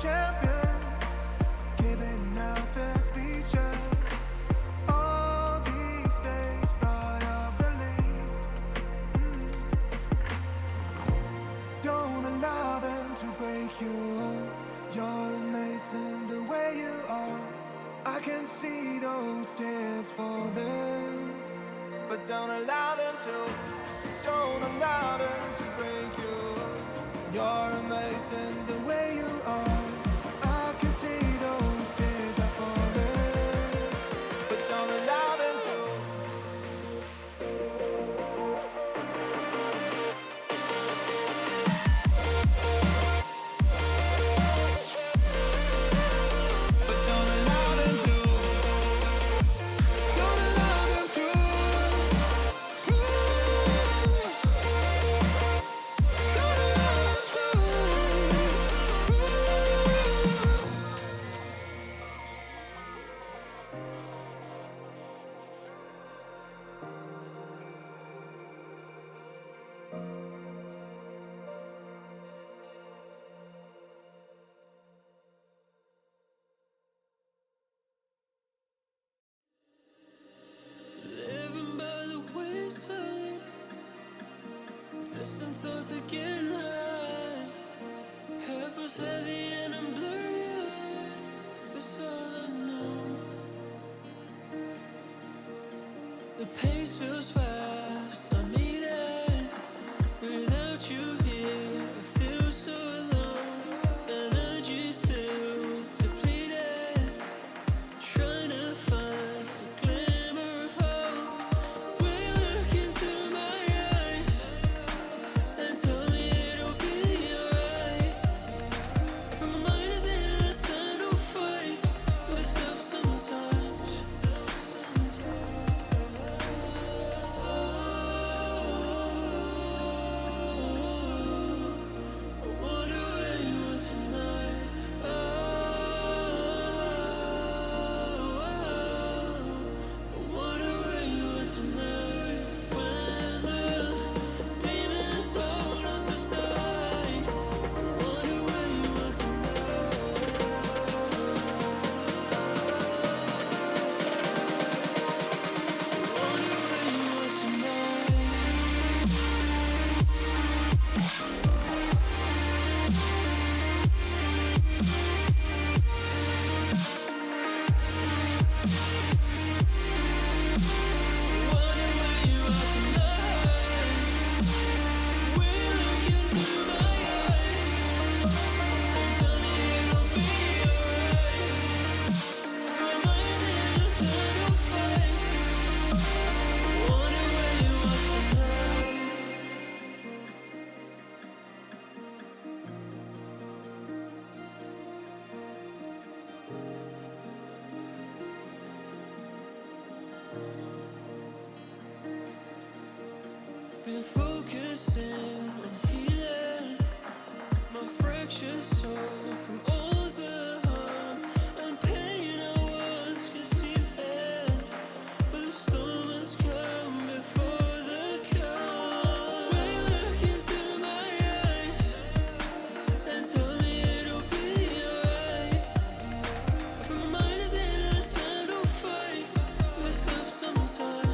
champions, giving out their speeches. All these days thought of the least. Don't allow them to break you. You're amazing the way you are. I can see those tears falling, but don't allow them to. Don't allow them to break you. You're amazing the way you are. I can see those tears are falling, but don't allow them to. But don't allow them to. Don't allow them to. Living by the wayside, distant thoughts are getting high. Head was heavy and I'm blurry-eyed. That's all I know. The pace feels fast, I mean it. Without you here, I feel so alone. Energy still depleted, trying to find a glimmer of hope. Will you look into my eyes and tell me it'll be alright? For my mind is in an eternal fight with itself sometimes. I wonder where you are tonight. I wonder where you are tonight. When the demons hold us so tight, I wonder where you are tonight. I wonder where you are tonight. Wonder where you are tonight. Will look into my eyes and tell me it'll be alright. My mind's in an eternal fight. Wonder where you are tonight. Been focusing on healing my fractured soul from all the harm and pain I once concealed. But the storm has come before the calm. Will you look into my eyes and tell me it'll be alright? For my mind is in an eternal fight with itself sometimes.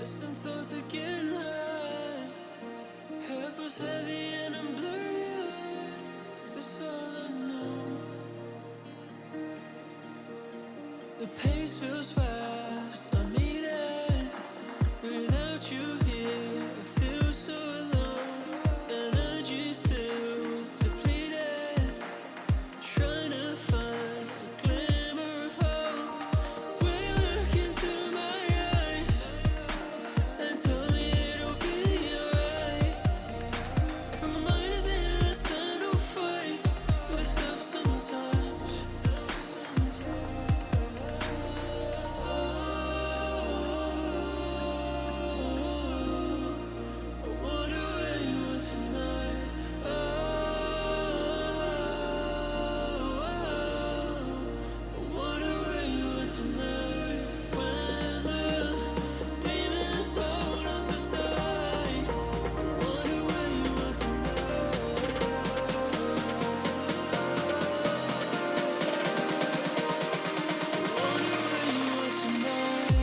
Distant thoughts are getting high. Head feels heavy and I'm blurry-eyed. That's all I know. The pace feels fast. I'm eating. Without you here, I feel so alone. Energy still depleted. Trying to find a glimmer of hope. Will you look into my eyes and tell me it'll be alright? For my mind is in an eternal fight with itself sometimes. I wonder where you are tonight. I wonder where you are tonight. When the demons hold us so tight. I wonder where you are tonight. I wonder where you are tonight.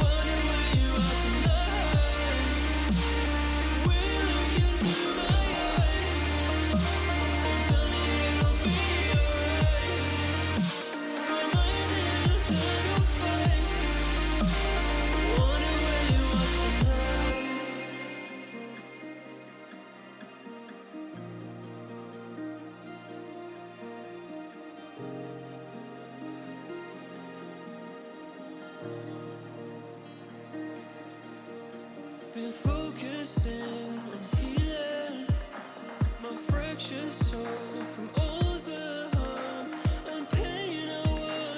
Wonder where you are tonight. Will you look into my eyes and tell me it'll be alright? For my mind's in an eternal fight. Wonder where you are tonight. Been focusing on healing my fractured soul from all the harm and pain I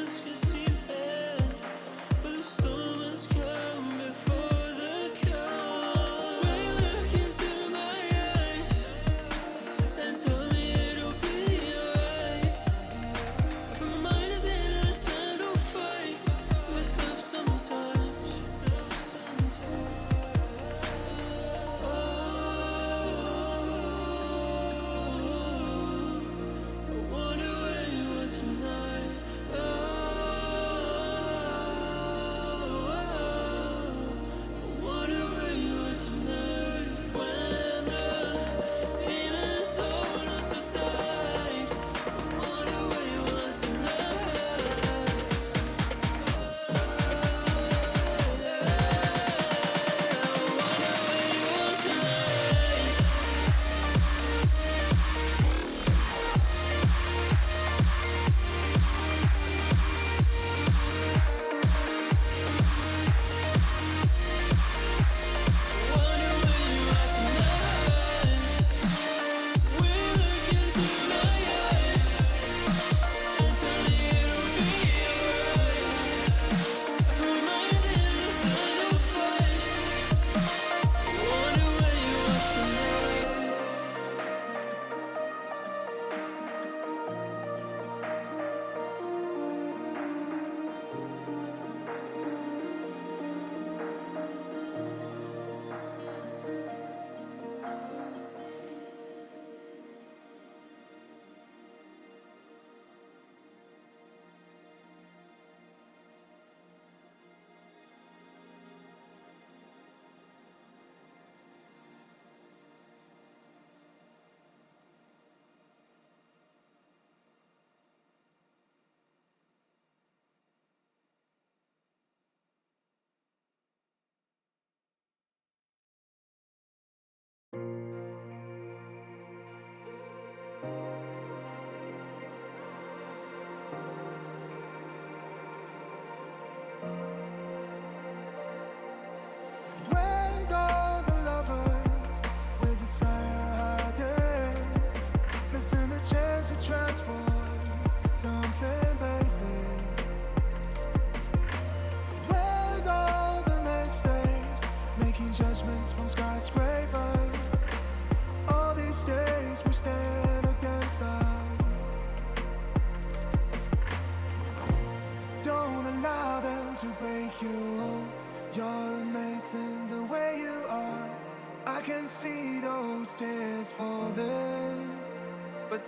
once could see then. But the storm has come before the calm. Will you look into my eyes and tell me it'll be alright? For my mind is in an eternal fight with itself sometimes. I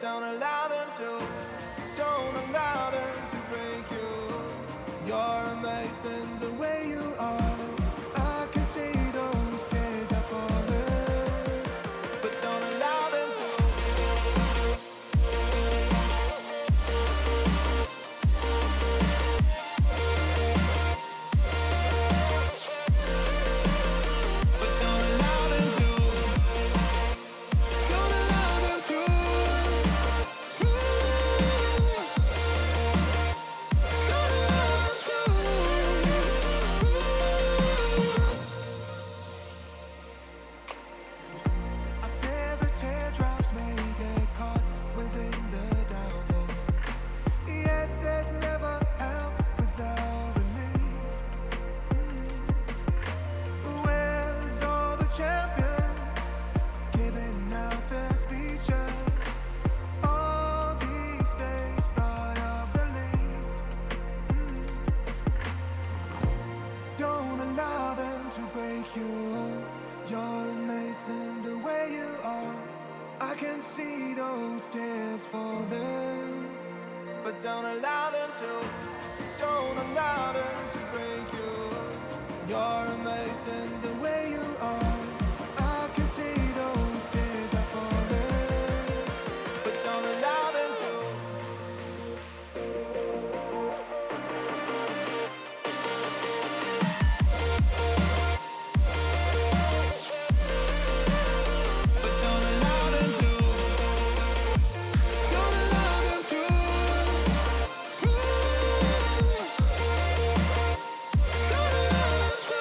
but don't allow them to. Don't allow them to break you. You're amazing the way you are. I can see those tears are falling, but don't allow them to. But don't allow them to. Don't allow them to. I fear the teardrops may get caught within the downpour. Yet there's never help without relief. Where's all the champions giving out their speeches? All these days thought of the least. Don't allow them to break you. You're amazing the way you are. I can see those tears falling, but don't allow them to. Don't allow them to break you. You're amazing the way you are. I can see those tears are falling, but don't allow them to. But don't allow them to. Don't allow them to. Don't allow them to.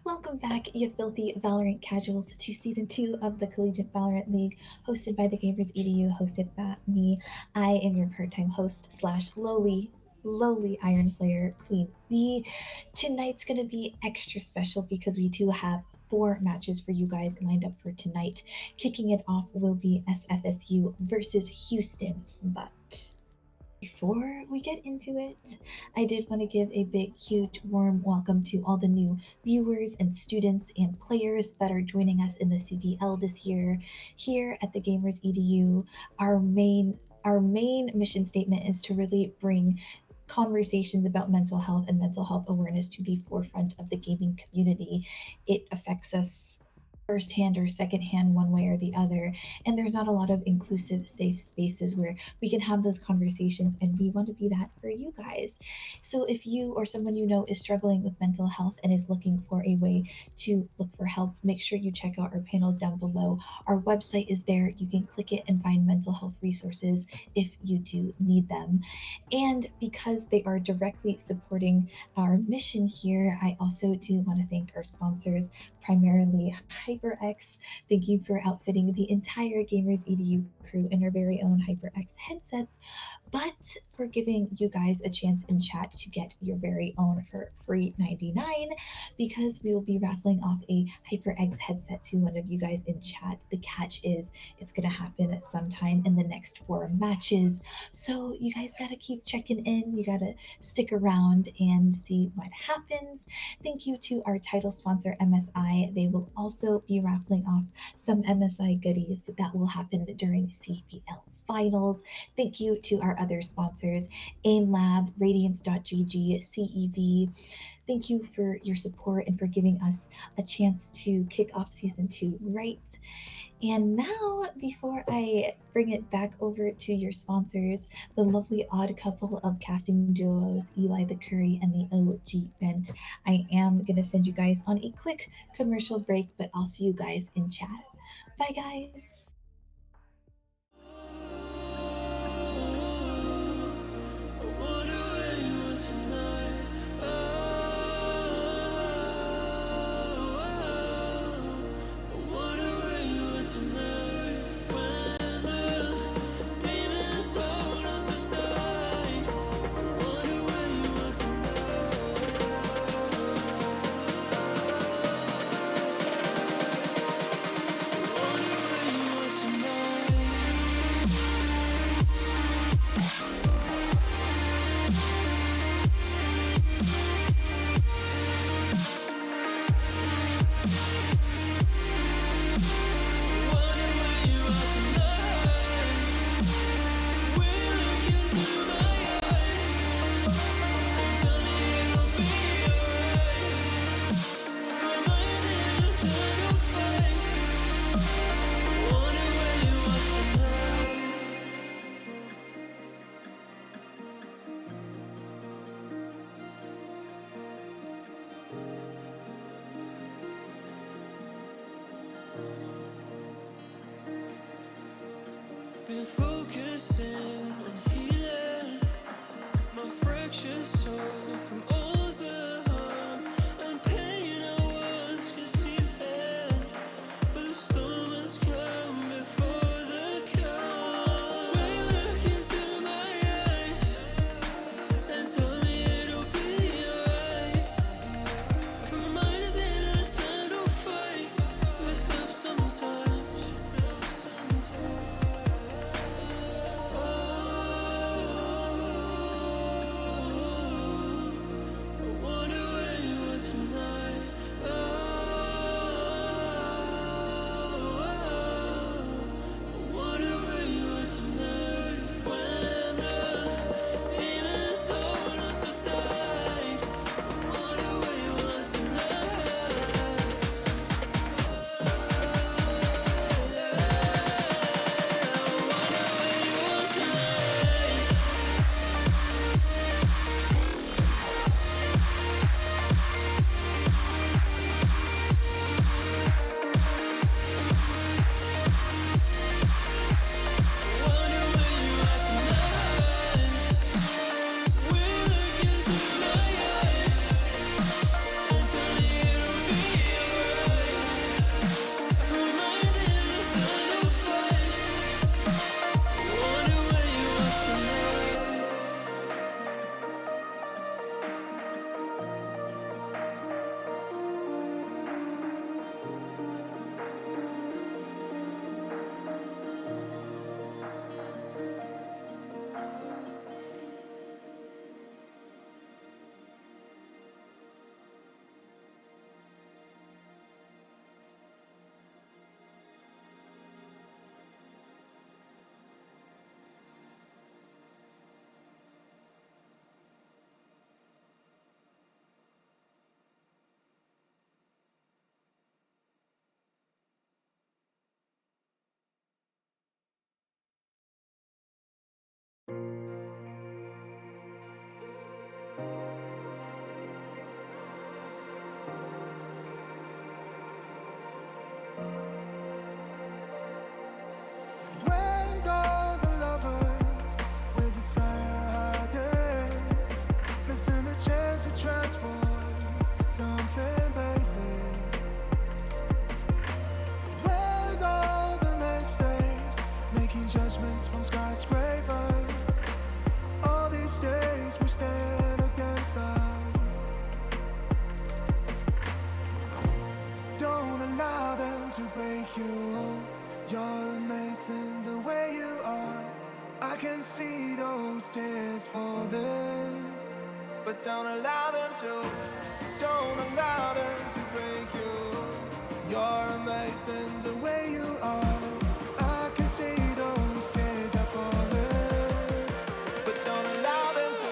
Welcome back, you filthy Valorant casuals, to season 2 of the Collegiate Valorant League, hosted by the Gamers EDU, hosted by me. I am your part-time host slash lowly Iron Player, Queen B. Tonight's gonna be extra special because we do have 4 matches for you guys lined up for tonight. Kicking it off will be SFSU versus Houston, but before we get into it, I did want to give a big, huge, warm welcome to all the new viewers and students and players that are joining us in the CVL this year. Here at the Gamers EDU, our main mission statement is to really bring conversations about mental health and mental health awareness to the forefront of the gaming community. It affects us firsthand or secondhand one way or the other, and there's not a lot of inclusive safe spaces where we can have those conversations, and we want to be that for you guys. So if you or someone you know is struggling with mental health and is looking for a way to look for help, make sure you check out our panels down below. Our website is there. You can click it and find mental health resources if you do need them. And because they are directly supporting our mission here, I also do want to thank our sponsors, primarily HyperX. Thank you for outfitting the entire Gamers EDU crew in our very own HyperX headsets, but for giving you guys a chance in chat to get your very own for free 99, because we will be raffling off a HyperX headset to one of you guys in chat. The catch is it's going to happen at sometime in the next 4 matches. So you guys got to keep checking in. You got to stick around and see what happens. Thank you to our title sponsor, MSI. They will also be raffling off some MSI goodies that will happen during CVL finals. Thank you to our other sponsors, AIM Lab, Radiance.gg, CEV. Thank you for your support and for giving us a chance to kick off season 2 right. And now, before I bring it back over to your sponsors, the lovely odd couple of casting duos, Eli the Curry and the OG Bent, I am going to send you guys on a quick commercial break, but I'll see you guys in chat. Bye, guys. Been focusing on healing my fractured soul from all the harm and pain I once concealed. But the storm has come before the calm. When you look into my eyes and tell me it'll be alright. For my mind is in an eternal fight with itself sometimes. something basic. Where's all the mistakes? Making judgments from skyscrapers. All these days we stand against them. Don't allow them to break you. You're amazing the way you are. I can see those tears falling, but don't allow them to. Don't allow them to break you. You're amazing the way you are. I can see those tears are falling, but don't allow them to.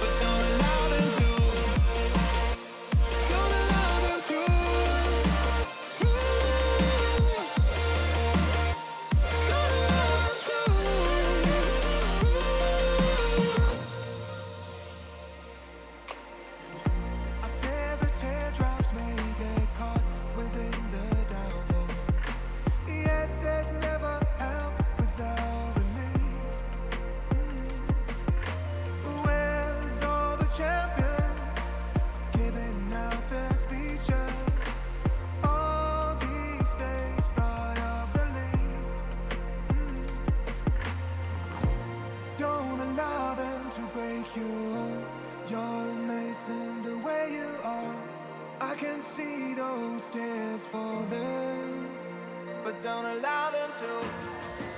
But don't allow them to. Don't allow them to. I fear the teardrops may get caught within the downpour. Yet there's never help without relief. Where's all the champions giving out their speeches? All these days start of the least. Don't allow them to break you. You're amazing the way you are. I can see those tears falling, but don't allow them to.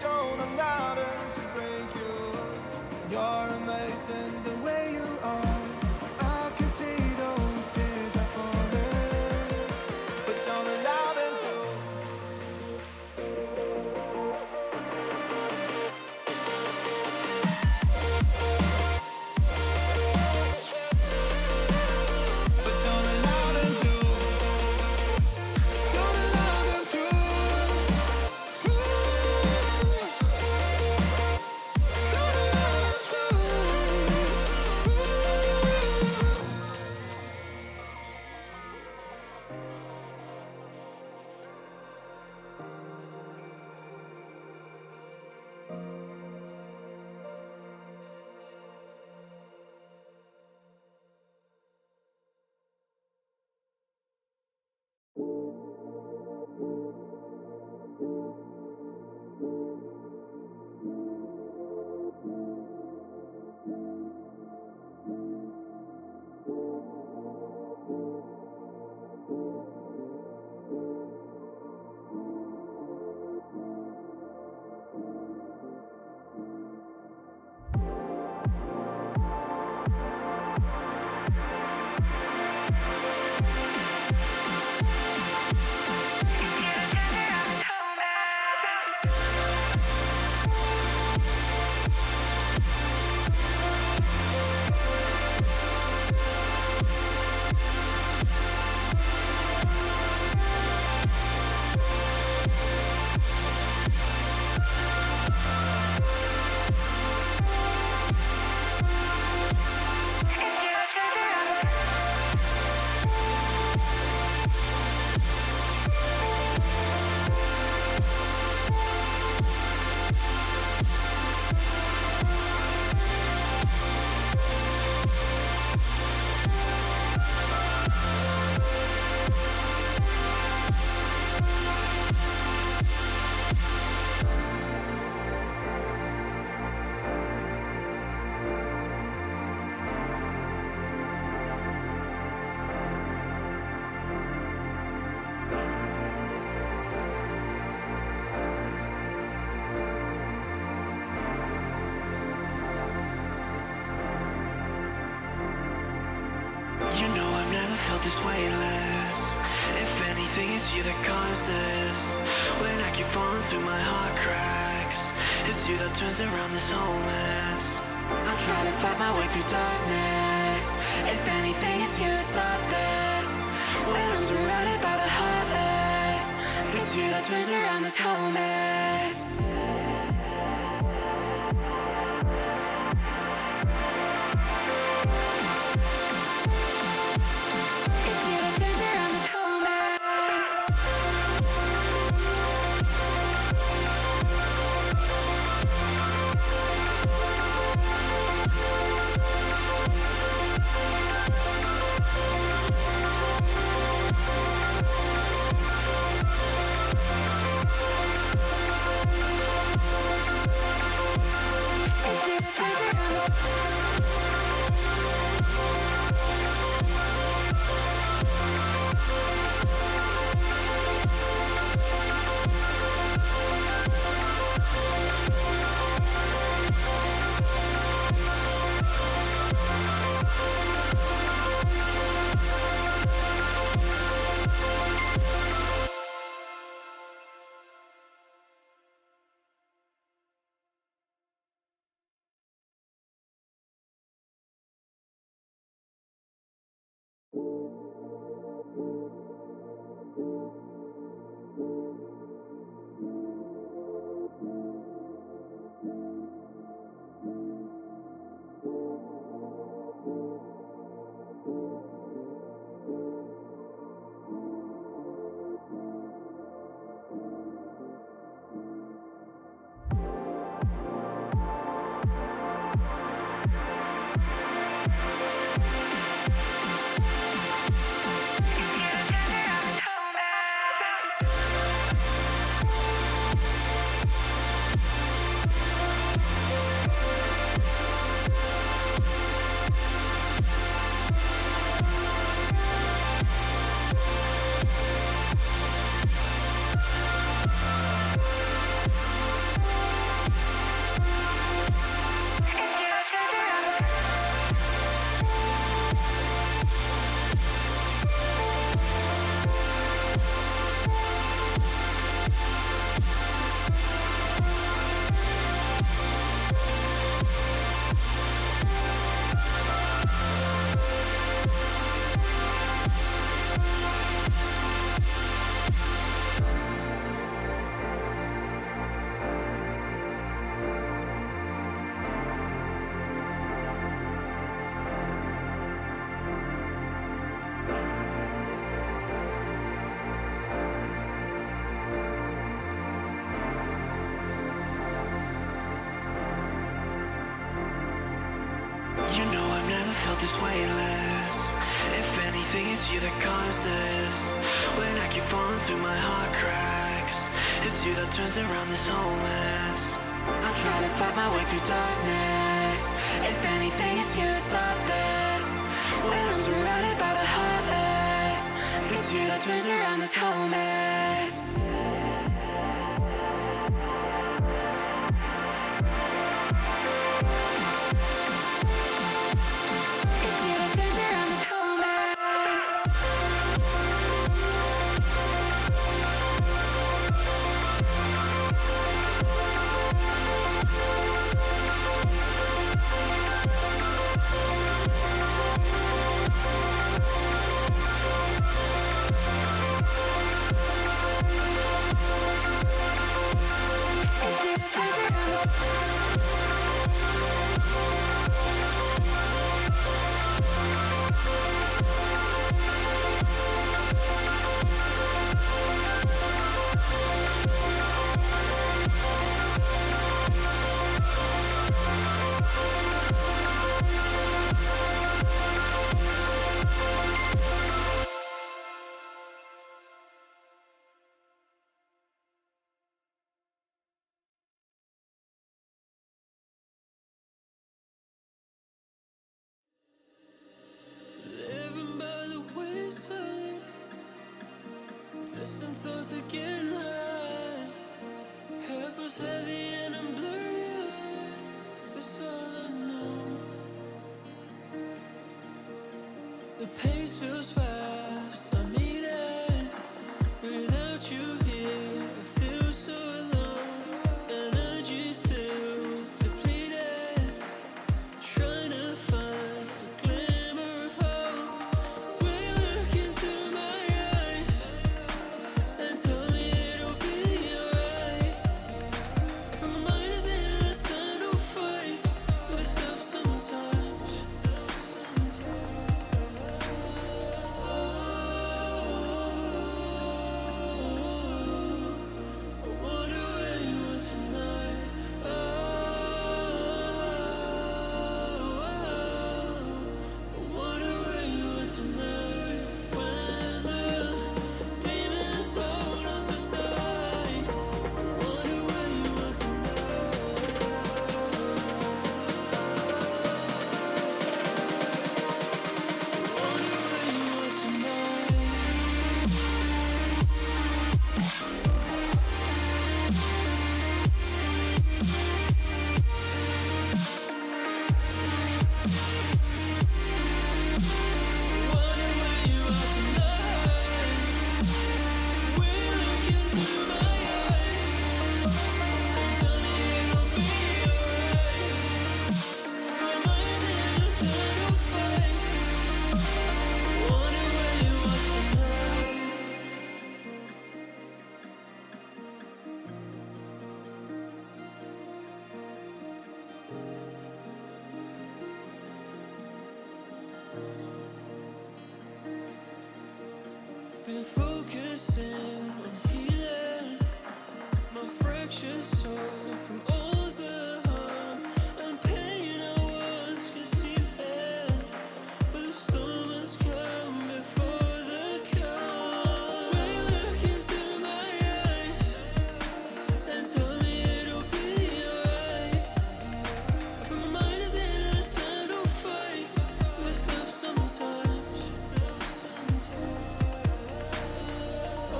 Don't allow them to break you. You're amazing the way you are. I can see those tears are falling, but don't allow them to. But don't allow them to. Don't allow them to. Don't allow them to. You know I've never felt this weightless. If anything, it's you that caused this. When I keep falling through my heart cracks, it's you that turns around this whole mess. I try to fight my way through darkness. If anything, it's you that stopped this. When I'm surrounded by the heartless, it's you that turns around this whole mess. It's you that turns around this whole mess. felt this weightless. If anything, it's you that caused this. When I keep falling through my heart cracks, it's you that turns around this whole mess. I try to fight my way through darkness. If anything, it's you that stopped this. When I'm surrounded by the heartless, it's you that turns around this whole mess. Living by the wayside, distant thoughts are getting high. Head feels heavy and I'm blurry-eyed. That's all I know. The pace feels fast, I'm eating. Without you here, I feel so alone. Energy still depleted, trying to find a glimmer of hope. Will you look into my eyes and tell me it'll be alright? For my mind is in an eternal fight with stuff sometimes. I wonder where you are tonight. I wonder where you are tonight. When the demons hold us so tight, I wonder where you are tonight. I wonder where you are tonight. Wonder where you are tonight. Will you look into my eyes and tell me it'll be alright? My mind's in an eternal fight. Wonder where you are tonight. Been focusing on healing my fractured soul from all the harm and pain I once could see then. But the storm has come before the calm. Will you look into my eyes and tell me it'll be alright? For my mind is in an eternal fight with stuff sometimes. I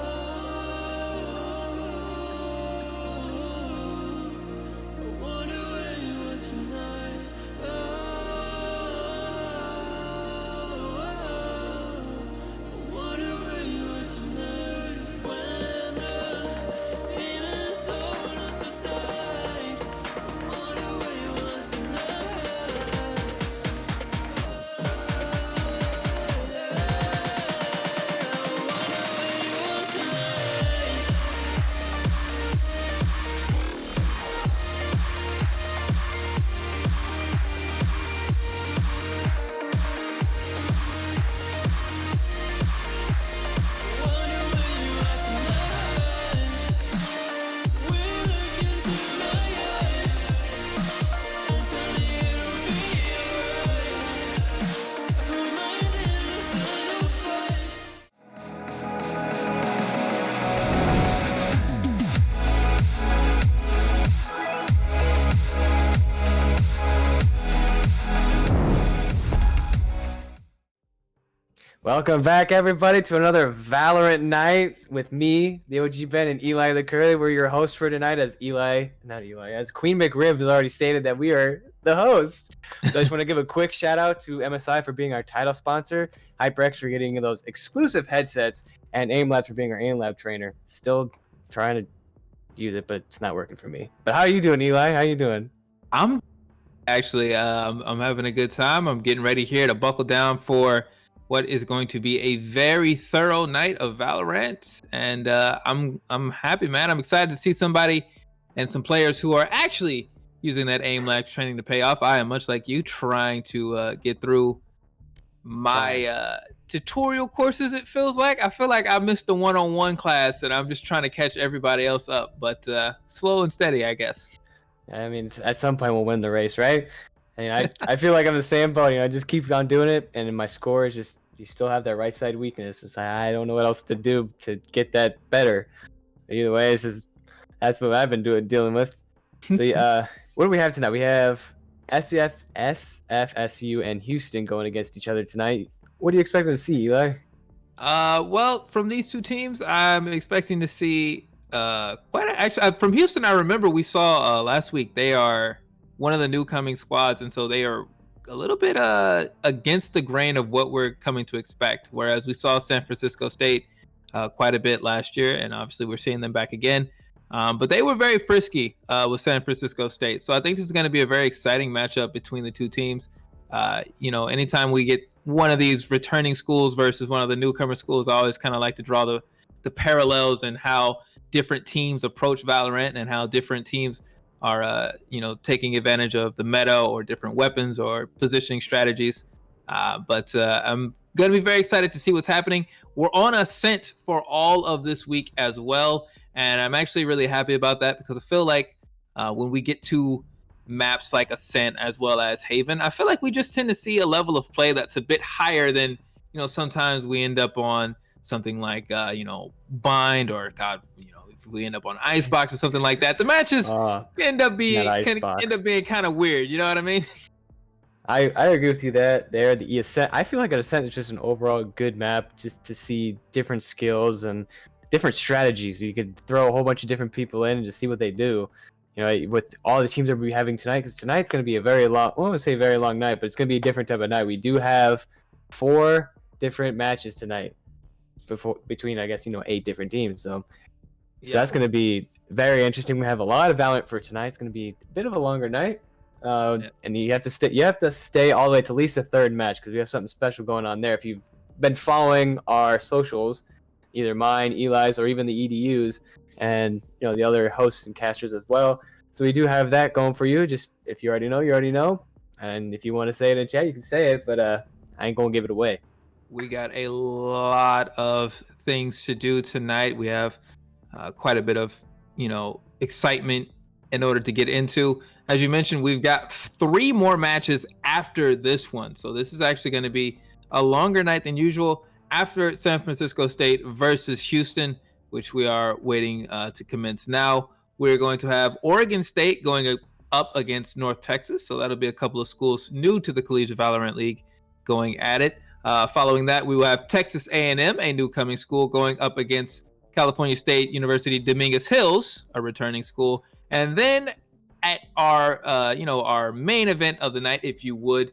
Welcome back, everybody, to another Valorant night with me, the OG Ben, and Eli the Curly. We're your hosts for tonight, as Queen McRib has already stated that we are the host. So I just want to give a quick shout out to MSI for being our title sponsor, HyperX for getting those exclusive headsets, and AimLab for being our AimLab trainer. Still trying to use it, but it's not working for me. But how are you doing, Eli? How you doing? I'm actually I'm having a good time. I'm getting ready here to buckle down for what is going to be a very thorough night of Valorant, and I'm happy, man. I'm excited to see somebody and some players who are actually using that aim lag training to pay off. I am much like you, trying to get through my tutorial courses. It feels like I feel like I missed the one-on-one class, and I'm just trying to catch everybody else up. But slow and steady, I guess. I mean, at some point we'll win the race, right? I mean, I feel like I'm the same boat. I just keep on doing it, and my score is just you still have that right side weakness. It's like, I don't know what else to do to get that better. Either way, that's what I've been dealing with. So what do we have tonight? We have SFSU and Houston going against each other tonight. What do you expect to see, Eli? Well, from these two teams, I'm expecting to see actually from Houston. I remember we saw last week they are one of the new coming squads, and so they are a little bit against the grain of what we're coming to expect. Whereas we saw San Francisco State quite a bit last year, and obviously we're seeing them back again. But they were very frisky with San Francisco State, so I think this is going to be a very exciting matchup between the two teams. Anytime we get one of these returning schools versus one of the newcomer schools, I always kind of like to draw the parallels and how different teams approach Valorant and how different teams are taking advantage of the meta or different weapons or positioning strategies. But I'm going to be very excited to see what's happening. We're on Ascent for all of this week as well, and I'm actually really happy about that because I feel like when we get to maps like Ascent as well as Haven, I feel like we just tend to see a level of play that's a bit higher than sometimes we end up on something like Bind, or if we end up on Icebox or something like that. The matches end up being kind of weird. You know what I mean? I agree with you that there. The Ascent, I feel like an Ascent is just an overall good map, just to see different skills and different strategies. You could throw a whole bunch of different people in and just see what they do. With all the teams that we're having tonight, because tonight's going to be a very long, I won't say very long night, but it's going to be a different type of night. We do have 4 different matches tonight between, I guess, 8 different teams. So that's going to be very interesting. We have a lot of Valorant for tonight. It's going to be a bit of a longer night. And you have to stay all the way to at least the 3rd match, because we have something special going on there. If you've been following our socials, either mine, Eli's, or even the EDUs, and the other hosts and casters as well. So we do have that going for you. Just if you already know, you already know. And if you want to say it in chat, you can say it, but I ain't gonna give it away. We got a lot of things to do tonight. We have quite a bit of excitement in order to get into. As you mentioned, we've got 3 more matches after this one, so this is actually going to be a longer night than usual. After San Francisco State versus Houston, which we are waiting to commence now, we're going to have Oregon State going up against North Texas. So that'll be a couple of schools new to the Collegiate Valorant League going at it. Following that, we will have Texas A&M, a new coming school, going up against California State University Dominguez Hills, a returning school. And then at our main event of the night, if you would,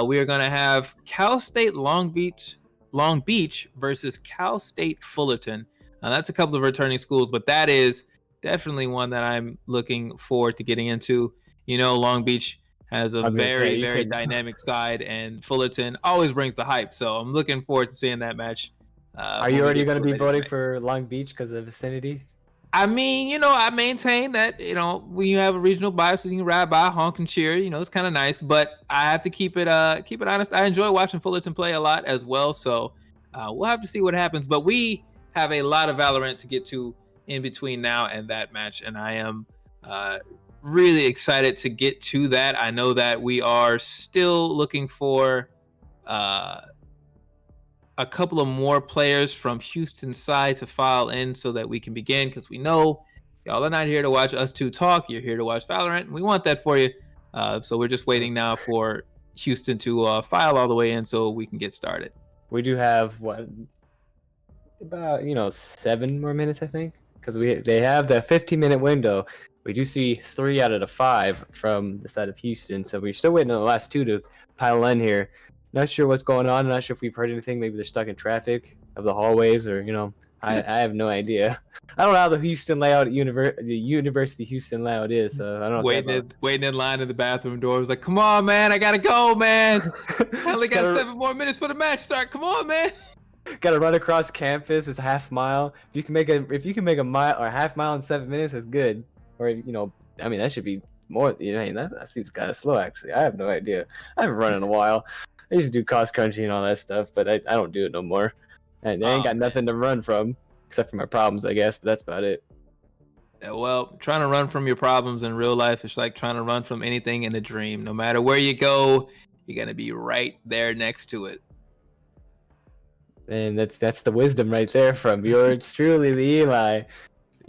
we are going to have Cal State Long Beach versus Cal State Fullerton. That's a couple of returning schools, but that is definitely one that I'm looking forward to getting into. Long Beach has a very dynamic side, and Fullerton always brings the hype. So I'm looking forward to seeing that match. Are you already going to be voting for Long Beach because of the vicinity? I mean, I maintain that, when you have a regional bias, you can ride by, honk and cheer, it's kind of nice, but I have to keep it honest. I enjoy watching Fullerton play a lot as well. So we'll have to see what happens, but we have a lot of Valorant to get to in between now and that match. And I am really excited to get to that. I know that we are still looking for a couple of more players from Houston's side to file in so that we can begin, because we know y'all are not here to watch us two talk. You're here to watch Valorant, and we want that for you. So we're just waiting now for Houston to file all the way in so we can get started. we do have what about 7 more minutes, I think, because they have the 15-minute window. We do see 3 out of the 5 from the side of Houston, so we're still waiting on the last 2 to pile in here. Not sure what's going on. Not sure if we've heard anything. Maybe they're stuck in traffic of the hallways, or I have no idea. I don't know how the Houston layout, the University of Houston layout is. So I don't know. Waiting in line at the bathroom door. Was like, come on, man, I gotta go, man. I only got 7 more minutes for the match start. Come on, man. Gotta run across campus. It's a half mile. If you can make a mile or a half mile in 7 minutes, that's good. Or I mean, that should be more. That seems kind of slow actually. I have no idea. I haven't run in a while. I used to do cross country and all that stuff, but I don't do it no more. And I ain't got nothing to run from except for my problems, I guess. But that's about it. Yeah, well, trying to run from your problems in real life is like trying to run from anything in a dream. No matter where you go, you're gonna be right there next to it. And that's the wisdom right there from yours truly, the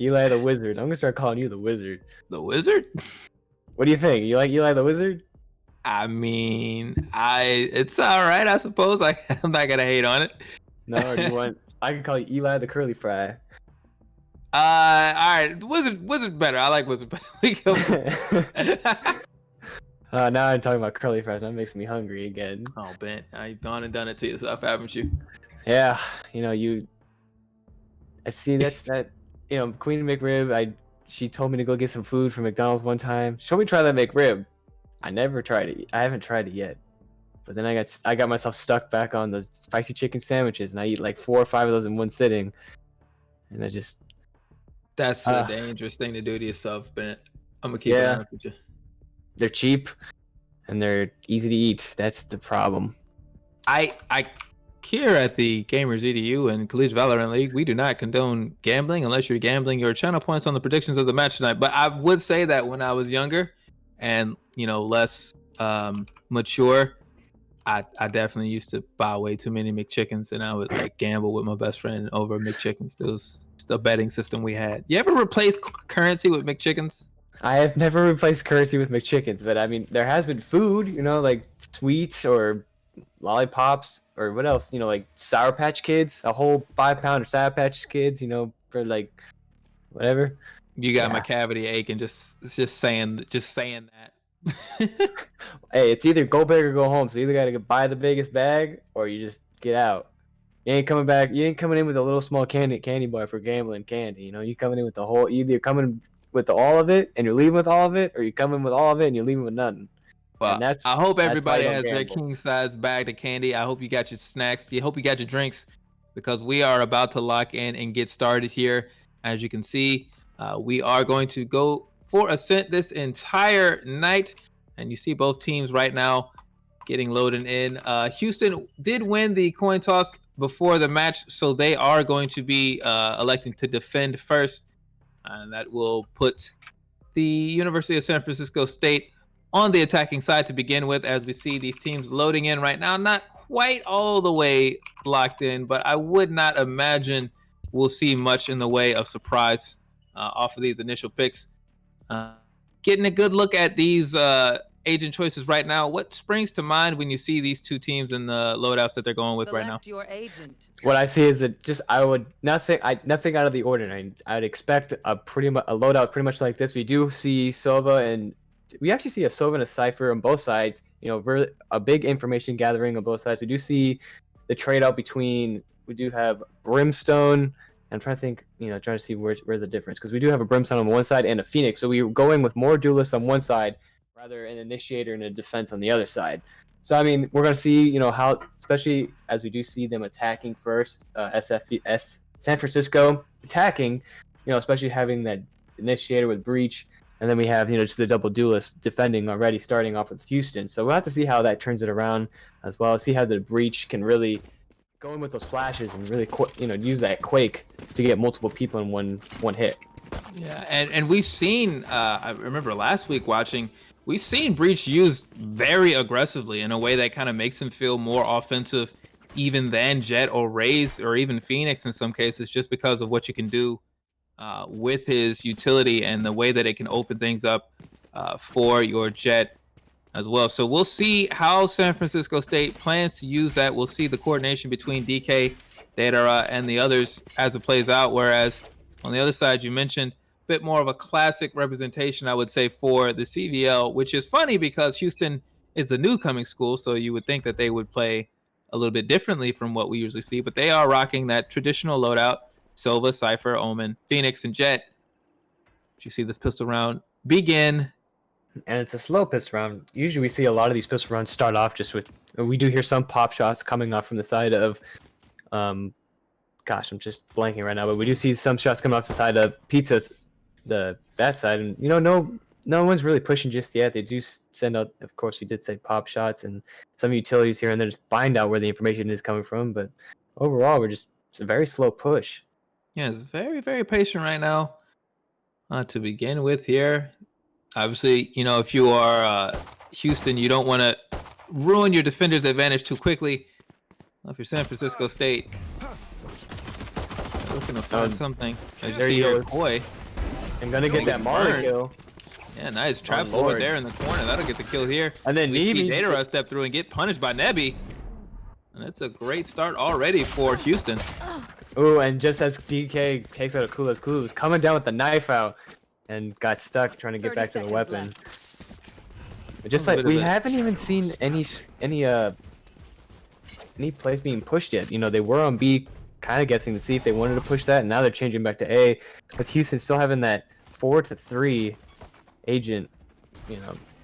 Eli the Wizard. I'm gonna start calling you the Wizard. The Wizard? What do you think? You like Eli the Wizard? I mean, it's all right, I suppose. I'm not gonna hate on it. No, or do you want? I can call you Eli the Curly Fry. All right, Wizard better. I like Wizard better. Now I'm talking about curly fries. That makes me hungry again. Oh, Ben, you've gone and done it to yourself, haven't you? Yeah, I see that. Queen McRib. She told me to go get some food from McDonald's one time. She told me to try that McRib. I never tried it. I haven't tried it yet. But then I got myself stuck back on the spicy chicken sandwiches, and I eat like 4 or 5 of those in one sitting, and I just. That's a dangerous thing to do to yourself, Ben. I'm gonna keep it honest with you. They're cheap, and they're easy to eat. That's the problem. I here at the Gamers EDU and Collegiate Valorant League, we do not condone gambling unless you're gambling your channel points on the predictions of the match tonight. But I would say that when I was younger and less mature, I definitely used to buy way too many McChickens, and I would like gamble with my best friend over McChickens. It was the betting system we had. You ever replace currency with McChickens? I have never replaced currency with McChickens, but I mean, there has been food, like sweets or lollipops or what else, like Sour Patch Kids, a whole 5-pound of Sour Patch Kids, for like whatever. You got my cavity aching just saying that. Hey, it's either go big or go home. So you either gotta buy the biggest bag or you just get out. You ain't coming back. You ain't coming in with a little small candy bar for gambling candy. You coming in with the whole. Either you're coming with all of it and you're leaving with all of it, or you're coming with all of it and you're leaving with nothing. Well, I hope everybody has their king size bag of candy. I hope you got your snacks. I hope you got your drinks, because we are about to lock in and get started here. As you can see, we are going to go for Ascent this entire night, and you see both teams right now getting loaded in. Houston did win the coin toss before the match, so they are going to be electing to defend first, and that will put the University of San Francisco State on the attacking side to begin with, as we see these teams loading in right now. Not quite all the way locked in, but I would not imagine we'll see much in the way of surprise off of these initial picks. Getting a good look at these agent choices right now. What springs to mind when you see these two teams and the loadouts that they're going with right now? Your agent. What I see is that nothing out of the ordinary. I'd expect a loadout pretty much like this. We do see Sova, and we actually see a Sova and a Cypher on both sides. A big information gathering on both sides. We do see the trade out between. We do have Brimstone. I'm trying to think, trying to see where the difference, because we do have a Brimstone on one side and a Phoenix. So we're going with more duelists on one side, rather an initiator and a defense on the other side. So I mean, we're gonna see, how, especially as we do see them attacking first, San Francisco attacking, especially having that initiator with Breach, and then we have, just the double duelist defending already, starting off with Houston. So we'll have to see how that turns it around as well. See how the Breach can really go in with those flashes and really, use that Quake to get multiple people in one hit. Yeah, and we've seen, I remember last week watching, we've seen Breach used very aggressively in a way that kind of makes him feel more offensive even than Jet or Raze or even Phoenix in some cases, just because of what you can do with his utility and the way that it can open things up for your Jet as well. So we'll see how San Francisco State plans to use that. We'll see the coordination between DK, Datara, and the others as it plays out. Whereas on the other side, you mentioned a bit more of a classic representation, I would say, for the CVL, which is funny because Houston is a new coming school. So you would think that they would play a little bit differently from what we usually see, but they are rocking that traditional loadout: Silva, Cypher, Omen, Phoenix, and Jet. You see this pistol round begin. And it's a slow pistol round. Usually we see a lot of these pistol rounds start off just with, we do hear some pop shots coming off from the side of, gosh, I'm just blanking right now, but we do see some shots coming off the side of Pizza's, that side. And, no one's really pushing just yet. They do send out, of course, we did say pop shots and some utilities here and there to find out where the information is coming from. But overall, it's a very slow push. Yeah, it's very, very patient right now. To begin with here, obviously, if you are Houston, you don't want to ruin your defender's advantage too quickly. If you're San Francisco State, looking to find something. As you see here, Koi. I'm going to get that Marley kill. Yeah, nice. Traps over there in the corner. That'll get the kill here. And then Datara step through and get punished by Nebby. And that's a great start already for Houston. Ooh, and just as DK takes out a Kula's, Kula was coming down with the knife out and got stuck trying to get back to the weapon. But just like we haven't even seen any plays being pushed yet. They were on B, kind of guessing to see if they wanted to push that, and now they're changing back to A. With Houston still having that 4-3 agent,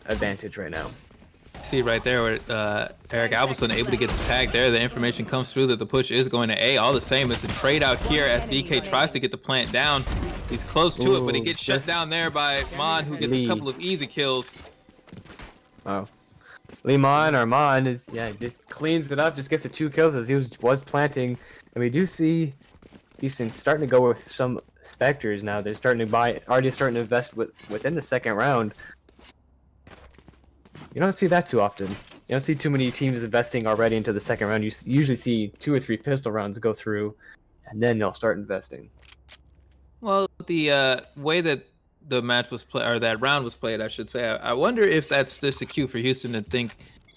advantage right now. See right there where Eric Albelson able to get the tag there. The information comes through that the push is going to A. All the same, it's a trade out here as DK tries to get the plant down. He's close to it, but he gets shut down there by Mon, who gets a couple of easy kills. Oh, Mon just cleans it up, just gets the 2 kills as he was planting. And we do see Houston starting to go with some Spectres now. They're starting to already starting to invest within the second round. You don't see that too often. You don't see too many teams investing already into the second round. You usually see 2 or 3 pistol rounds go through, and then they'll start investing. Well, the way that the match was played, or that round was played, I should say, I wonder if that's just a cue for Houston to think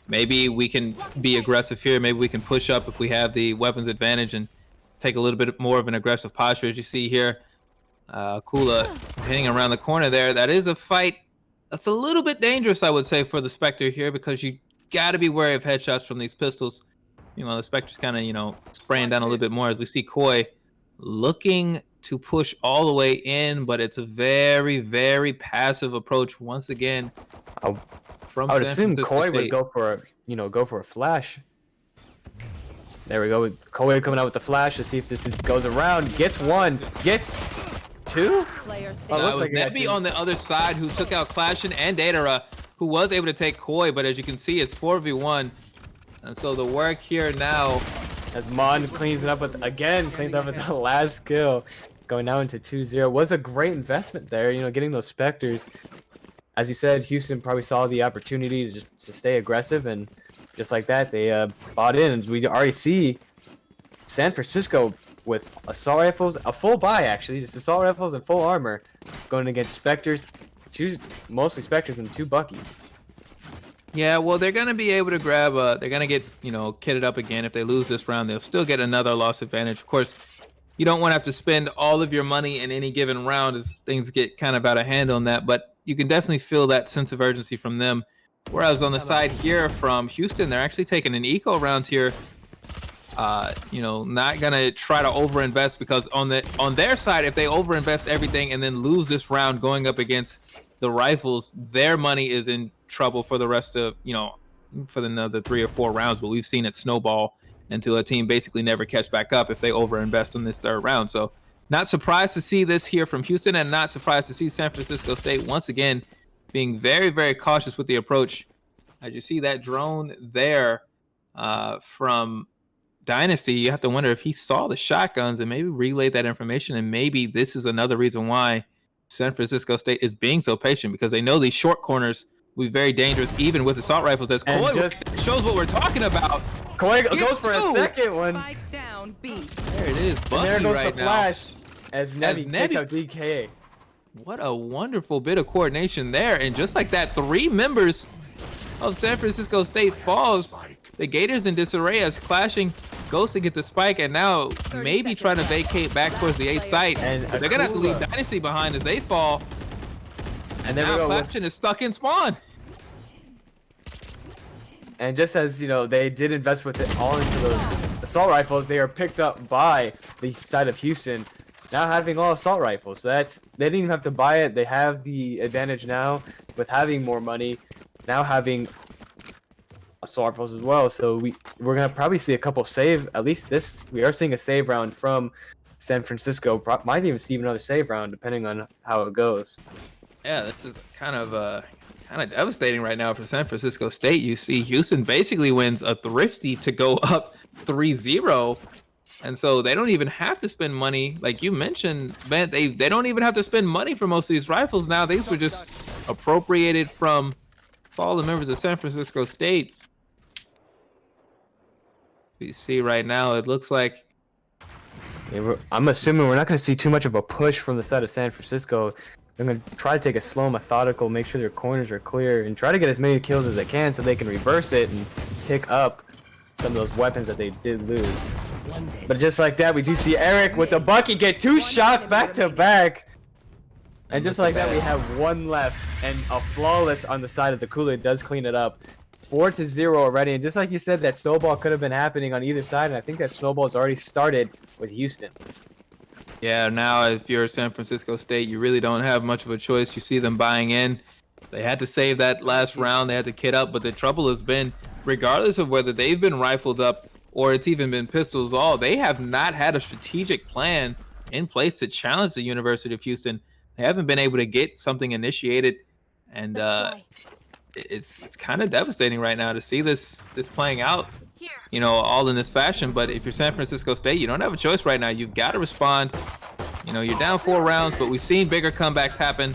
maybe we can be aggressive here. Maybe we can push up if we have the weapons advantage and take a little bit more of an aggressive posture. As you see here, Kula hitting around the corner there. That is a fight that's a little bit dangerous, I would say, for the Spectre here, because you got to be wary of headshots from these pistols. The Spectre's kind of, spraying down a little bit more as we see Koi looking to push all the way in, but it's a very, very passive approach once again. I would assume Koi would go for a flash. There we go. Koi coming out with the flash to see if this goes around. Gets 1, gets 2. It was Nebby on the other side who took out Clashin and Datara, who was able to take Koi, but as you can see, it's 4v1. And so the work here now, as Mon cleans up with the last kill, going now into 2-0. Was a great investment there, getting those Spectres. As you said, Houston probably saw the opportunity to stay aggressive, and just like that, they bought in. And we already see San Francisco with assault rifles, a full buy actually, just assault rifles and full armor, going against Spectres, mostly Spectres and 2 Buckies. Yeah, well, they're gonna be able to grab. They're gonna get kitted up again. If they lose this round, they'll still get another loss advantage. Of course, you don't want to have to spend all of your money in any given round as things get kind of out of hand on that. But you can definitely feel that sense of urgency from them. Whereas on the side here from Houston, they're actually taking an eco round here. Not gonna try to overinvest, because on their side, if they overinvest everything and then lose this round going up against the rifles, their money is in trouble for the rest of for another 3 or 4 rounds. But we've seen it snowball into a team basically never catch back up if they overinvest on this 3rd round. So not surprised to see this here from Houston, and not surprised to see San Francisco State once again being very, very cautious with the approach. As you see that drone there from Dynasty, you have to wonder if he saw the shotguns and maybe relayed that information, and maybe this is another reason why San Francisco State is being so patient, because they know these short corners will be very dangerous even with assault rifles. As Koi shows what we're talking about. Koi goes for a second one. Down, B. There it is. And there goes the flash as Nebby takes out DK. What a wonderful bit of coordination there. And just like that, 3 members of San Francisco State falls. The Gators in disarray as Clashing goes to get the spike, and now maybe trying to vacate back towards the A site. And They're gonna have to leave Dynasty behind as they fall. And then Now Clashing is stuck in spawn. And just as, you know, they did invest with it all into those assault rifles, they are picked up by the side of Houston, now having all assault rifles. So that's, they didn't even have to buy it. They have the advantage now with having more money, now having assault rifles as well. So we're gonna probably see a couple save. At least this, we are seeing a save round from San Francisco. Might even see another save round depending on how it goes. Yeah, this is kind of devastating right now for San Francisco State. You see Houston basically wins a thrifty to go up 3-0. And so they don't even have to spend money. Like you mentioned, Ben, they don't even have to spend money for most of these rifles now. These were just appropriated from all the members of San Francisco State. You see right now, it looks like... Yeah, I'm assuming we're not going to see too much of a push from the side of San Francisco. They're going to try to take a slow, methodical, make sure their corners are clear, and try to get as many kills as they can so they can reverse it and pick up some of those weapons that they did lose. But just like that, we do see Eric with the Bucky get 2 shots back to back. And just like that, we have 1 left and a flawless on the side as Akula does clean it up. 4-0 already. And just like you said, that snowball could have been happening on either side. And I think that snowball has already started with Houston. Yeah, now if you're San Francisco State, you really don't have much of a choice. You see them buying in. They had to save that last round. They had to kit up. But the trouble has been, regardless of whether they've been rifled up or it's even been pistols all, they have not had a strategic plan in place to challenge the University of Houston. They haven't been able to get something initiated, and it's kind of devastating right now to see this playing out, you know, all in this fashion. But if you're San Francisco State, you don't have a choice right now. You've got to respond. You know, you're down 4 rounds, but we've seen bigger comebacks happen,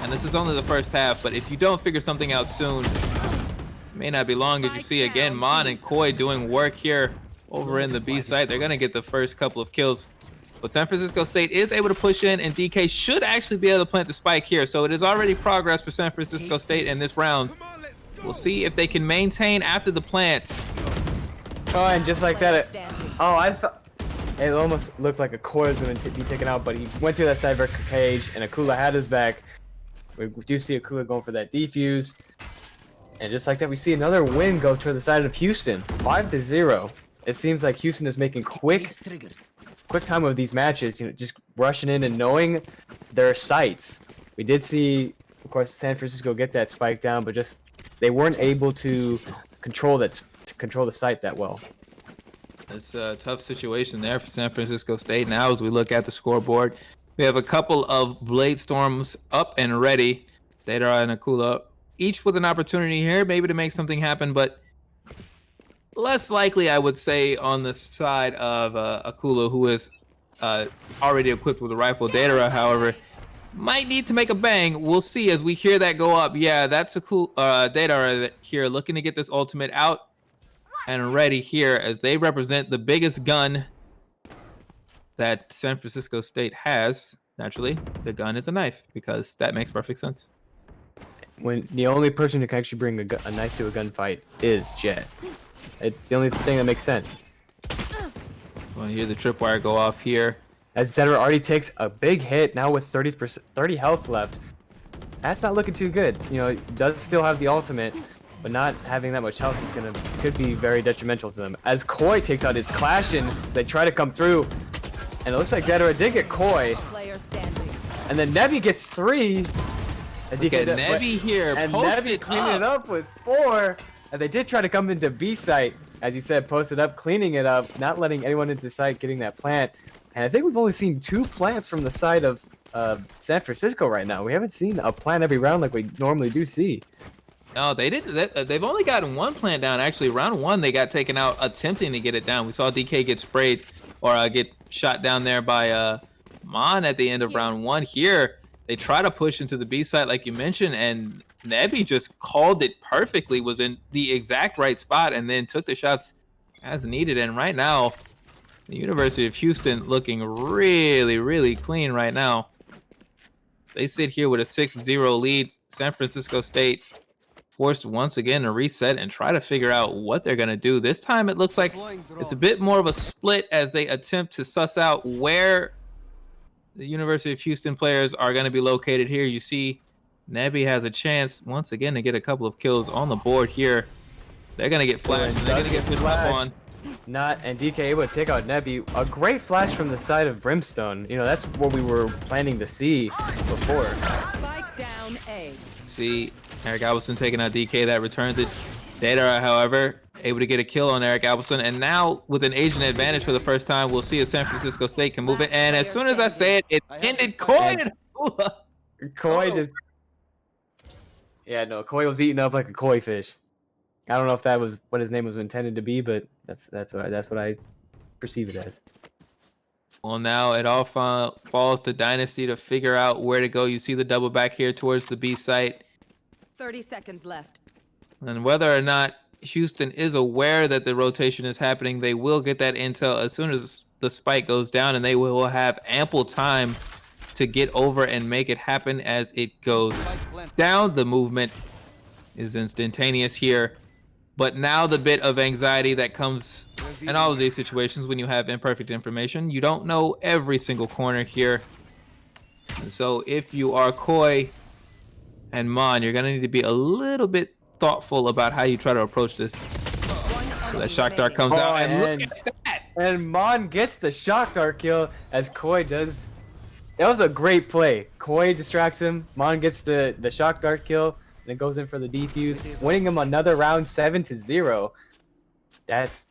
and this is only the first half. But if you don't figure something out soon, may not be long as you see again Mon and Koi doing work here over in the B site. They're gonna get the first couple of kills, but San Francisco State is able to push in, and DK should actually be able to plant the spike here. So it is already progress for San Francisco State in this round. We'll see if they can maintain after the plant. Oh, and just like that, I thought it almost looked like a Koi was going to be taken out, but he went through that cyber cage and Akula had his back. We do see Akula going for that defuse. And just like that, we see another win go to the side of Houston, 5-0. It seems like Houston is making quick time of these matches, you know, just rushing in and knowing their sights. We did see, of course, San Francisco get that spike down, but just they weren't able to control the site that well. It's a tough situation there for San Francisco State. Now, as we look at the scoreboard, we have a couple of Blade Storms up and ready. Data and Akula, each with an opportunity here, maybe to make something happen, but less likely, I would say, on the side of Akula, who is already equipped with a rifle. Data, however, might need to make a bang. We'll see as we hear that go up. Yeah, that's a cool Data here looking to get this ultimate out and ready here as they represent the biggest gun that San Francisco State has. Naturally, the gun is a knife because that makes perfect sense. When the only person who can actually bring a knife to a gunfight is Jet. It's the only thing that makes sense. Well, hear the tripwire go off here. As Zedder already takes a big hit now with 30 health left. That's not looking too good. You know, it does still have the ultimate, but not having that much health could be very detrimental to them. As Koi takes out its Clashing, they try to come through, and it looks like Zedder did get Koi. And then Nebi gets 3. Look at Nebi here. And Nebi cleaning it up with 4. And they did try to come into B site, as you said, posted up, cleaning it up, not letting anyone into site, getting that plant. And I think we've only seen 2 plants from the side of San Francisco right now. We haven't seen a plant every round like we normally do see. No, they didn't. They've only gotten 1 plant down. Actually, round 1 they got taken out attempting to get it down. We saw DK get sprayed or get shot down there by Mon at the end of round 1. Here, they try to push into the B site like you mentioned, and Nebi just called it perfectly, was in the exact right spot, and then took the shots as needed. And right now, the University of Houston looking really, really clean right now. They sit here with a 6-0 lead. San Francisco State forced once again to reset and try to figure out what they're going to do. This time it looks like it's a bit more of a split as they attempt to suss out where the University of Houston players are going to be located here. You see Nebby has a chance once again to get a couple of kills on the board here. They're going to get flashed. They're going to get pushed up on. And DK able to take out Nebby. A great flash from the side of Brimstone. You know, that's what we were planning to see before. Spike down A. See Eric Appleson taking out DK. That returns it. Data, however, able to get a kill on Eric Appleson. And now with an agent advantage for the first time, we'll see if San Francisco State can move it. And as soon as I say it, it ended Koi and Hula. Koi just... Yeah, no, Koi was eating up like a koi fish. I don't know if that was what his name was intended to be, but that's what I perceive it as. Well, now it all falls to Dynasty to figure out where to go. You see the double back here towards the B site. 30 seconds left. And whether or not Houston is aware that the rotation is happening, they will get that intel as soon as the spike goes down, and they will have ample time to get over and make it happen as it goes down. The movement is instantaneous here. But now the bit of anxiety that comes in all of these situations when you have imperfect information, you don't know every single corner here. And so if you are Koi and Mon, you're going to need to be a little bit thoughtful about how you try to approach this. So that shock dart comes out, and look at that! And Mon gets the shock dart kill as Koi does. That was a great play. Koi distracts him, Mon gets the shock dart kill, and it goes in for the defuse, winning him another round 7-0. That's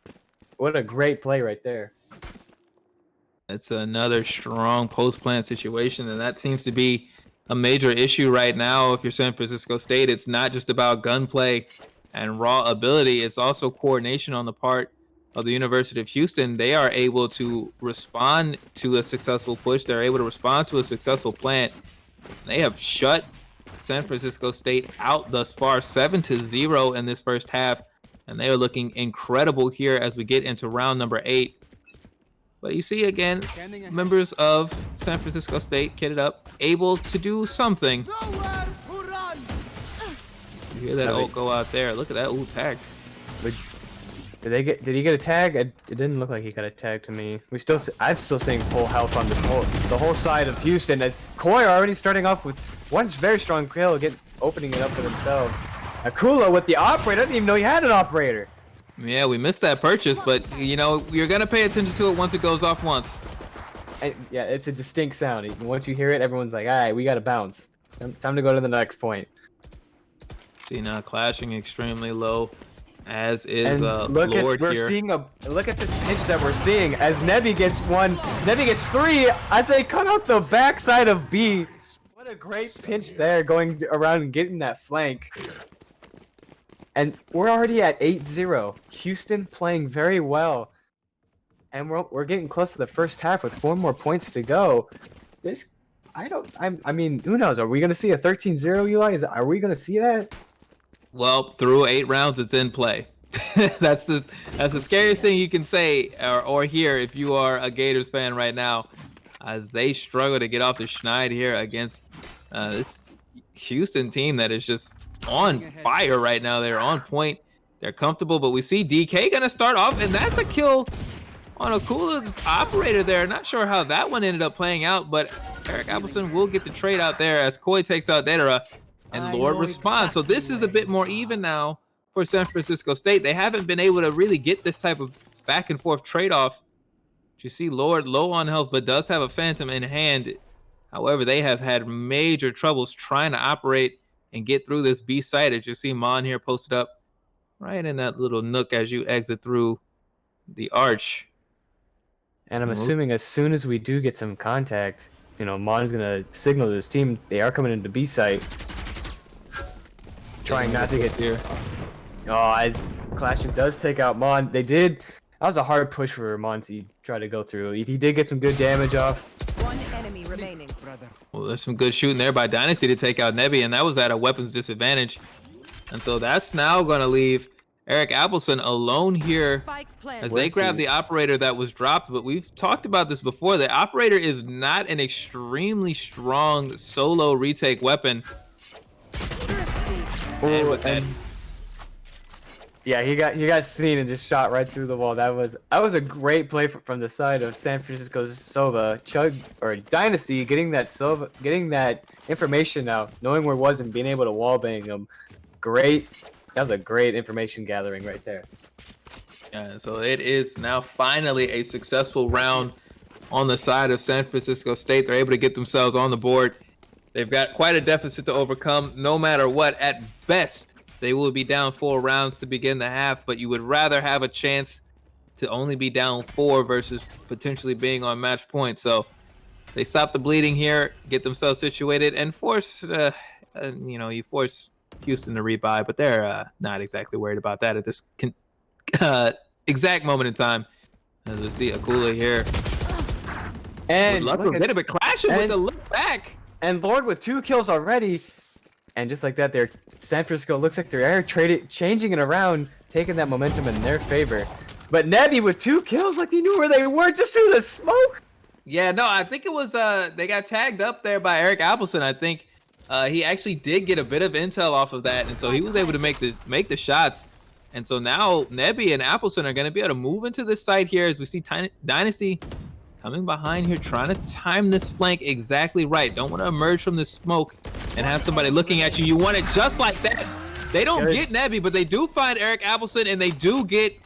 what a great play right there. That's another strong post-plant situation, and that seems to be a major issue right now. If you're San Francisco State, it's not just about gunplay and raw ability, it's also coordination on the part of the University of Houston. They are able to respond to a successful push. They're able to respond to a successful plant. They have shut San Francisco State out thus far, 7-0 in this first half, and they are looking incredible here as we get into round number 8. But you see again, members of San Francisco State kitted up, able to do something. You hear that ult go out there? Look at that ult tag. Did he get a tag? It didn't look like he got a tag to me. I'm still seeing full health on the whole side of Houston, as Koi already starting off with one very strong kill, opening it up for themselves. Akula with the operator. I didn't even know he had an operator. Yeah, we missed that purchase, but you know, you're gonna pay attention to it once it goes off once. And, yeah, it's a distinct sound. Once you hear it, everyone's like, all right, we gotta bounce. Time to go to the next point. See now, clashing extremely low, as is look Lord we're here. seeing look at this pinch that we're seeing as Nebby gets 1, Nebby gets 3 as they cut out the backside of B. What a great pinch there, going around and getting that flank. And we're already at 8-0. Houston playing very well. And we're getting close to the first half with 4 more points to go. I mean, who knows? Are we going to see a 13-0, Eli? Are we going to see that? Well, through 8 rounds, it's in play. that's the scariest thing you can say or hear if you are a Gators fan right now, as they struggle to get off the schneid here against this Houston team that is just on fire right now. They're on point. They're comfortable, but we see DK gonna start off, and that's a kill on Akula's operator there. Not sure how that one ended up playing out, but Eric Appleson will get the trade out there as Koi takes out Dedera, and Lord responds. So this is a bit more even now for San Francisco State. They haven't been able to really get this type of back and forth trade-off. You see Lord low on health, but does have a Phantom in hand. However, they have had major troubles trying to operate and get through this B site. As you see Mon here posted up right in that little nook as you exit through the arch. And I'm assuming as soon as we do get some contact, you know, Mon is going to signal to his team they are coming into B site. Trying not to get here. Oh, as Clashing does take out Mon. That was a hard push for Mon to try to go through. He did get some good damage off. One enemy remaining. Well, there's some good shooting there by Dynasty to take out Nebby, and that was at a weapons disadvantage. And so that's now going to leave Eric Appleson alone here as they grab the operator that was dropped. But we've talked about this before. The operator is not an extremely strong solo retake weapon. And Ooh, with that, yeah, he got seen and just shot right through the wall. That was a great play from the side of San Francisco's Sova Chug or Dynasty, getting that information out, knowing where it was and being able to wallbang him. Great. That was a great information gathering right there. yeah, so it is now finally a successful round on the side of San Francisco State. They're able to get themselves on the board. They've got quite a deficit to overcome. No matter what, at best, they will be down 4 rounds to begin the half, but you would rather have a chance to only be down 4 versus potentially being on match point. So they stop the bleeding here, get themselves situated, and force, you force Houston to rebuy, but they're not exactly worried about that at this exact moment in time. As we see Akula here. And Luck look hit it, but clashing with the look back. And Lord with 2 kills already. And just like that, San Francisco looks like they're changing it around, taking that momentum in their favor. But Nebby with 2 kills, like he knew where they were just through the smoke. Yeah, no, I think it was they got tagged up there by Eric Appleson. I think he actually did get a bit of intel off of that, and so he was able to make the shots. And so now Nebby and Appleson are going to be able to move into this site here as we see Dynasty coming behind here, trying to time this flank exactly right. Don't want to emerge from the smoke and have somebody looking at you. You want it just like that. They don't get Nebby, but they do find Eric Appleson, and they do get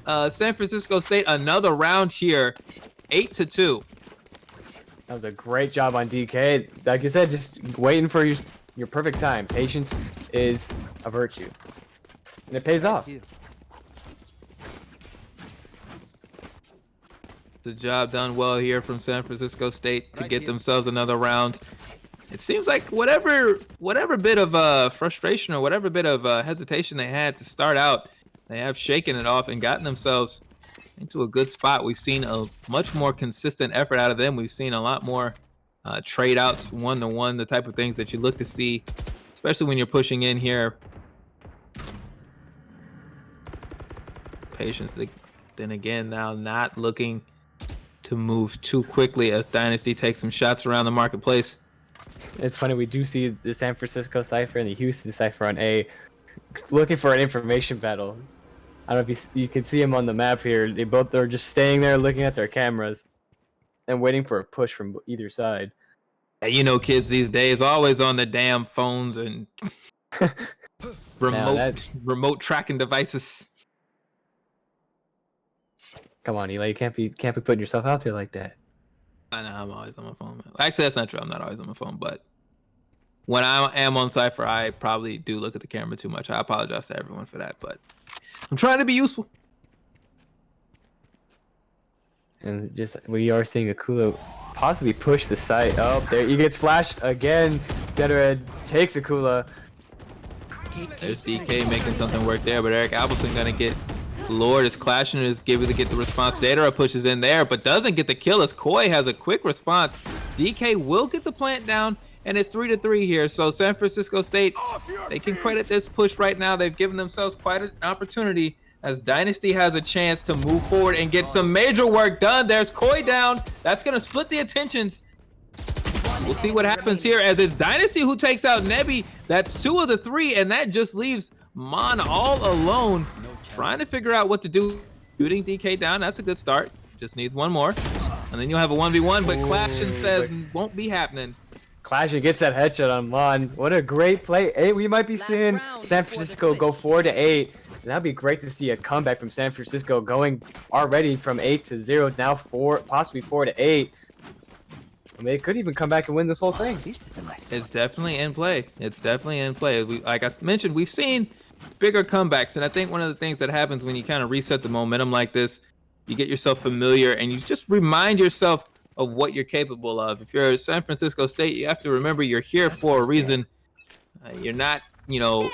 San Francisco State another round here, 8-2. That was a great job on DK. Like you said, just waiting for your perfect time. Patience is a virtue, and it pays off. The job done well here from San Francisco State to get themselves another round. It seems like whatever bit of frustration or whatever bit of hesitation they had to start out, they have shaken it off and gotten themselves into a good spot. We've seen a much more consistent effort out of them. We've seen a lot more trade outs 1-to-1, the type of things that you look to see, especially when you're pushing in here. Patience, then again, now not looking to move too quickly as Dynasty takes some shots around the marketplace. It's funny, we do see the San Francisco Cypher and the Houston Cypher on A looking for an information battle. I don't know if you can see them on the map here. They both are just staying there looking at their cameras and waiting for a push from either side. You know, kids these days always on the damn phones and remote tracking devices. Come on, Eli, you can't be putting yourself out there like that. I know, I'm always on my phone. Actually, that's not true. I'm not always on my phone, but when I am on Cypher, I probably do look at the camera too much. I apologize to everyone for that, but I'm trying to be useful. And just we are seeing Akula possibly push the site. Oh, there he gets flashed again. Deadred takes Akula. There's DK making something work there, but Eric Appleson gonna get Lord is clashing, is able to get the response. Datara pushes in there, but doesn't get the kill as Koi has a quick response. DK will get the plant down, and it's 3-3 here. So San Francisco State, they can credit this push right now. They've given themselves quite an opportunity as Dynasty has a chance to move forward and get some major work done. There's Koi down. That's going to split the attentions. We'll see what happens here as it's Dynasty who takes out Nebby. That's 2 of the 3, and that just leaves Mon all alone, trying to figure out what to do. Shooting DK down, that's a good start. Just needs one more. And then you'll have a 1v1, but Clashin says won't be happening. Clashin gets that headshot on Mon. What a great play. Hey, we might be seeing San Francisco go 4-8. That'd be great to see a comeback from San Francisco going already from 8-0, now 4, possibly 4-8. I mean, they could even come back and win this whole thing. It's definitely in play. It's definitely in play. Like I mentioned, we've seen bigger comebacks, and I think one of the things that happens when you kind of reset the momentum like this, you get yourself familiar and you just remind yourself of what you're capable of. If you're at San Francisco State, you have to remember you're here for a reason. You're not, you're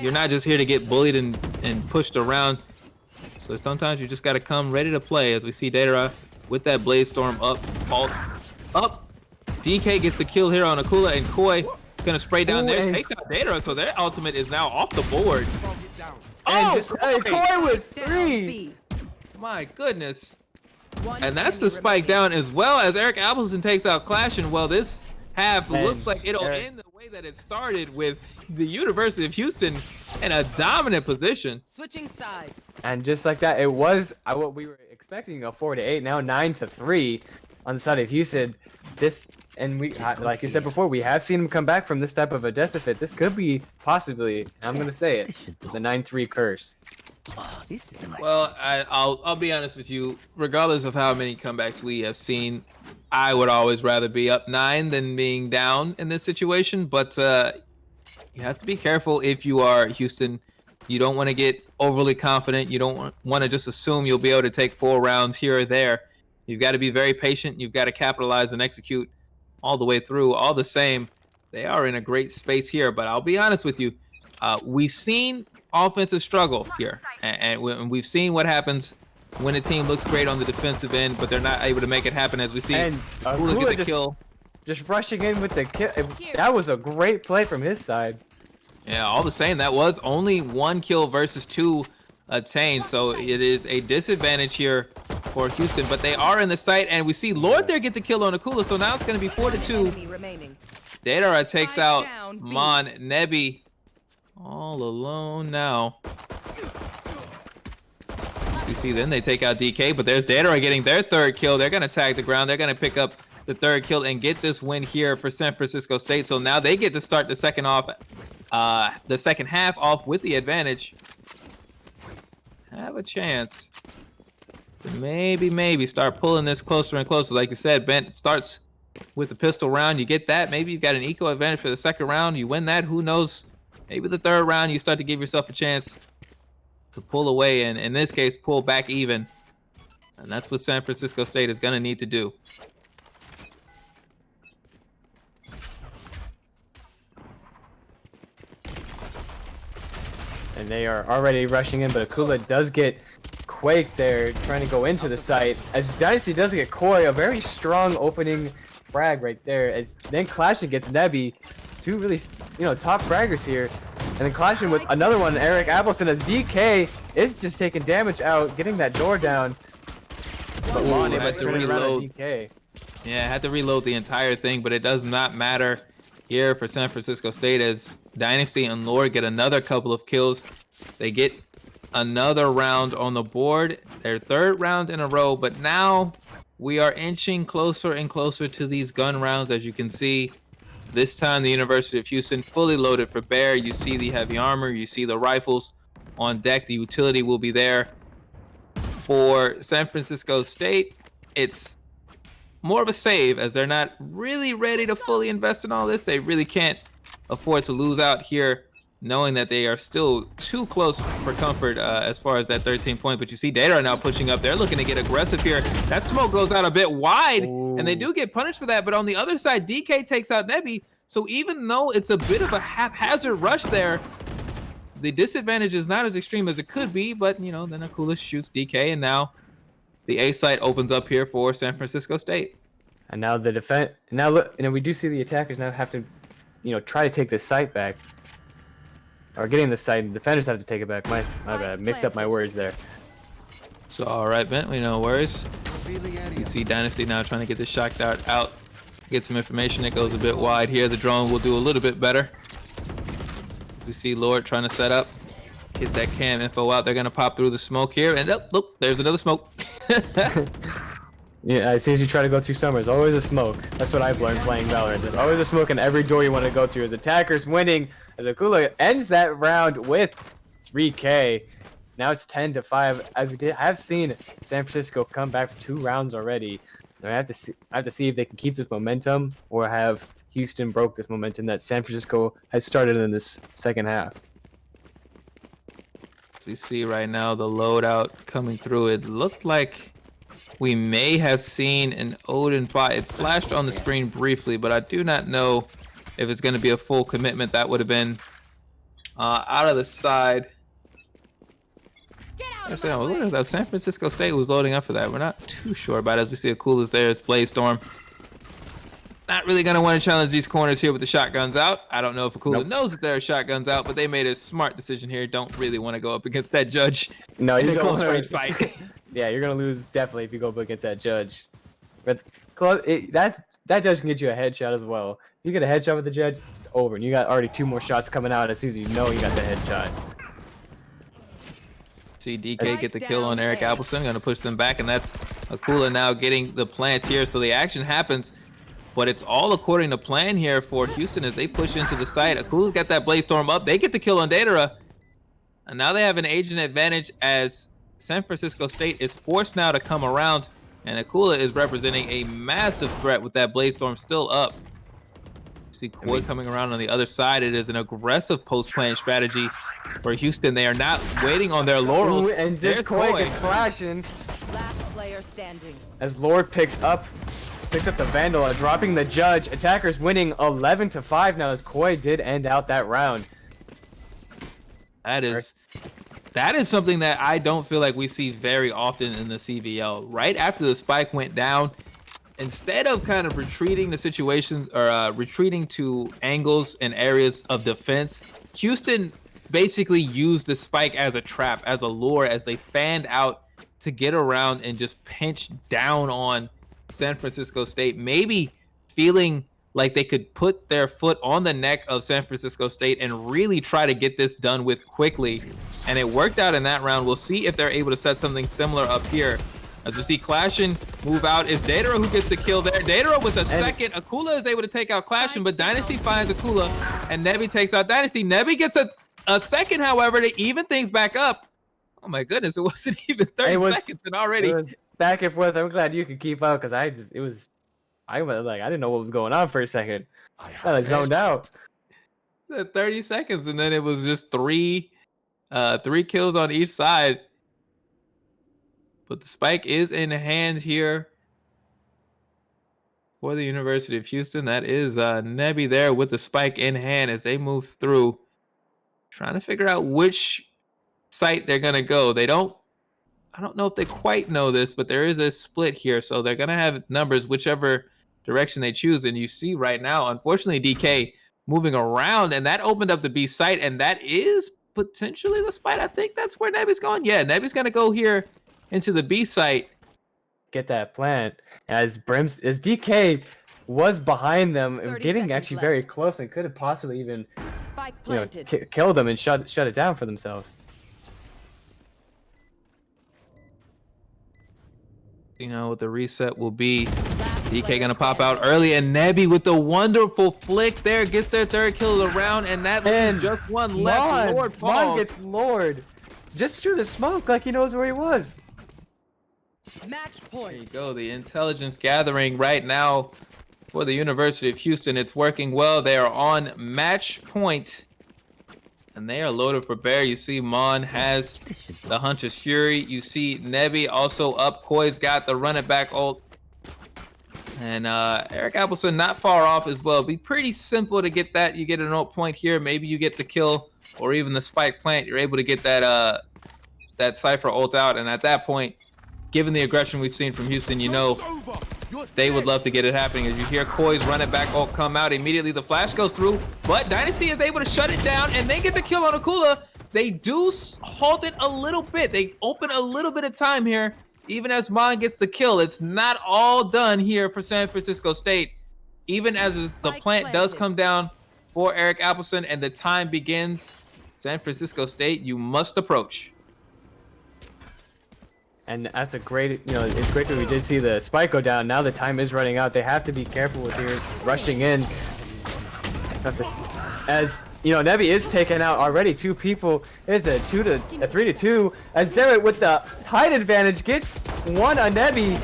not just here to get bullied and pushed around. So sometimes you just got to come ready to play. As we see Datara with that Blaze Storm up. DK gets the kill here on Akula, and Koi gonna spray down there, takes out Datara, so their ultimate is now off the board. Koi with 3. My goodness. And that's the spike down, as well as Eric Appleton takes out Clash, and well, this half looks like it'll end the way way that it started with the University of Houston in a dominant position. Switching sides. And just like that, it was what we were expecting, a 4-8, now 9-3 on the side of Houston. This, and we, like you said before, we have seen him come back from this type of a deficit. This could be possibly, I'm going to say it, the 9-3 curse. Well, I'll be honest with you. Regardless of how many comebacks we have seen, I would always rather be up 9 than being down in this situation. But you have to be careful if you are Houston. You don't want to get overly confident. You don't want to just assume you'll be able to take 4 rounds here or there. You've got to be very patient. You've got to capitalize and execute all the way through. All the same, they are in a great space here. But I'll be honest with you. We've seen offensive struggle here, and we've seen what happens when a team looks great on the defensive end, but they're not able to make it happen, as we see. And Kula get the kill. Just rushing in with the kill. That was a great play from his side. Yeah, all the same, that was only 1 kill versus 2 attained, so it is a disadvantage here for Houston, but they are in the site, and we see Lord there get the kill on Akula, so now it's going to be 4-2. Enemy remaining. Datara takes out down, B. Mon Nebi all alone now. You see, then they take out DK, but there's Datara getting their 3rd kill. They're going to tag the ground. They're going to pick up the 3rd kill and get this win here for San Francisco State. So now they get to start the second half off with the advantage. Have a chance to maybe start pulling this closer and closer. Like you said, Ben, it starts with the pistol round. You get that. Maybe you've got an eco advantage for the 2nd round. You win that. Who knows? Maybe the 3rd round, you start to give yourself a chance to pull away, and in this case, pull back even. And that's what San Francisco State is going to need to do. And they are already rushing in, but Akula does get Quake there, trying to go into the site. As Dynasty does get Koi, a very strong opening frag right there. As then Clashing gets Nebi. 2 really, top fraggers here. And then clashing with another one, Eric Appleson, as DK is just taking damage out, getting that door down. But Lon able to turn around on DK. Yeah, had to reload the entire thing, but it does not matter here for San Francisco State as Dynasty and Lord get another couple of kills. They get another round on the board, their 3rd round in a row, but now we are inching closer and closer to these gun rounds, as you can see. This time, the University of Houston fully loaded for bear. You see the heavy armor. You see the rifles on deck. The utility will be there. For San Francisco State, it's more of a save as they're not really ready to fully invest in all this. They really can't afford to lose out here, knowing that they are still too close for comfort as far as that 13 point. But you see Data are now pushing up. They're looking to get aggressive here. That smoke goes out a bit wide, and they do get punished for that. But on the other side, DK takes out Nebi. So even though it's a bit of a haphazard rush there, the disadvantage is not as extreme as it could be. But, then Akula shoots DK, and now the A site opens up here for San Francisco State. And now the defense. Now look, we do see the attackers now have to, try to take this site back. Or getting the site, the defenders have to take it back. My bad. Mixed up my words there. So, all right, Ben, no worries. You can see Dynasty now trying to get the shock dart out. Get some information. It goes a bit wide here. The drone will do a little bit better. We see Lord trying to set up. Get that cam info out. They're going to pop through the smoke here. And, look, there's another smoke. Yeah, as soon as you try to go through summer, there's always a smoke. That's what I've learned playing Valorant. There's always a smoke in every door you want to go through. As attackers winning, as Akula ends that round with 3K. Now it's 10-5. As I have seen San Francisco come back for 2 rounds already. So I have to see if they can keep this momentum or have Houston broke this momentum that San Francisco has started in this 2nd half. As we see right now, the loadout coming through. It looked like we may have seen an Odin bot. It flashed on the screen briefly, but I do not know if it's going to be a full commitment. That would have been out of the side. San Francisco State was loading up for that. We're not too sure about it. As we see Akula's there. It's Blaze Storm. Not really going to want to challenge these corners here with the shotguns out. I don't know if Akula knows that there are shotguns out, but they made a smart decision here. Don't really want to go up against that judge in a close range fight. Yeah, you're going to lose definitely if you go up against that judge. But that judge can get you a headshot as well. you get a headshot with the Judge, it's over. And you got already 2 more shots coming out as soon as you know you got the headshot. See DK get the kill on Eric Appleson, gonna push them back, and that's Akula now getting the plant here. So the action happens, but it's all according to plan here for Houston as they push into the site. Akula's got that Blaze Storm up. They get the kill on Datara, and now they have an agent advantage as San Francisco State is forced now to come around, and Akula is representing a massive threat with that Blaze Storm still up. See Koi coming around on the other side. It is an aggressive post-playing strategy for Houston. They are not waiting on their laurels. Ooh, and this Koi gets flashing. Last player standing. As Lord picks up the Vandal, dropping the Judge. Attackers winning 11-5 now as Koi did end out that round. That is something that I don't feel like we see very often in the CVL. Right after the spike went down, instead of kind of retreating the situation or retreating to angles and areas of defense, Houston basically used the spike as a trap, as a lure, as they fanned out to get around and just pinch down on San Francisco State, maybe feeling like they could put their foot on the neck of San Francisco State and really try to get this done with quickly. And it worked out in that round. We'll see if they're able to set something similar up here. As we see Clashin move out, it's Datara who gets the kill there. Datara with a second. Akula is able to take out Clashin, but Dynasty finds Akula, and Nebi takes out Dynasty. Nebi gets a second, however, to even things back up. Oh my goodness, it wasn't even 30 seconds and already. It was back and forth. I'm glad you could keep up because I didn't know what was going on for a second. I zoned out. 30 seconds, and then it was just three kills on each side. But the spike is in hand here for the University of Houston. That is Nebi there with the spike in hand as they move through, trying to figure out which site they're gonna go. I don't know if they quite know this, but there is a split here, so they're gonna have numbers whichever direction they choose. And you see right now, unfortunately, DK moving around, and that opened up the B site, and that is potentially the spot. I think that's where Nebi's going. Yeah, Nebi's gonna go here into the B site. Get that plant as DK was behind them and getting actually very close and could have possibly even killed them and shut it down for themselves. You know what the reset will be. DK gonna pop out early, and Nebi with the wonderful flick there gets their third kill of the round, and that leaves just one left. Lord Mon gets Lord just through the smoke like he knows where he was. Match point. There you go, the intelligence gathering right now for the University of Houston. It's working well. They are on match point, and they are loaded for bear. You see Mon has the Hunter's Fury. You see Nebi also up. Koi's got the run it back ult. And Eric Appleson not far off as well. It'd be pretty simple to get that. You get an ult point here. Maybe you get the kill or even the spike plant. You're able to get that that Cypher ult out. And at that point, given the aggression we've seen from Houston, you know they would love to get it happening. As you hear Koi's run it back ult come out, immediately the flash goes through. But Dynasty is able to shut it down and then get the kill on Akula. They do halt it a little bit. They open a little bit of time here. Even as Mon gets the kill, it's not all done here for San Francisco State. Even as the plant does come down for Eric Appleson and the time begins, San Francisco State, you must approach. And that's a great, it's great that we did see the spike go down. Now the time is running out. They have to be careful with here rushing in. As Nebi is taking out already 2 people. It is a 3-2. As Derek with the height advantage gets one on Nebi.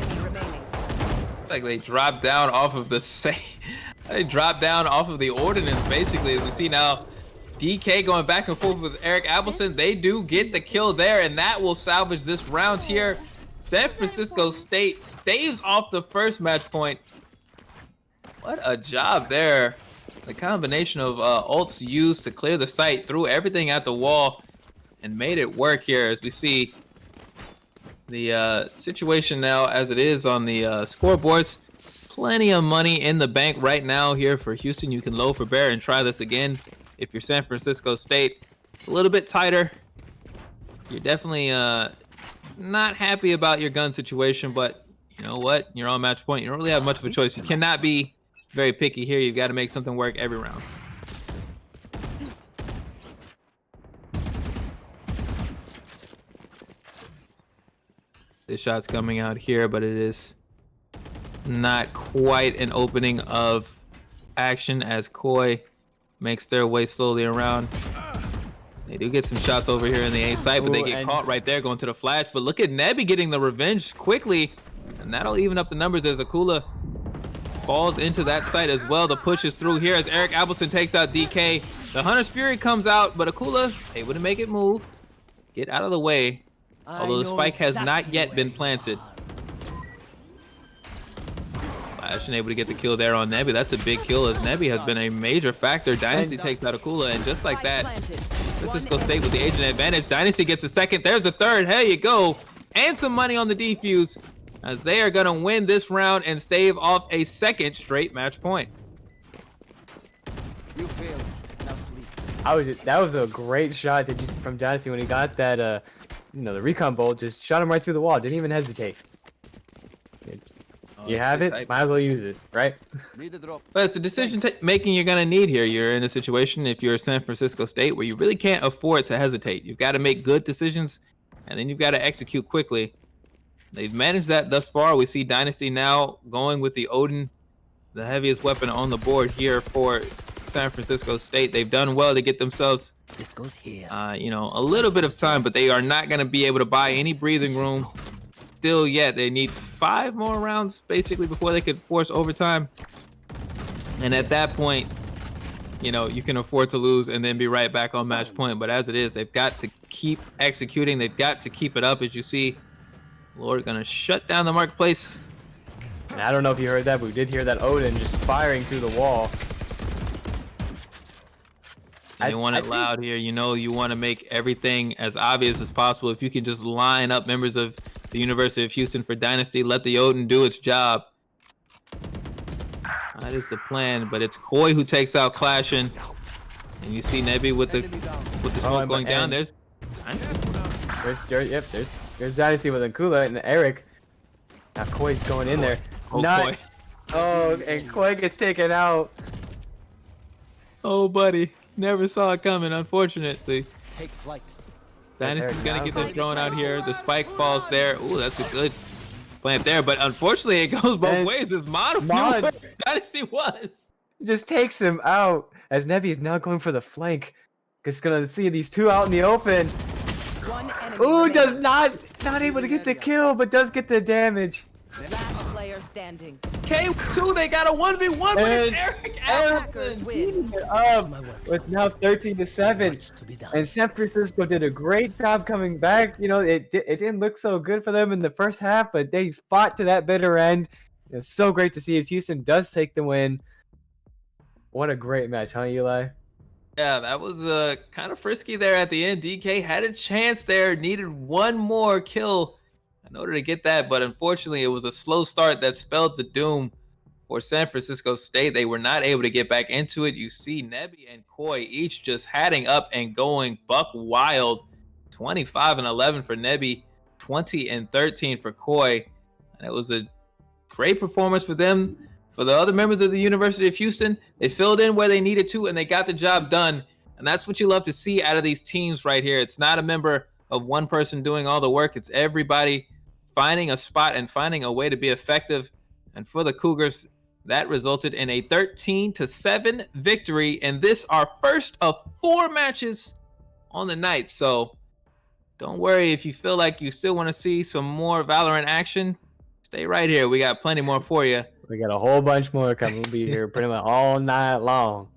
Like they dropped down off of they dropped down off of the ordinance basically. As we see now, DK going back and forth with Eric Appleson. They do get the kill there, and that will salvage this round here. San Francisco State staves off the first match point. What a job there. The combination of ults used to clear the site, threw everything at the wall, and made it work here. As we see the situation now as it is on the scoreboards. Plenty of money in the bank right now here for Houston. You can low for bear and try this again. If you're San Francisco State, it's a little bit tighter. You're definitely not happy about your gun situation, but you know what? You're on match point. You don't really have much of a choice. You cannot be very picky here. You've got to make something work every round. This shot's coming out here, but it is not quite an opening of action as Koi makes their way slowly around. They do get some shots over here in the A site, but they get caught right there going to the flash. But look at Nebby getting the revenge quickly, and that'll even up the numbers as Akula falls into that site as well. The push is through here as Eric Appleton takes out DK. The Hunter's Fury comes out, but Akula able to make it move, get out of the way, although the spike has not yet been planted. Flash and able to get the kill there on Nebby. That's a big kill as Nebby has been a major factor. Dynasty takes out Akula, and just like that, Francisco State with the agent advantage. Dynasty gets a second. There's a third. There you go. And some money on the defuse as they are going to win this round and stave off a second straight match point. You failed. Now sleep. That was a great shot that you from Dynasty when he got that the recon bolt, just shot him right through the wall, didn't even hesitate. You have it, might as well use it, right? Read the drop. But it's a decision making you're going to need here. You're in a situation, if you're San Francisco State, where you really can't afford to hesitate. You've got to make good decisions, and then you've got to execute quickly. They've managed that thus far. We see Dynasty now going with the Odin, the heaviest weapon on the board here for San Francisco State. They've done well to get themselves, This goes here. a little bit of time, but they are not going to be able to buy any breathing room still yet. They need 5 more rounds basically before they could force overtime. And at that point, you can afford to lose and then be right back on match point. But as it is, they've got to keep executing. They've got to keep it up. As you see, Lord gonna shut down the marketplace. And I don't know if you heard that, but we did hear that Odin just firing through the wall. And you want it loud here. You want to make everything as obvious as possible. If you can just line up members of the University of Houston for Dynasty, let the Odin do its job. That is the plan, but it's Koi who takes out Clashin. And you see Nebby with the smoke going down. There's Dynasty with Akula and Eric. Now Koi's going in there. Koi. And Koi gets taken out. Oh, buddy. Never saw it coming, unfortunately. Take flight. Dynasty's gonna get this drone out here. The spike falls there. Ooh, that's a good plant there. But unfortunately, it goes both ways. As Mod Dynasty was. Just takes him out as Nebby is now going for the flank. Just gonna see these two out in the open. One enemy Ooh, remaining. does not able to get the kill, but does get the damage. Last player standing. K2, they got a 1v1, but it's Eric Attackers Appleton. win. With now 13-7, To be done. and San Francisco did a great job coming back. It didn't look so good for them in the first half, but they fought to that bitter end. It's so great to see as Houston does take the win. What a great match, huh, Eli? Yeah, that was kind of frisky there at the end. DK had a chance there, needed one more kill in order to get that, but unfortunately it was a slow start that spelled the doom for San Francisco State. They were not able to get back into it. You see Nebby and Koi each just hatting up and going buck wild. 25-11 for Nebby, 20-13 for Koi. And it was a great performance for them. For the other members of the University of Houston, they filled in where they needed to and they got the job done. And that's what you love to see out of these teams right here. It's not a member of one person doing all the work. It's everybody finding a spot and finding a way to be effective. And for the Cougars, that resulted in a 13-7 victory. And this our first of 4 matches on the night. So don't worry if you feel like you still want to see some more Valorant action. Stay right here. We got plenty more for you. We got a whole bunch more coming. We'll be here pretty much all night long.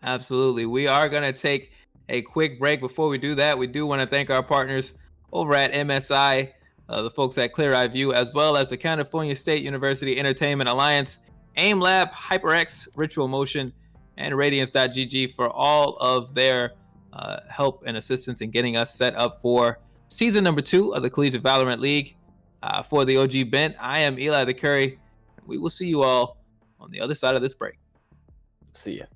Absolutely. We are going to take a quick break. Before we do that, we do want to thank our partners over at MSI, the folks at Clear Eye View, as well as the California State University Entertainment Alliance, AIM Lab, HyperX, Ritual Motion, and Radiance.gg for all of their help and assistance in getting us set up for season number 2 of the Collegiate Valorant League. For the OG Bent, I am Eli the Curry. We will see you all on the other side of this break. See ya.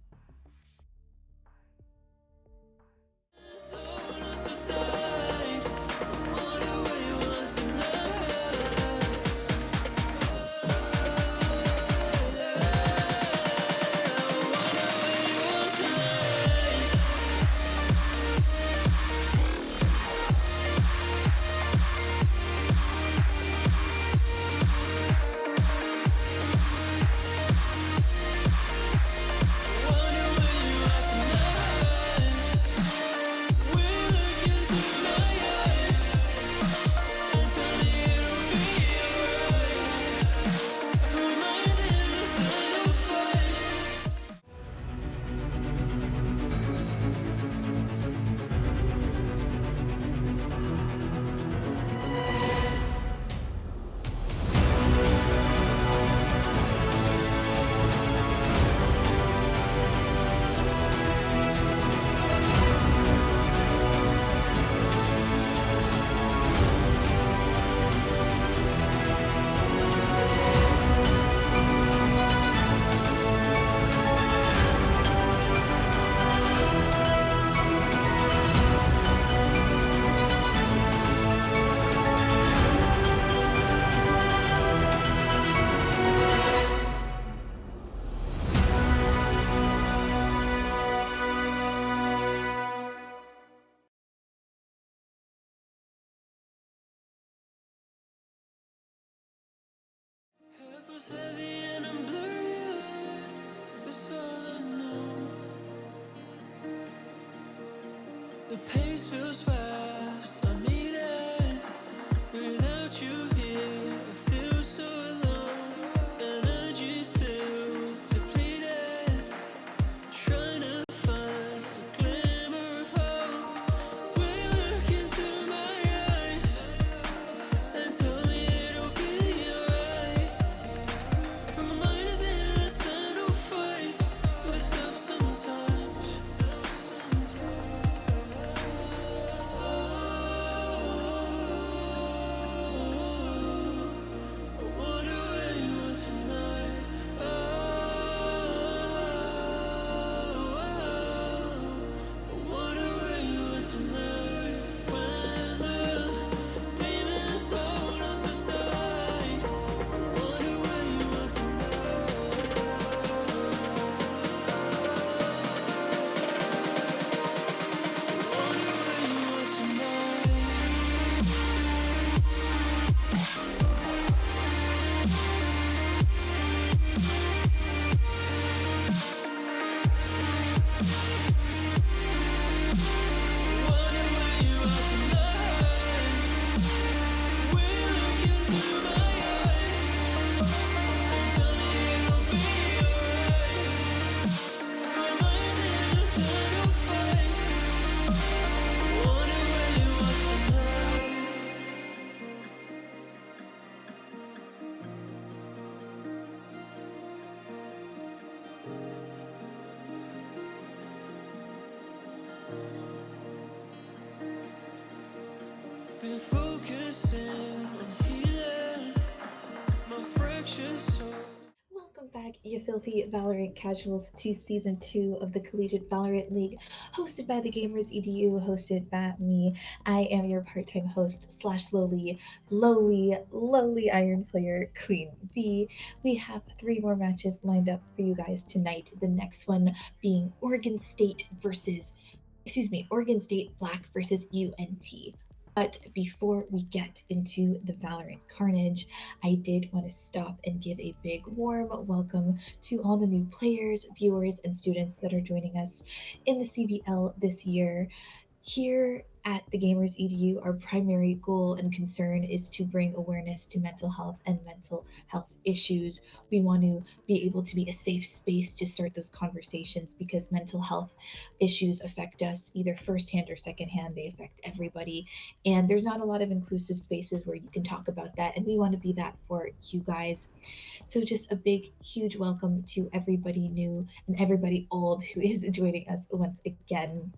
Feels heavy and I'm blurry. That's all I know. The pace feels fast. I need it. Without you here, I feel so alone. Energy still depleted. Trying to find a glimmer of hope. Will you look into my eyes and tell me it'll be alright? For my mind is in an eternal fight with itself sometimes. I wonder where you are tonight. I wonder where you are tonight. When the demons hold us so tight. I wonder where you are tonight. I wonder where you are tonight. Wonder where you are tonight. Will look into my eyes and tell me it'll be alright. My mind's in an eternal fight. Wonder where you are tonight. Been focusing on healing my fractured soul. Welcome back, you filthy Valorant casuals, to Season 2 of the Collegiate Valorant League, hosted by the Gamers EDU, hosted by me. I am your part-time host slash lowly Iron Player, Queen B. We have 3 more matches lined up for you guys tonight, the next one being Oregon State Black versus UNT. But before we get into the Valorant carnage, I did want to stop and give a big warm welcome to all the new players, viewers, and students that are joining us in the CVL this year. Here at the Gamers EDU, our primary goal and concern is to bring awareness to mental health and mental health issues. We want to be able to be a safe space to start those conversations because mental health issues affect us either firsthand or secondhand. They affect everybody. And there's not a lot of inclusive spaces where you can talk about that. And we want to be that for you guys. So just a big, huge welcome to everybody new and everybody old who is joining us once again.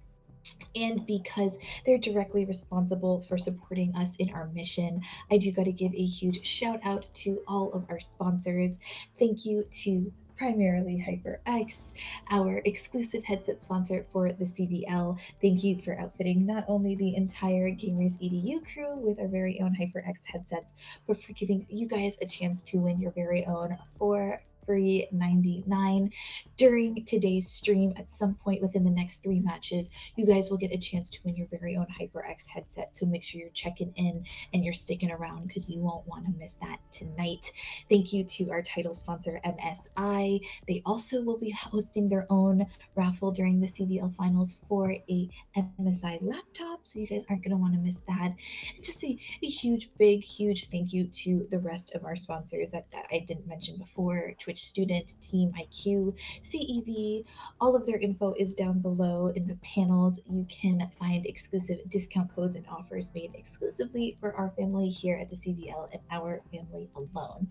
And because they're directly responsible for supporting us in our mission, I do got to give a huge shout out to all of our sponsors. Thank you to primarily HyperX, our exclusive headset sponsor for the CVL. Thank you for outfitting not only the entire Gamers EDU crew with our very own HyperX headsets, but for giving you guys a chance to win your very own for free 99 during today's stream. At some point within the next 3 matches, you guys will get a chance to win your very own HyperX headset. So make sure you're checking in and you're sticking around because you won't want to miss that tonight. Thank you to our title sponsor, MSI. They also will be hosting their own raffle during the CVL finals for a MSI laptop. So you guys aren't going to want to miss that. And just a huge thank you to the rest of our sponsors that I didn't mention before: Twitch Student, Team IQ, CEV. All of their info is down below in the panels. You can find exclusive discount codes and offers made exclusively for our family here at the CVL and our family alone.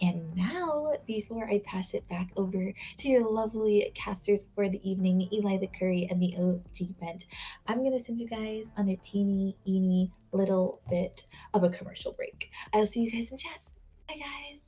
And now, before I pass it back over to your lovely casters for the evening, Eli the Curry and the OG Bent, I'm going to send you guys on a teeny little bit of a commercial break. I'll see you guys in chat. Bye, guys.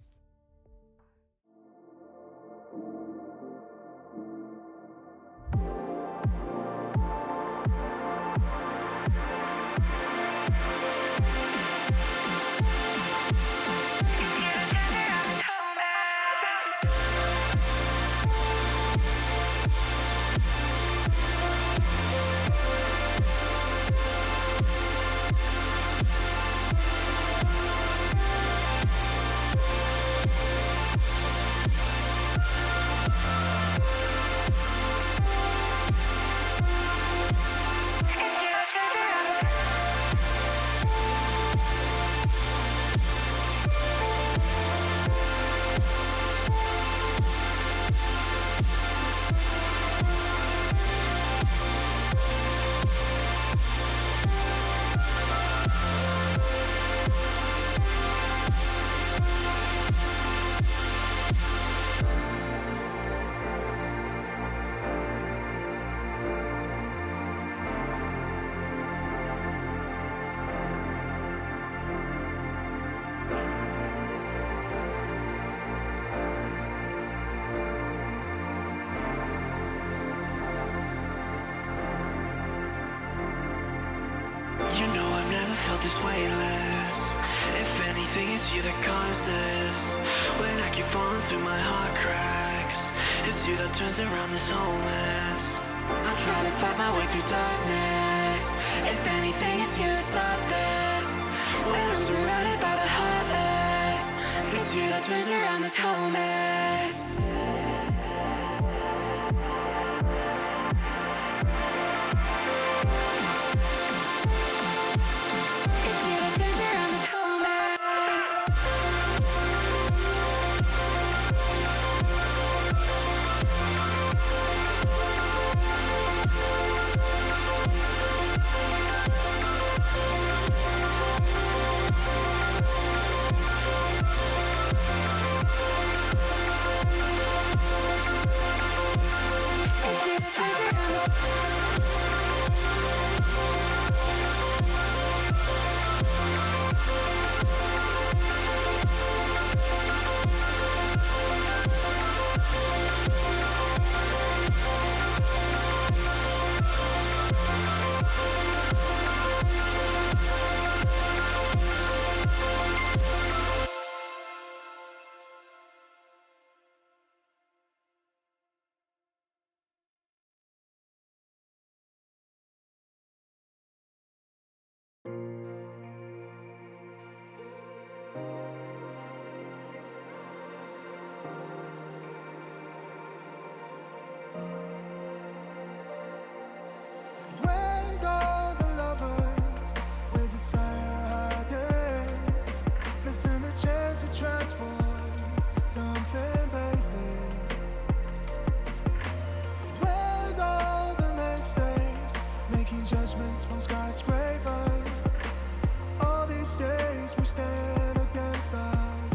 you know I've never felt this weightless. If anything, it's you that caused this. When I keep falling through my heart cracks, it's you that turns around this whole mess. I try to fight my way through darkness. If anything, it's you that stopped this. When I'm surrounded by the heartless, it's you that turns around this whole mess. Where's all the lovers with the side? Missing the chance to transform something basic. Where's all the mistakes, making judgments from skyscrapers? All these days we stand against them.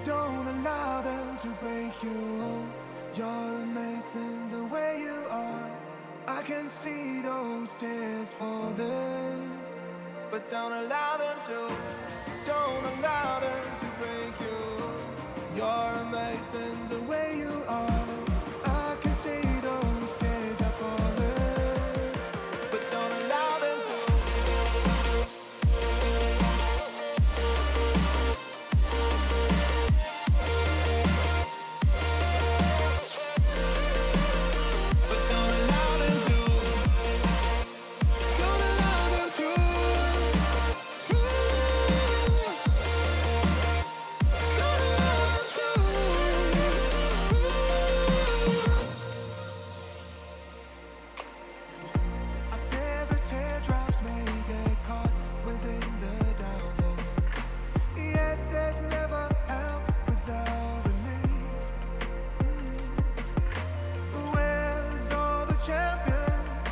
Don't allow them to break you. You're amazing the way you are. I can see those tears falling, but don't allow them to. Don't allow them to break you. You're amazing the way you are. I can see those tears are falling, but don't allow them to. But don't allow them to. Don't allow them to. Don't allow them to. I fear the teardrops may get caught within the downpour. Yet there's never help without relief. Where's all the champions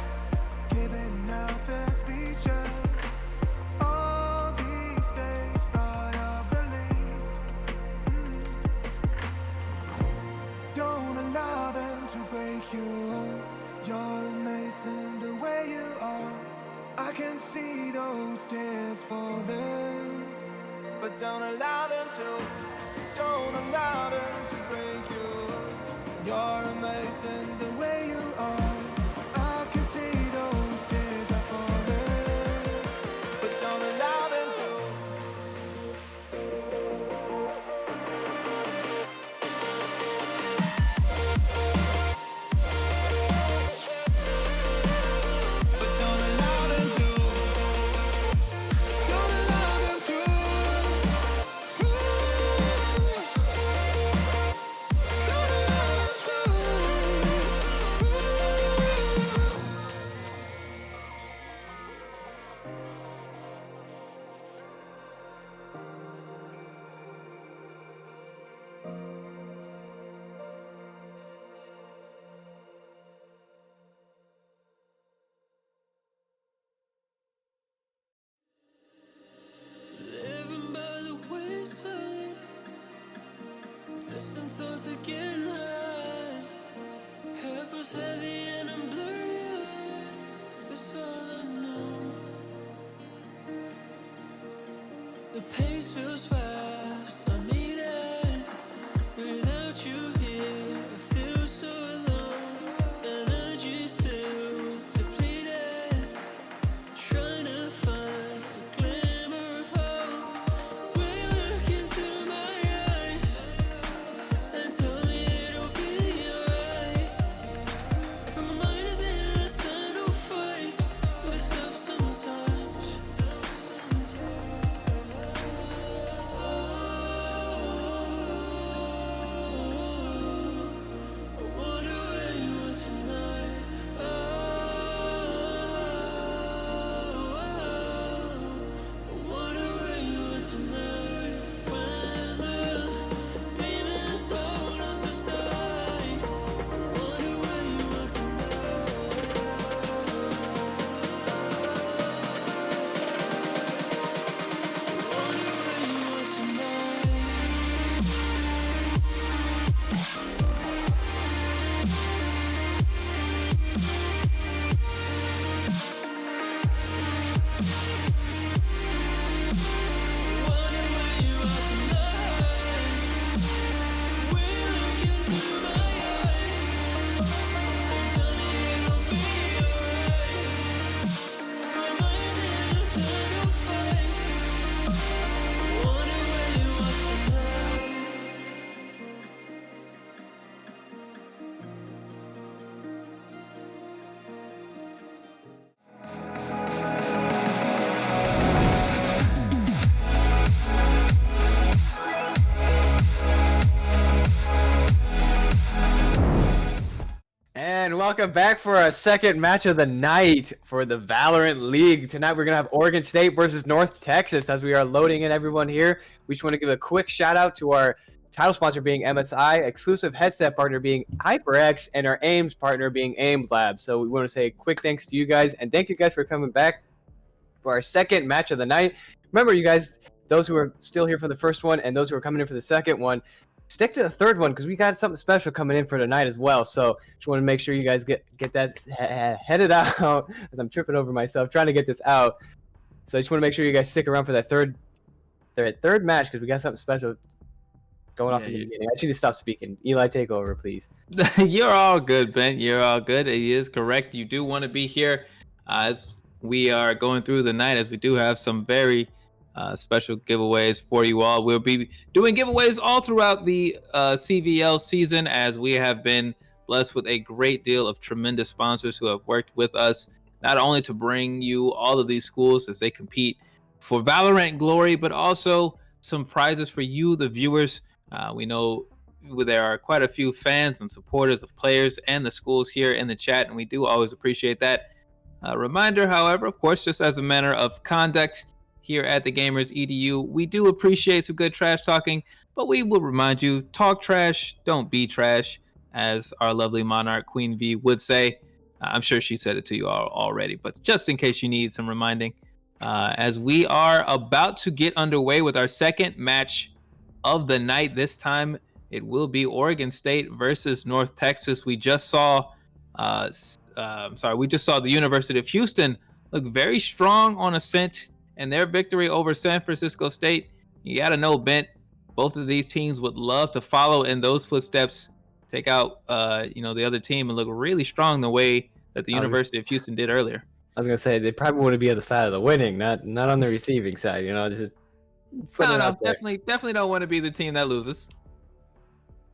giving out their speeches? All these days thought of the least. Don't allow them to break you. You're amazing the way you are. I can see those tears falling, but don't allow them to. Don't allow them to break you. You're amazing the way you are. I can see those tears are falling, but don't allow them to. But don't allow them to. Don't allow them to. Don't allow them to. Living by the wayside, distant thoughts are getting high. Head feels heavy and I'm blurry-eyed. That's all I know. The pace feels fast. I need it. Without you here, I feel so alone. Energy still to And welcome back for our second match of the night for the Valorant League. Tonight we're going to have Oregon State versus North Texas. As we are loading in everyone here, we just want to give a quick shout out to our title sponsor being MSI, exclusive headset partner being HyperX, and our AIMS partner being AIMS Lab. So we want to say a quick thanks to you guys, and thank you guys for coming back for our second match of the night. Remember, you guys, those who are still here for the first one and those who are coming in for the second one, stick to the third one because we got something special coming in for tonight as well. So just want to make sure you guys get that headed out as I'm tripping over myself trying to get this out. So I just want to make sure you guys stick around for that third match because we got something special going off in the beginning. I should stop speaking. Eli, take over, please. You're all good, Ben. You're all good. It is correct. You do want to be here as we are going through the night, as we do have some very special giveaways for you all. We'll be doing giveaways all throughout the CVL season, as we have been blessed with a great deal of tremendous sponsors who have worked with us, not only to bring you all of these schools as they compete for Valorant glory, but also some prizes for you, the viewers. We know there are quite a few fans and supporters of players and the schools here in the chat, and we do always appreciate that. Reminder, however, of course, just as a matter of conduct, here at the Gamers EDU, we do appreciate some good trash talking, but we will remind you, talk trash, don't be trash, as our lovely Monarch Queen V would say. I'm sure she said it to you all already, but just in case you need some reminding, as we are about to get underway with our second match of the night. This time it will be Oregon State versus North Texas. We just saw the University of Houston look very strong on Ascent and their victory over San Francisco State. You got to know, Bent, both of these teams would love to follow in those footsteps, take out the other team and look really strong the way that the University of Houston did earlier. I was gonna say they probably want to be on the side of the winning, not on the receiving side. Just definitely don't want to be the team that loses.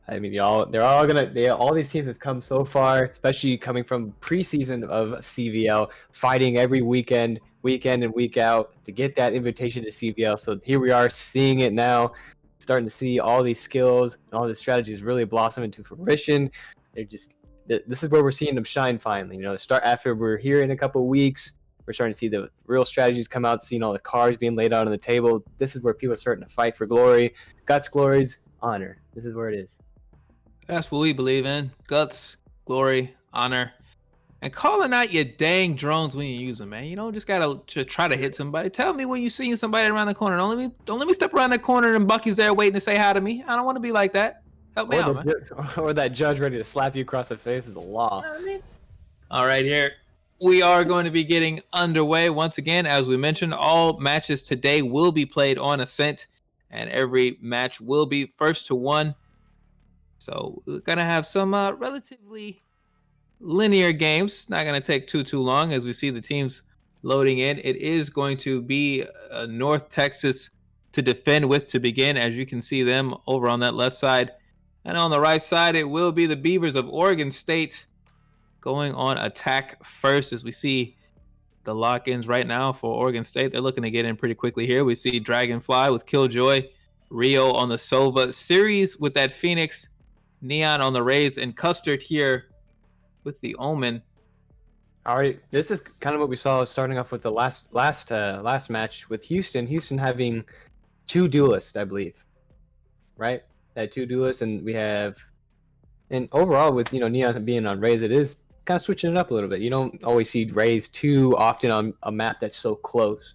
I mean, all these teams have come so far, especially coming from preseason of CVL, fighting every weekend and week out to get that invitation to CVL. So here we are seeing it now, starting to see all these skills and all the strategies really blossom into fruition. This is where we're seeing them shine finally. Start after we're here in a couple of weeks. We're starting to see the real strategies come out, seeing all the cards being laid out on the table. This is where people are starting to fight for glory. Guts, glories, honor. This is where it is. That's what we believe in. Guts, glory, honor, and calling out your dang drones when you use them, man. Just gotta try to hit somebody. Tell me when you see somebody around the corner. Don't let me step around the corner and Bucky's there waiting to say hi to me. I don't want to be like that. Help me out, man. Or that judge ready to slap you across the face is the law. You know what I mean? All right, here we are going to be getting underway once again. As we mentioned, all matches today will be played on Ascent, and every match will be first to one. So we're going to have some relatively linear games. Not going to take too long as we see the teams loading in. It is going to be North Texas to defend with to begin, as you can see them over on that left side. And on the right side, it will be the Beavers of Oregon State going on attack first, as we see the lock-ins right now for Oregon State. They're looking to get in pretty quickly here. We see Dragonfly with Killjoy, Rio on the Sova, Series with that Phoenix, Neon on the Rays, and Custard here with the Omen. All right, this is kind of what we saw starting off with the last match with Houston. Houston having two duelists, I believe, right? They had two duelists, and overall with Neon being on Rays, it is kind of switching it up a little bit. You don't always see Rays too often on a map that's so close.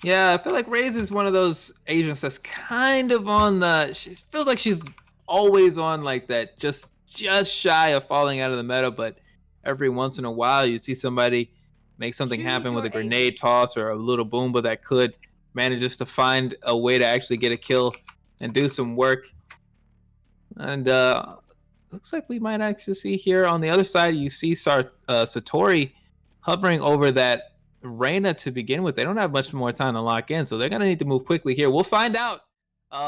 Yeah, I feel like Rays is one of those agents that's kind of on she feels like she's always on like that, just shy of falling out of the meta, but every once in a while you see somebody make something happen with a grenade toss or a little boomba that could manages to find a way to actually get a kill and do some work. And looks like we might actually see here on the other side, you see Satori hovering over that Reyna to begin with. They don't have much more time to lock in, so they're going to need to move quickly here. We'll find out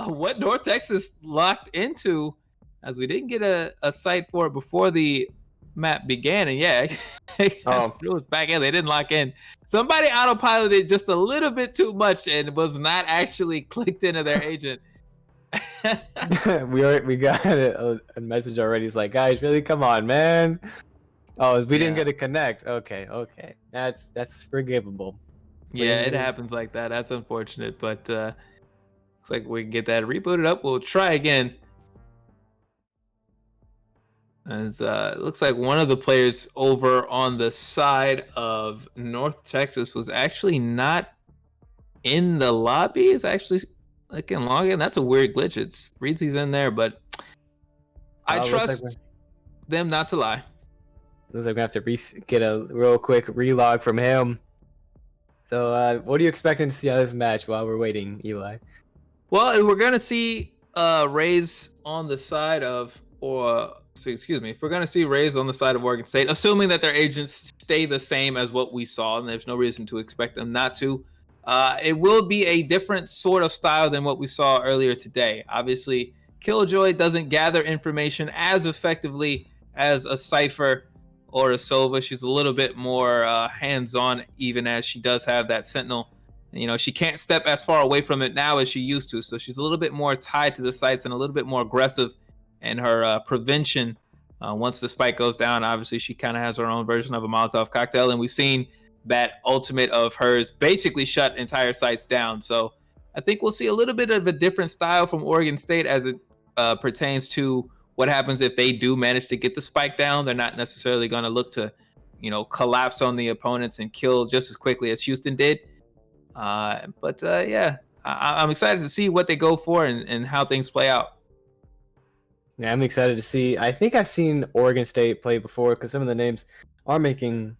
what North Texas locked into, as we didn't get a sight for it before the map began. And yeah, it was back in. They didn't lock in. Somebody autopiloted just a little bit too much and was not actually clicked into their agent. we got a message already. It's like, guys, really, come on, man. Oh, we didn't Yeah. get a connect. Okay, that's forgivable. Yeah, it happens like that. That's unfortunate, but looks like we can get that rebooted up. We'll try again. As it looks like one of the players over on the side of North Texas was actually not in the lobby. It's actually can log in. That's a weird glitch. It's reads he's in there, but I trust them not to lie. Looks like we have to get a real quick relog from him. So, what are you expecting to see out of this match while we're waiting, Eli? Well, we're gonna see Rays on the side of, if we're gonna see Rays on the side of Oregon State, assuming that their agents stay the same as what we saw, and there's no reason to expect them not to. It will be a different sort of style than what we saw earlier today. Obviously, Killjoy doesn't gather information as effectively as a Cypher or a Sova. She's a little bit more hands-on, even as she does have that Sentinel. You know, she can't step as far away from it now as she used to, so she's a little bit more tied to the sites and a little bit more aggressive in her prevention. Once the spike goes down, obviously she kind of has her own version of a Molotov cocktail, and we've seen that ultimate of hers basically shut entire sites down. So I think we'll see a little bit of a different style from Oregon State as it pertains to what happens if they do manage to get the spike down. They're not necessarily going to look to, collapse on the opponents and kill just as quickly as Houston did. Yeah, I'm excited to see what they go for and how things play out. Yeah, I'm excited to see. I think I've seen Oregon State play before because some of the names are making,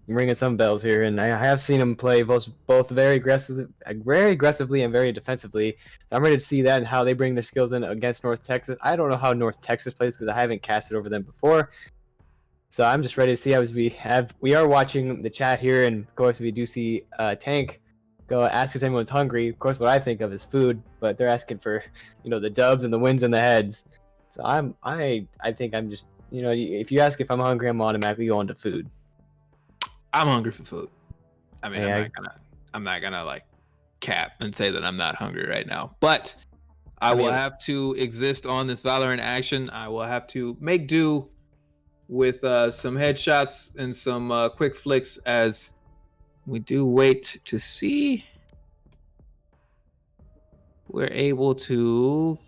ringing some bells here, and I have seen them play both very aggressively and very defensively. So I'm ready to see that and how they bring their skills in against North Texas. I don't know how North Texas plays because I haven't casted over them before. So I'm just ready to see we are watching the chat here, and of course we do see Tank go ask if anyone's hungry. Of course, what I think of is food, but they're asking for, the dubs and the wins and the heads. So I think I'm just, if you ask if I'm hungry, I'm automatically going to food. I'm hungry for food. I mean, Yeah, I'm not gonna like cap and say that I'm not hungry right now, but I will have to exist on this Valorant action. I will have to make do with some headshots and some quick flicks as we do wait to see we're able to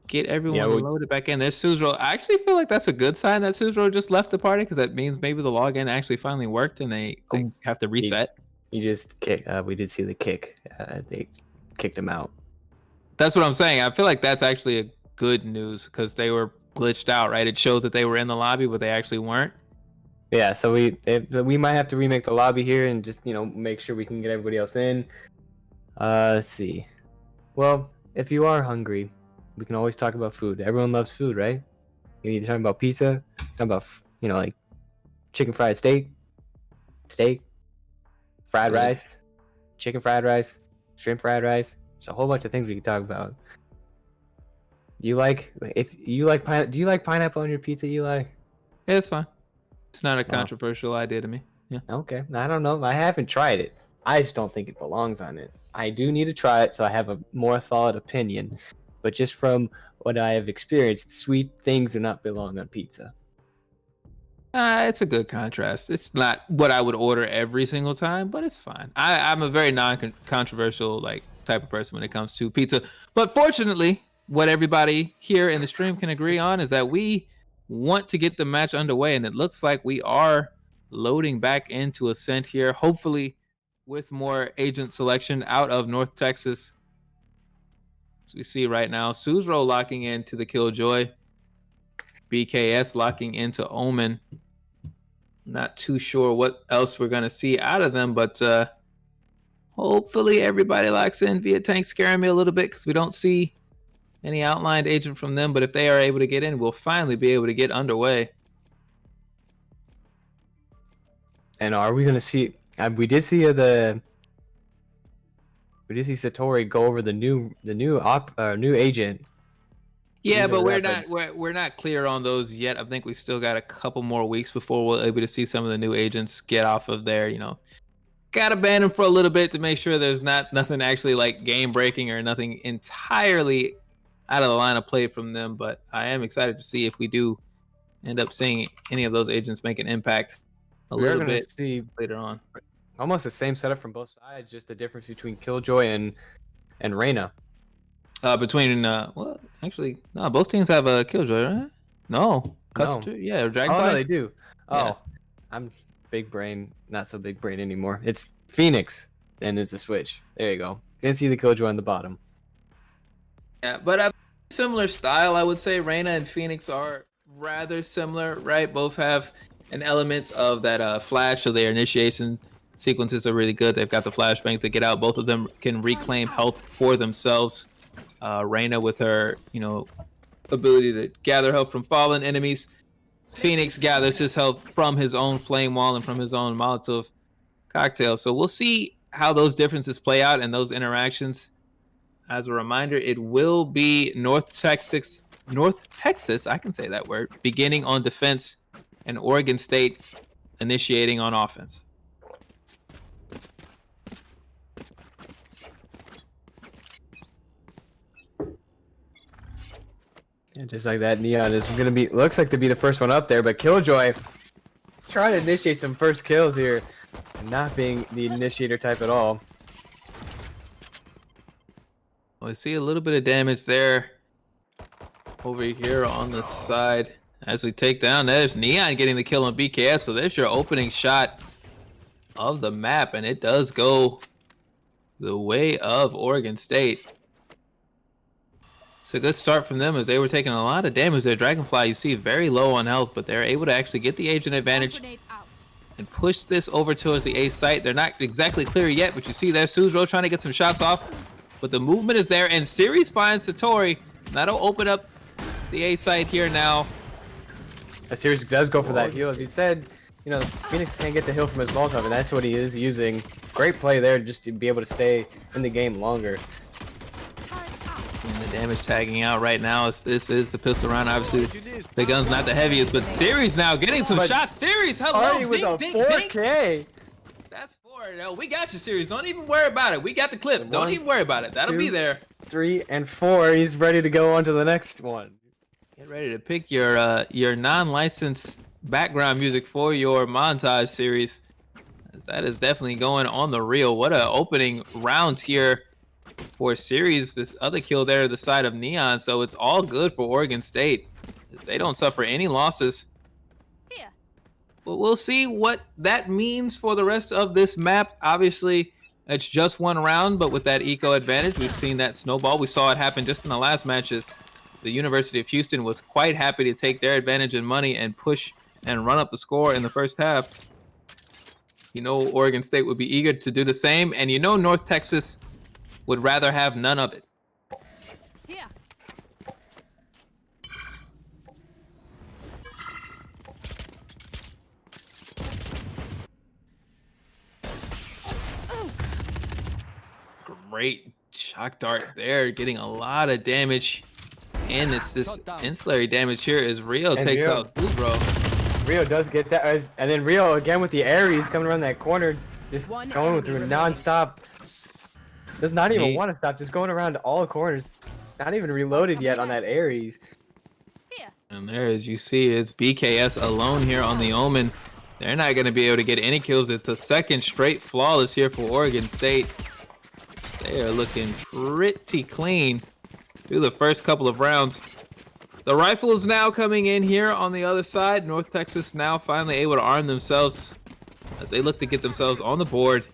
get everyone loaded back in. There's Suzro. I actually feel like that's a good sign that Suzro just left the party, because that means maybe the login actually finally worked and they have to reset. He just kicked. We did see the kick. They kicked him out. That's what I'm saying. I feel like that's actually a good news because they were glitched out, right? It showed that they were in the lobby, but they actually weren't. Yeah, so we might have to remake the lobby here and just make sure we can get everybody else in. Let's see. Well, if you are hungry, we can always talk about food. Everyone loves food, right? You're either talking about pizza, talking about like chicken fried steak, fried rice, chicken fried rice, shrimp fried rice. There's a whole bunch of things we can talk about. Do you like pineapple on your pizza, Eli? Yeah, it's fine. It's not a controversial idea to me. Yeah. Okay. I don't know. I haven't tried it. I just don't think it belongs on it. I do need to try it so I have a more solid opinion. But just from what I have experienced, sweet things do not belong on pizza. It's a good contrast. It's not what I would order every single time, but it's fine. I'm a very non-controversial type of person when it comes to pizza. But fortunately, what everybody here in the stream can agree on is that we want to get the match underway, and it looks like we are loading back into Ascent here, hopefully with more agent selection out of North Texas. As we see right now, Suzro locking into the Killjoy, BKS locking into Omen. Not too sure what else we're going to see out of them, but hopefully everybody locks in. Via Tank scaring me a little bit because we don't see any outlined agent from them, but if they are able to get in, we'll finally be able to get underway. And are we going to see? We did see Satori go over the new agent. Yeah, but we're not clear on those yet. I think we still got a couple more weeks before we're able to see some of the new agents get off of there. Gotta ban them for a little bit to make sure there's nothing actually game breaking or nothing entirely out of the line of play from them, but I am excited to see if we do end up seeing any of those agents make an impact a We're little gonna bit see later on. almost the same setup from both sides, just the difference between Killjoy and Reyna. Between well, actually, no, both teams have a Killjoy, right? No, No. yeah, Dragonfly. Oh no, they do. Oh, Yeah. I'm big brain, not so big brain anymore. It's Phoenix, and it's the switch. There you go. You can see the Killjoy on the bottom. Yeah, but similar style, I would say. Reyna and Phoenix are rather similar, right? Both have an elements of that flash, so their initiation sequences are really good. They've got the flashbang to get out. Both of them can reclaim health for themselves. Reyna with her, ability to gather health from fallen enemies. Phoenix gathers his health from his own flame wall and from his own Molotov cocktail. So we'll see how those differences play out and those interactions. As a reminder, it will be North Texas, I can say that word, beginning on defense, and Oregon State initiating on offense. Yeah, just like that, Neon is gonna be looks like to be the first one up there, but Killjoy trying to initiate some first kills here, not being the initiator type at all. We see a little bit of damage there over here on the side as we take down. There's Neon getting the kill on BKS, so there's your opening shot of the map, and it does go the way of Oregon State. It's a good start from them as they were taking a lot of damage there. Dragonfly, you see, very low on health, but they're able to actually get the agent advantage and push this over towards the A site. They're not exactly clear yet, but you see there, Suzro trying to get some shots off, but the movement is there, and Series finds Satori. That'll open up the A site here now. A Series does go for that heal, as you said. Phoenix can't get the heal from his Molotov, and that's what he is using. Great play there, just to be able to stay in the game longer. And the damage tagging out right now. This is the pistol round. Obviously, the gun's not the heaviest, but Series now getting some shots. Series, hello, already with a 4K. That's 4. No, we got you, Series. Don't even worry about it. We got the clip. Don't even worry about it. That'll be there. 3 and 4. He's ready to go on to the next one. Get ready to pick your non-licensed background music for your montage series. As that is definitely going on the reel. What a opening round here for Series. This other kill there to the side of Neon, so it's all good for Oregon State as they don't suffer any losses. Here. But we'll see what that means for the rest of this map. Obviously, it's just one round, but with that eco advantage, we've seen that snowball. We saw it happen just in the last matches. The University of Houston was quite happy to take their advantage in money and push and run up the score in the first half. Oregon State would be eager to do the same, and North Texas would rather have none of it. Here. Great shock dart there, getting a lot of damage. And it's this ancillary damage here as Rio takes out Suzro. Rio does get that, and then Rio again with the Aries coming around that corner, just going through non-stop. Does not even want to stop, just going around all corners. Not even reloaded yet on that Aries. And there, as you see, it's BKS alone here on the Omen. They're not going to be able to get any kills. It's a second straight flawless here for Oregon State. They are looking pretty clean through the first couple of rounds. The rifles now coming in here on the other side. North Texas now finally able to arm themselves as they look to get themselves on the board.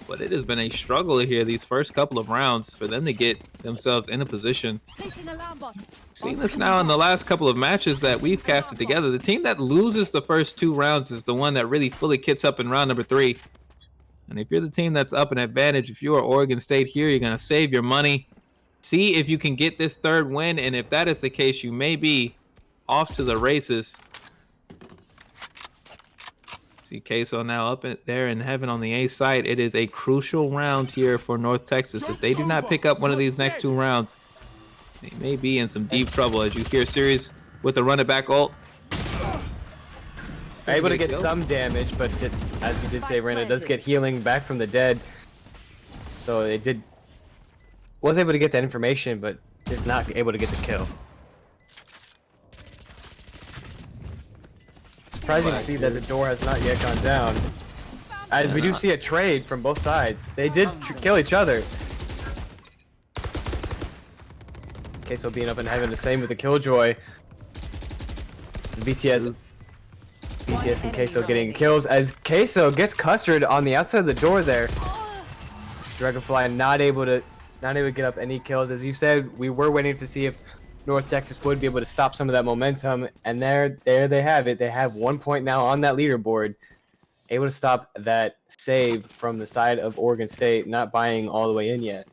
But it has been a struggle here these first couple of rounds for them to get themselves in a position. Seen this now in the last couple of matches that we've casted together. The team that loses the first 2 rounds is the one that really fully kits up in round number 3. And if you're the team that's up an advantage, if you are Oregon State here, you're going to save your money. See if you can get this 3rd win, and if that is the case, you may be off to the races. See Queso now up there in heaven on the A site. It is a crucial round here for North Texas. If they do not pick up one of these next 2 rounds, they may be in some deep trouble. As you hear Series with the run it back ult. Able to get some damage, but as you did say, Reyna does get healing back from the dead. So it was able to get that information, but is not able to get the kill. Surprising to see that the door has not yet gone down. As we do see a trade from both sides. They did kill each other. Queso being up in heaven, the same with the Killjoy. BTS and Queso getting kills as Queso gets Custard on the outside of the door there. Dragonfly not able to get up any kills. As you said, we were waiting to see if North Texas would be able to stop some of that momentum, and there they have it. They have 1 point now on that leaderboard, able to stop that save from the side of Oregon State, not buying all the way in yet.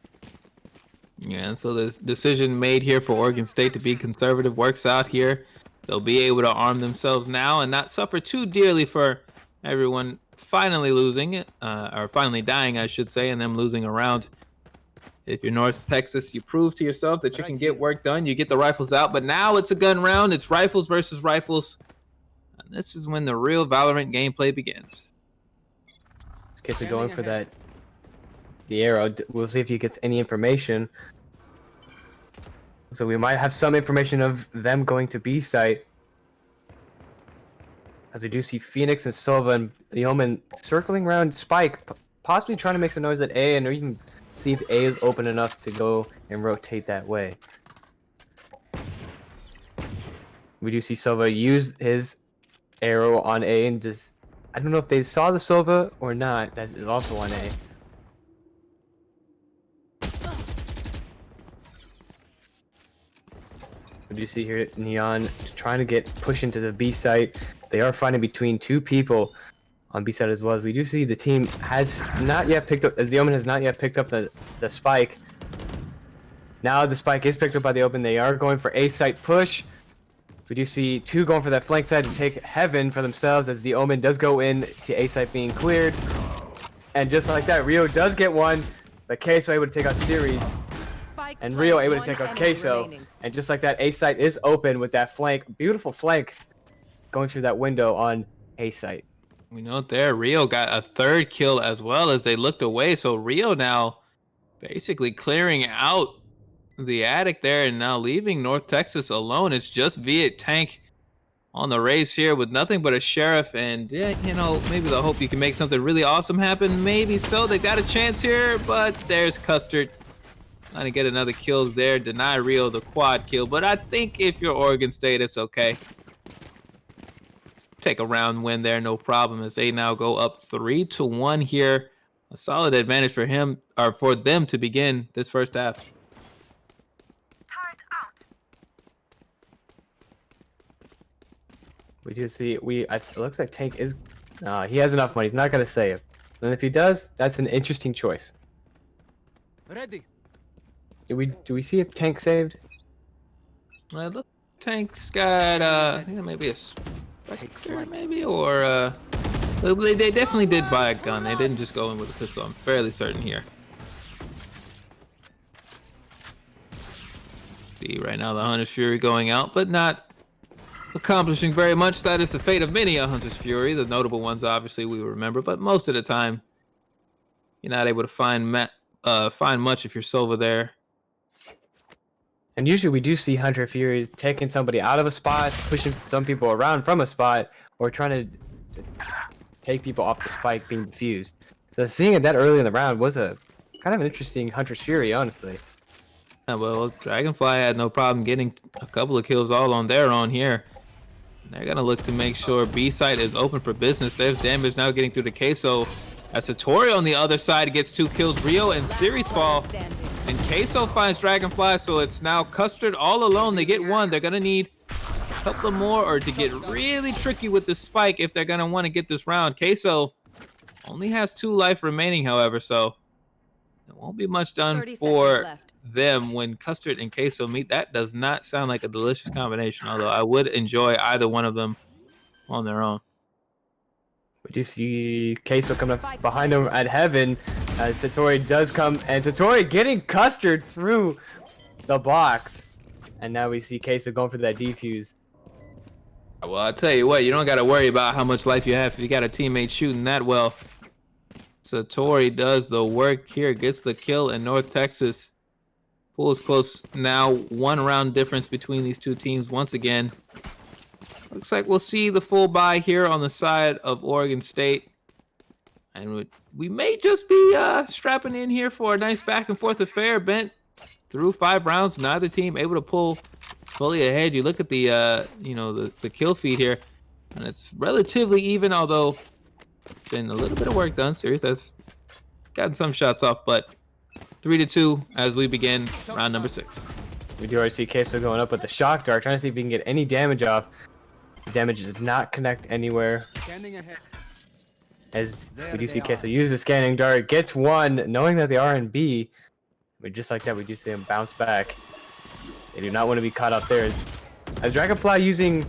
Yeah, and so this decision made here for Oregon State to be conservative works out here. They'll be able to arm themselves now and not suffer too dearly for everyone finally losing it, or finally dying, I should say, and them losing a round. If you're North Texas, you prove to yourself that you can get work done. You get the rifles out, but now it's a gun round. It's rifles versus rifles. And this is when the real Valorant gameplay begins. Queso going for that. The arrow. We'll see if he gets any information. So we might have some information of them going to B site. As we do see Phoenix and Sova and the Omen circling around Spike, possibly trying to make some noise at A, and we can see if A is open enough to go and rotate that way. We do see Sova use his arrow on A and just, I don't know if they saw the Sova or not. That is also on A. We do see here Neon trying to push into the B site. They are fighting between two people on B side as well. As we do see the team has not yet picked up, as the Omen has not yet picked up the spike. Now the spike is picked up by the Open. They are going for A site push. We do see two going for that flank side to take heaven for themselves, as the Omen does go in to A site being cleared. And just like that, Rio does get one, but Queso able to take out Series. And Rio able to take out Queso. And just like that, A site is open with that flank. Beautiful flank going through that window on A site. We know it there. Rio got a third kill as well as they looked away. So Rio now basically clearing out the attic there and now leaving North Texas alone. It's just Viet Tank on the race here with nothing but a sheriff. And, yeah, you know, maybe they'll hope you can make something really awesome happen. Maybe so. They got a chance here, but there's Custard. Trying to get another kill there. Deny Rio the quad kill. But I think if you're Oregon State, it's okay. Take a round win there, no problem, as they now go up 3-1 here. A solid advantage for him, or for them, to begin this first half. Turret out. We do see it looks like Tank is he has enough money. He's not gonna save. And if he does, that's an interesting choice. Ready. Do we see if Tank saved? Well, look, Tank's got I think maybe a Spectre, maybe, or they definitely did buy a gun. They didn't just go in with a pistol. I'm fairly certain here. See right now the Hunter's Fury going out, but not accomplishing very much. That is the fate of many a Hunter's Fury. The notable ones, obviously, we remember, but most of the time, you're not able to find much if you're Sova there. And usually we do see Hunter Furies taking somebody out of a spot, pushing some people around from a spot, or trying to take people off the spike being defused. So seeing it that early in the round was a kind of an interesting Hunter's Fury, honestly. Well, Dragonfly had no problem getting a couple of kills all on their own here. They're going to look to make sure B site is open for business. There's damage now getting through the Queso. As Satori on the other side gets 2 kills. Rio and Series fall. And Queso finds Dragonfly, so it's now Custard all alone. They get one. They're going to need a couple more or to get really tricky with this spike if they're going to want to get this round. Queso only has 2 life remaining, however, so there won't be much done for them when Custard and Queso meet. That does not sound like a delicious combination, although I would enjoy either one of them on their own. We do see Queso coming up behind him at Heaven as Satori does come, and Satori getting Custard through the box. And now we see Queso going for that defuse. Well, I'll tell you what, you don't got to worry about how much life you have if you got a teammate shooting that well. Satori does the work here, gets the kill, and North Texas Pool is close now. 1 round difference between these two teams once again. Looks like we'll see the full buy here on the side of Oregon State. And we may just be strapping in here for a nice back and forth affair. Bent through 5 rounds, neither team able to pull fully ahead. You look at the the kill feed here, and it's relatively even, although been a little bit of work done. Series has gotten some shots off, but 3-2 as we begin round number 6. We do already see Queso going up with the shock dart, trying to see if he can get any damage off. The damage does not connect anywhere. Scanning ahead. As we do see Queso use the scanning dart, gets one, knowing that they are in B. But just like that, we do see them bounce back. They do not want to be caught up there. As Dragonfly using...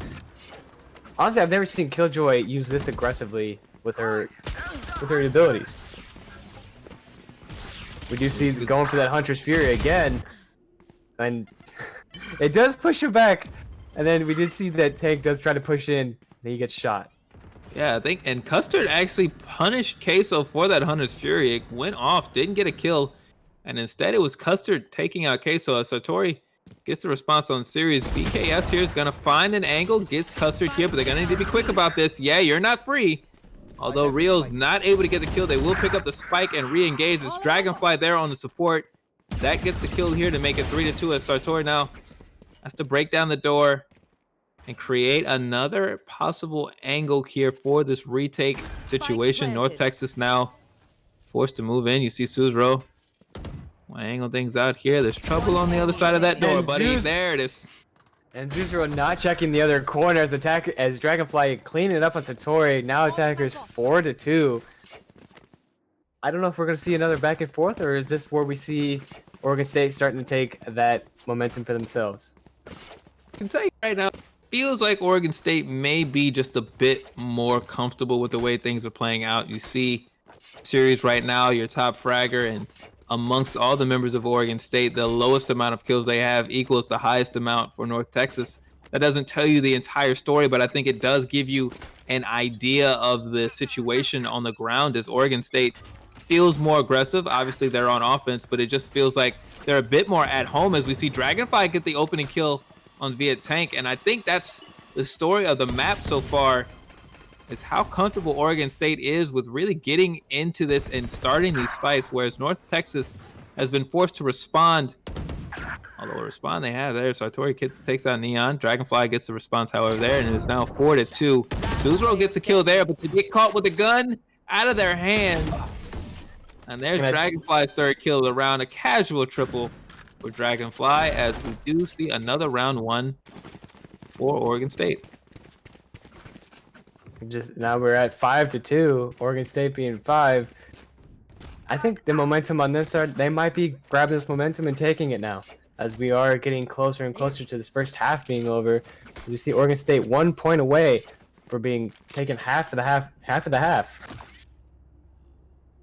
Honestly, I've never seen Killjoy use this aggressively with her abilities. We do see going for that Hunter's Fury again. And it does push him back. And then we did see that Tank does try to push in. Then he gets shot. Yeah, I think, and Custard actually punished Queso for that Hunter's Fury. It went off, didn't get a kill, and instead it was Custard taking out Queso. As Sartori gets the response on series. BKS here is going to find an angle, gets Custard here, but they're going to need to be quick about this. Yeah, you're not free. Although Rio's not able to get the kill, they will pick up the spike and re-engage. It's Dragonfly there on the support. That gets the kill here to make it 3-2 as Sartori now has to break down the door and create another possible angle here for this retake situation. North Texas now forced to move in. You see Suzro. Want to angle things out here. There's trouble on the other side of that door, buddy. There it is. And Suzro not checking the other corner as Dragonfly cleaning it up on Satori. Now attackers 4-2. I don't know if we're going to see another back and forth, or is this where we see Oregon State starting to take that momentum for themselves? I can tell you right now, feels like Oregon State may be just a bit more comfortable with the way things are playing out. You see series right now, your top fragger, and amongst all the members of Oregon State, the lowest amount of kills they have equals the highest amount for North Texas. That doesn't tell you the entire story, but I think it does give you an idea of the situation on the ground as Oregon State feels more aggressive. Obviously, they're on offense, but it just feels like they're a bit more at home as we see Dragonfly get the opening kill on Viet Tank. And I think that's the story of the map so far, is how comfortable Oregon State is with really getting into this and starting these fights, whereas North Texas has been forced to respond. Although a respond they have there. Sartori takes out Neon. Dragonfly gets the response, however, there, and it is now 4-2. Suzro gets a kill there, but they get caught with a gun out of their hand. And there's Dragonfly's third kill of the round, a casual triple for Dragonfly, as we do see another round 1 for Oregon State. Just now we're at 5-2. Oregon State being 5. I think the momentum on this side, they might be grabbing this momentum and taking it now, as we are getting closer and closer to this first half being over. We see Oregon State 1 point away for being taken half of the half.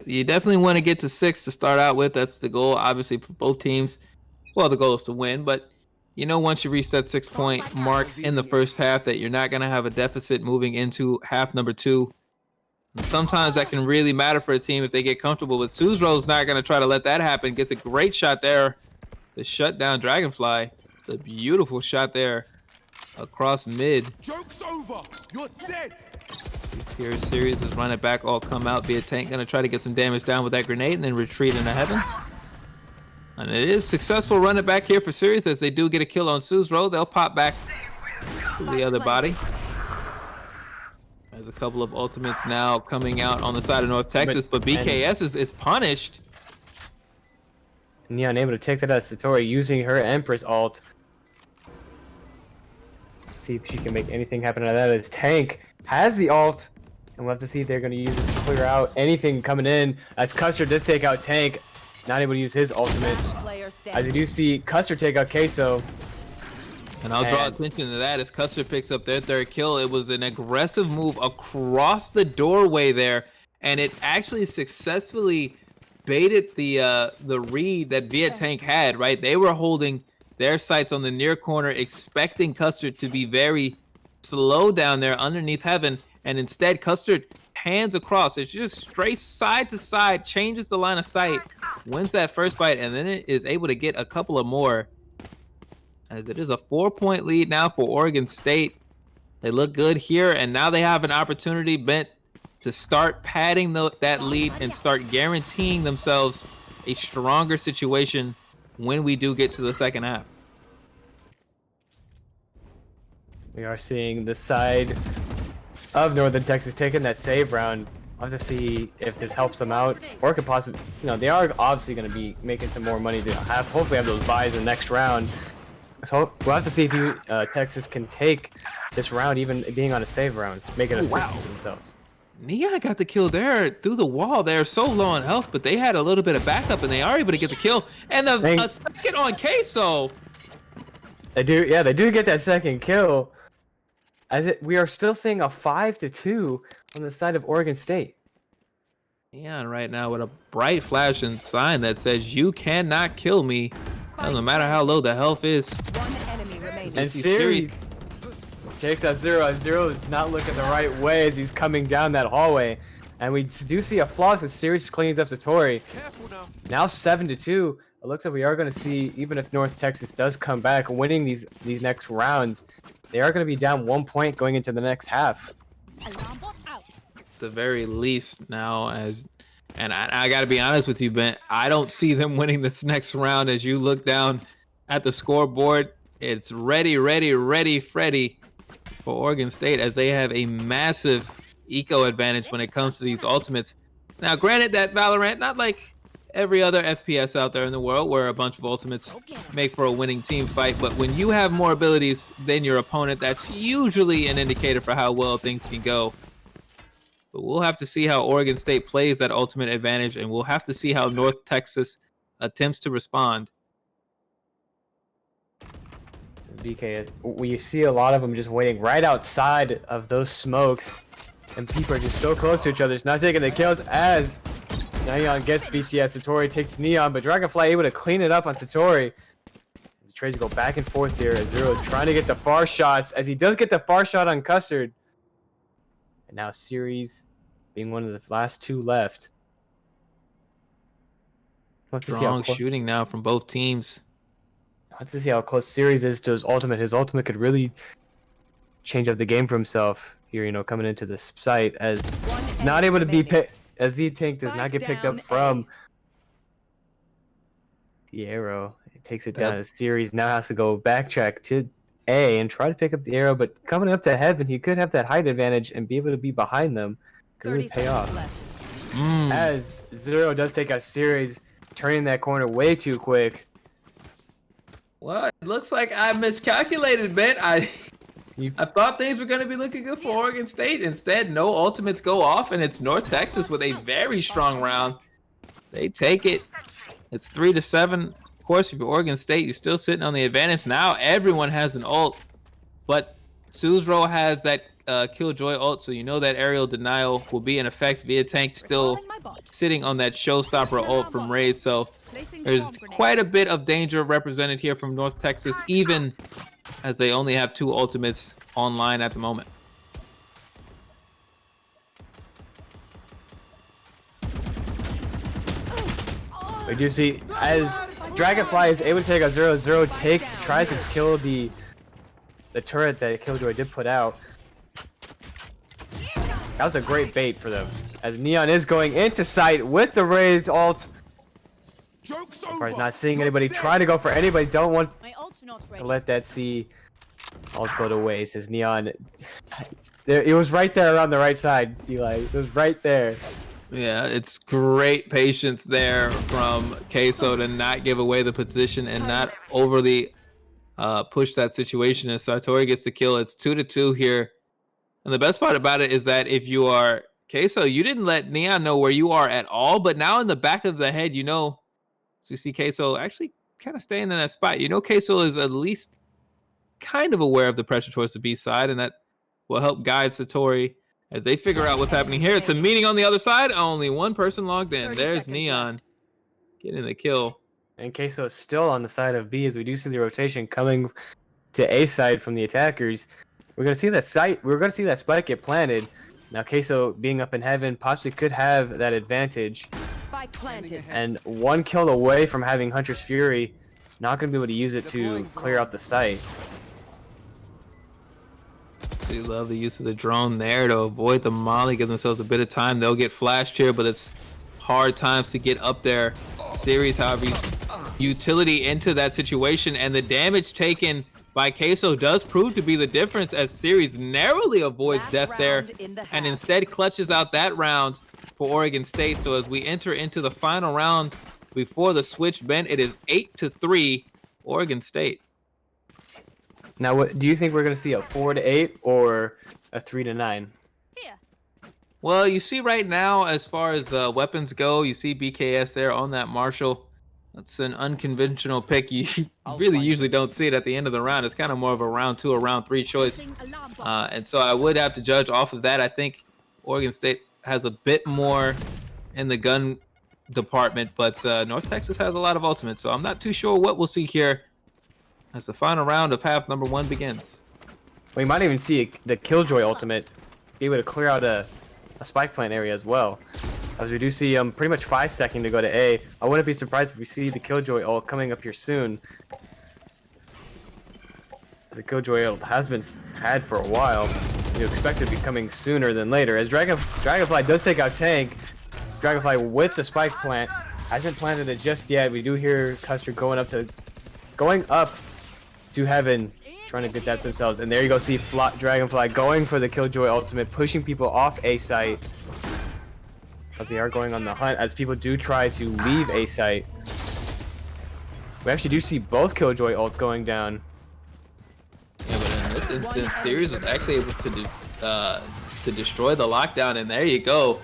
You definitely want to get to 6 to start out with. That's the goal, obviously, for both teams. Well, the goal is to win, but you know, once you reach that 6-point mark in the first half, that you're not going to have a deficit moving into half number 2. And sometimes that can really matter for a team if they get comfortable. But Suzro's not going to try to let that happen. Gets a great shot there to shut down Dragonfly. It's a beautiful shot there across mid. Joke's over. You're dead. Here series is running back, all come out. Viet Tank going to try to get some damage down with that grenade and then retreat into heaven. And it is successful run it back here for series as they do get a kill on Suzro. They'll pop back to the other body. There's a couple of ultimates now coming out on the side of North Texas, but BKS is punished. Neon able to take that out of Satori using her Empress ult. See if she can make anything happen out of that, as Tank has the ult. And we'll have to see if they're going to use it to clear out anything coming in, as Custer does take out Tank. Not able to use his ultimate. As you do see Custer take out Queso. And I'll draw attention to that as Custer picks up their third kill. It was an aggressive move across the doorway there, and it actually successfully baited the read that Viet Tank had, right? They were holding their sights on the near corner, expecting Custer to be very slow down there underneath heaven, and instead Custer hands across. It's just straight side to side, changes the line of sight, wins that first fight, and then it is able to get a couple of more. As it is a 4-point lead now for Oregon State. They look good here, and now they have an opportunity bent to start padding that lead and start guaranteeing themselves a stronger situation when we do get to the second half. We are seeing the side of Northern Texas taking that save round. I'll have to see if this helps them out, or it could possibly, they are obviously going to be making some more money to hopefully have those buys in the next round. So we'll have to see if Texas can take this round, even being on a save round, make it a 50 for themselves. Neon got the kill there through the wall. They're so low on health, but they had a little bit of backup, and they are able to get the kill. And a second on Queso. They do, yeah, they do get that second kill. We are still seeing a 5-2 on the side of Oregon State. Neon right now with a bright flashing sign that says, "You cannot kill me." No matter how low the health is. One enemy remaining. And Series takes that Zero. Zero is not looking the right way as he's coming down that hallway. And we do see a flaw as Series cleans up Satori. Now 7-2. It looks like we are going to see, even if North Texas does come back winning these next rounds, they are going to be down 1 point going into the next half. Alarm bot out. At the very least now, and I got to be honest with you, Ben, I don't see them winning this next round. As you look down at the scoreboard, it's ready Freddy for Oregon State, as they have a massive eco advantage when it comes to these ultimates. Now, granted that Valorant, not like every other FPS out there in the world where a bunch of ultimates make for a winning team fight, but when you have more abilities than your opponent, that's usually an indicator for how well things can go. But we'll have to see how Oregon State plays that ultimate advantage, and we'll have to see how North Texas attempts to respond. BK, we see a lot of them just waiting right outside of those smokes, and people are just so close to each other. It's not taking the kills as Neon gets BTS. Satori takes Neon, but Dragonfly able to clean it up on Satori. The trades go back and forth there as Zero is trying to get the far shots, as he does get the far shot on Custard. And now Series being one of the last two left. Strong shooting now from both teams. Let's see how close Series is to his ultimate. His ultimate could really change up the game for himself here, coming into this site, as not able to be picked, as V-Tank does not get picked up from the arrow. It takes it down. As Series now has to go backtrack to A and try to pick up the arrow, but coming up to Heaven, he could have that height advantage and be able to be behind them. Could really pay off. As Zero does take a Series, turning that corner way too quick. Well, it looks like I miscalculated, Ben. I thought things were going to be looking good for Oregon State. Instead, no ultimates go off, and it's North Texas with a very strong round. They take it. It's 3-7. Of course, if you're Oregon State, you're still sitting on the advantage. Now everyone has an ult, but Suzro has that Killjoy ult, so that aerial denial will be in effect. Via Tank still sitting on that showstopper ult from Raze, so there's quite a bit of danger represented here from North Texas, even as they only have 2 ultimates online at the moment. We do see as Dragonfly is able to take a 0-0, tries to kill the turret that Killjoy did put out. That was a great bait for them, as Neon is going into sight with the Raze ult. Probably not seeing anybody, trying to go for anybody. Don't want to let that see ult go to waste, as Neon. It was right there around the right side, Eli. It was right there. Yeah, it's great patience there from Queso to not give away the position and not overly push that situation. And Satori gets the kill. It's 2-2 here. And the best part about it is that if you are Queso, you didn't let Neon know where you are at all. But now in the back of the head, so you see Queso actually kind of staying in that spot. Queso is at least kind of aware of the pressure towards the B side, and that will help guide Satori as they figure out what's happening here. It's a meeting on the other side. Only one person logged in. There's Neon getting the kill. And Queso is still on the side of B, as we do see the rotation coming to A side from the attackers. We're going to see that spike get planted. Now Queso being up in Heaven possibly could have that advantage. Spike planted. And 1 kill away from having Hunter's Fury. Not going to be able to use it to clear out the site. So you love the use of the drone there to avoid the molly, give themselves a bit of time. They'll get flashed here, but it's hard times to get up there. Series, however, utility into that situation, and the damage taken by Queso does prove to be the difference as Series narrowly avoids death there and instead clutches out that round for Oregon State. So as we enter into the final round before the switch, Ben, it is 8-3 Oregon State. Now, what do you think we're going to see, a 4-8 or a 3-9? Well, you see right now, as far as weapons go, you see BKS there on that Marshall. That's an unconventional pick. You really usually don't see it at the end of the round. It's kind of more of a round 2 or round 3 choice. And so I would have to judge off of that. I think Oregon State has a bit more in the gun department, but North Texas has a lot of ultimates. So I'm not too sure what we'll see here as the final round of half number 1 begins. We might even see the Killjoy ultimate be able to clear out a spike plant area as well. As we do see pretty much 5 seconds to go to A. I wouldn't be surprised if we see the Killjoy ult coming up here soon. The Killjoy ult has been had for a while. You expect it to be coming sooner than later. As Dragonfly does take out Tank, Dragonfly with the spike plant hasn't planted it just yet. We do hear Custer going up to heaven, trying to get that themselves. And there you go, see Dragonfly going for the Killjoy ultimate, pushing people off A site. As they are going on the hunt, as people do try to leave A site. We actually do see both Killjoy ults going down. Yeah, but in this instance, Series was actually able to destroy the lockdown, and there you go.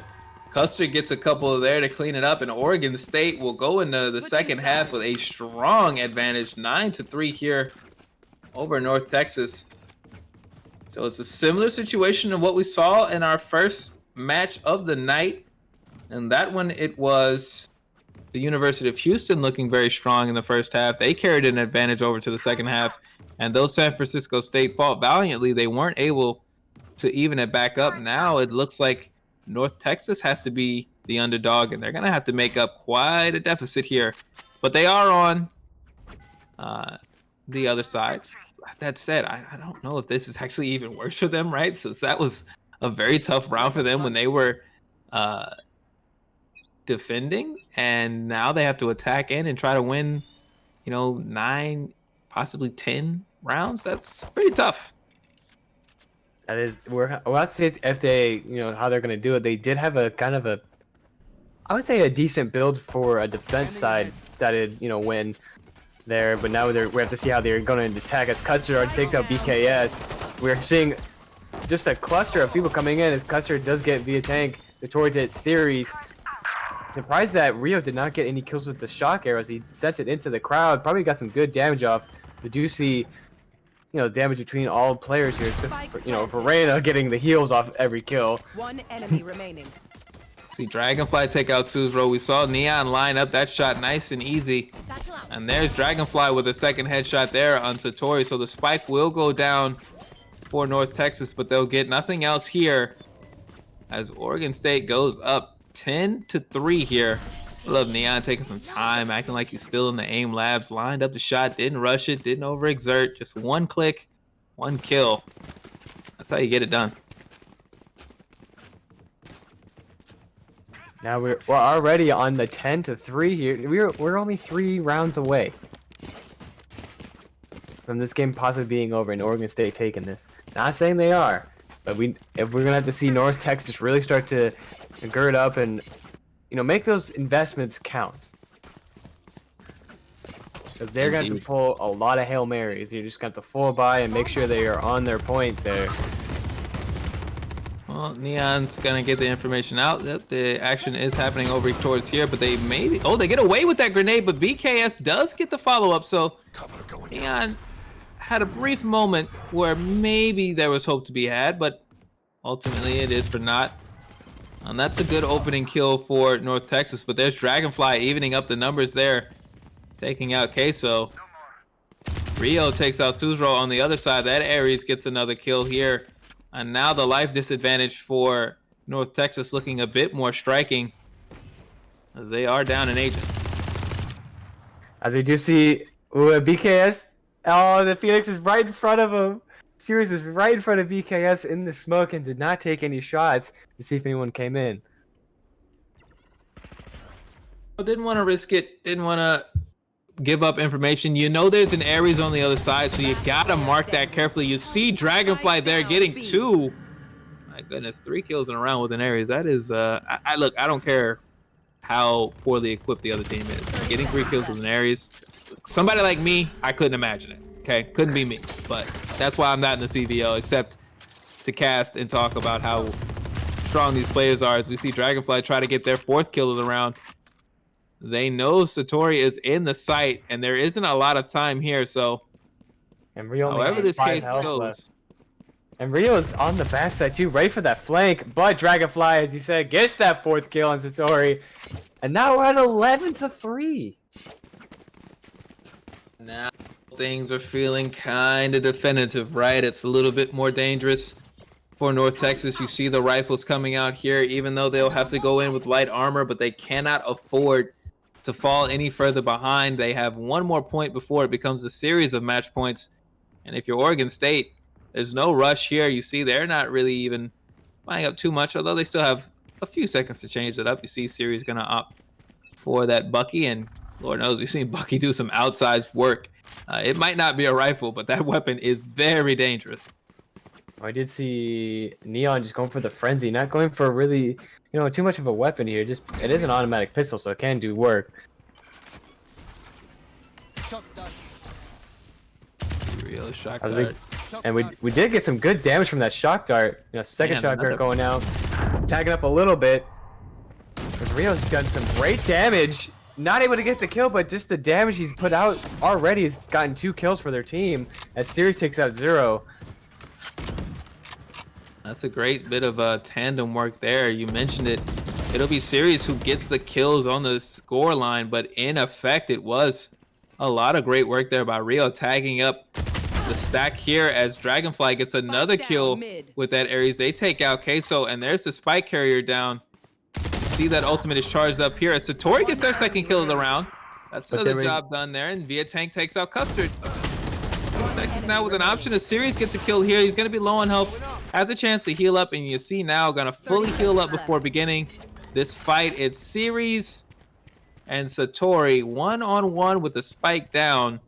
Custer gets a couple there to clean it up, and Oregon State will go into the second half with a strong advantage, 9-3 here over North Texas. So it's a similar situation to what we saw in our first match of the night. And that one, it was the University of Houston looking very strong in the first half. They carried an advantage over to the second half. And though San Francisco State fought valiantly, they weren't able to even it back up. Now it looks like North Texas has to be the underdog, and they're going to have to make up quite a deficit here. But they are on the other side. That said, I don't know if this is actually even worse for them, right? Since that was a very tough round for them when they were defending, and now they have to attack in and try to win, 9, possibly 10 rounds. That's pretty tough. That is, let's see if they, how they're going to do it. They did have a kind of I would say a decent build for a defense side that win there, but now we have to see how they're going to attack as Custer takes out BKS. We're seeing just a cluster of people coming in as Custer does get via tank towards its Series. Surprised that Rio did not get any kills with the shock arrows. He sent it into the crowd, probably got some good damage off. We do see damage between all players here. So, for Reyna getting the heals off every kill. 1 enemy remaining. See Dragonfly take out Suzro. We saw Neon line up that shot nice and easy. And there's Dragonfly with a second headshot there on Satori. So the spike will go down for North Texas, but they'll get nothing else here as Oregon State goes up 10-3 here. I love Neon taking some time, acting like he's still in the aim labs, lined up the shot, didn't rush it, didn't overexert, just one click, 1 kill. That's how you get it done. Now we're already on the 10-3 here. We're only 3 rounds away from this game possibly being over and Oregon State taking this. Not saying they are, but if we're gonna have to see North Texas really start to gird up and make those investments count, because they're going to have to pull a lot of Hail Marys. You're just going to have to fall by and make sure they are on their point there. Well, Neon's going to get the information out that the action is happening over towards here, but they get away with that grenade, but BKS does get the follow-up, so Neon had a brief moment where maybe there was hope to be had, but ultimately it is for naught. And that's a good opening kill for North Texas, but there's Dragonfly evening up the numbers there, taking out Queso. Rio takes out Suzro on the other side. That Ares gets another kill here. And now the life disadvantage for North Texas looking a bit more striking. as they are down an agent. As we do see BKS. Oh, the Phoenix is right in front of him. Sirius was right in front of BKS in the smoke and did not take any shots to see if anyone came in. Didn't want to risk it. Didn't want to give up information. You know there's an Ares on the other side, so you gotta mark that carefully. You see Dragonfly there getting 2. My goodness, 3 kills in a round with an Ares. That is, look, I don't care how poorly equipped the other team is. Getting 3 kills with an Ares, somebody like me, I couldn't imagine it. Okay, couldn't be me. But that's why I'm not in the CVL, except to cast and talk about how strong these players are. As we see Dragonfly try to get their 4th kill of the round. They know Satori is in the site, and there isn't a lot of time here, so and Rio however this case goes. Left. And Rio is on the backside too, ready for that flank, but Dragonfly, as you said, gets that 4th kill on Satori. And now we're at 11-3. Now things are feeling kind of definitive, right? It's a little bit more dangerous for North Texas. You see the rifles coming out here, even though they'll have to go in with light armor, but they cannot afford to fall any further behind. They have 1 more point before it becomes a series of match points. And if you're Oregon State, there's no rush here. You see they're not really even buying up too much, although they still have a few seconds to change it up. You see Siri's gonna opt for that Bucky, and Lord knows we've seen Bucky do some outsized work. It might not be a rifle, but that weapon is very dangerous. I did see Neon just going for the frenzy, not going for really, too much of a weapon here. Just it is an automatic pistol, so it can do work. Real shock dart. And we did get some good damage from that shock dart. Second shock dart going out, tagging up a little bit. Because Rio's done some great damage. Not able to get the kill, but just the damage he's put out already has gotten 2 kills for their team. As Sirius takes out 0. That's a great bit of tandem work there. You mentioned it. It'll be Sirius who gets the kills on the score line, but in effect, it was a lot of great work there by Rio, tagging up the stack here as Dragonfly gets another kill with that Ares. They take out Queso, and there's the spike carrier down. You see that ultimate is charged up here as Satori gets their 2nd kill of the round. That's another job done there, and Via Tank takes out Custard. Texas now with an option. As Sirius gets a kill here, he's going to be low on health, has a chance to heal up, and you see now going to fully heal up before beginning this fight. It's Sirius and Satori 1-on-1 with the spike down.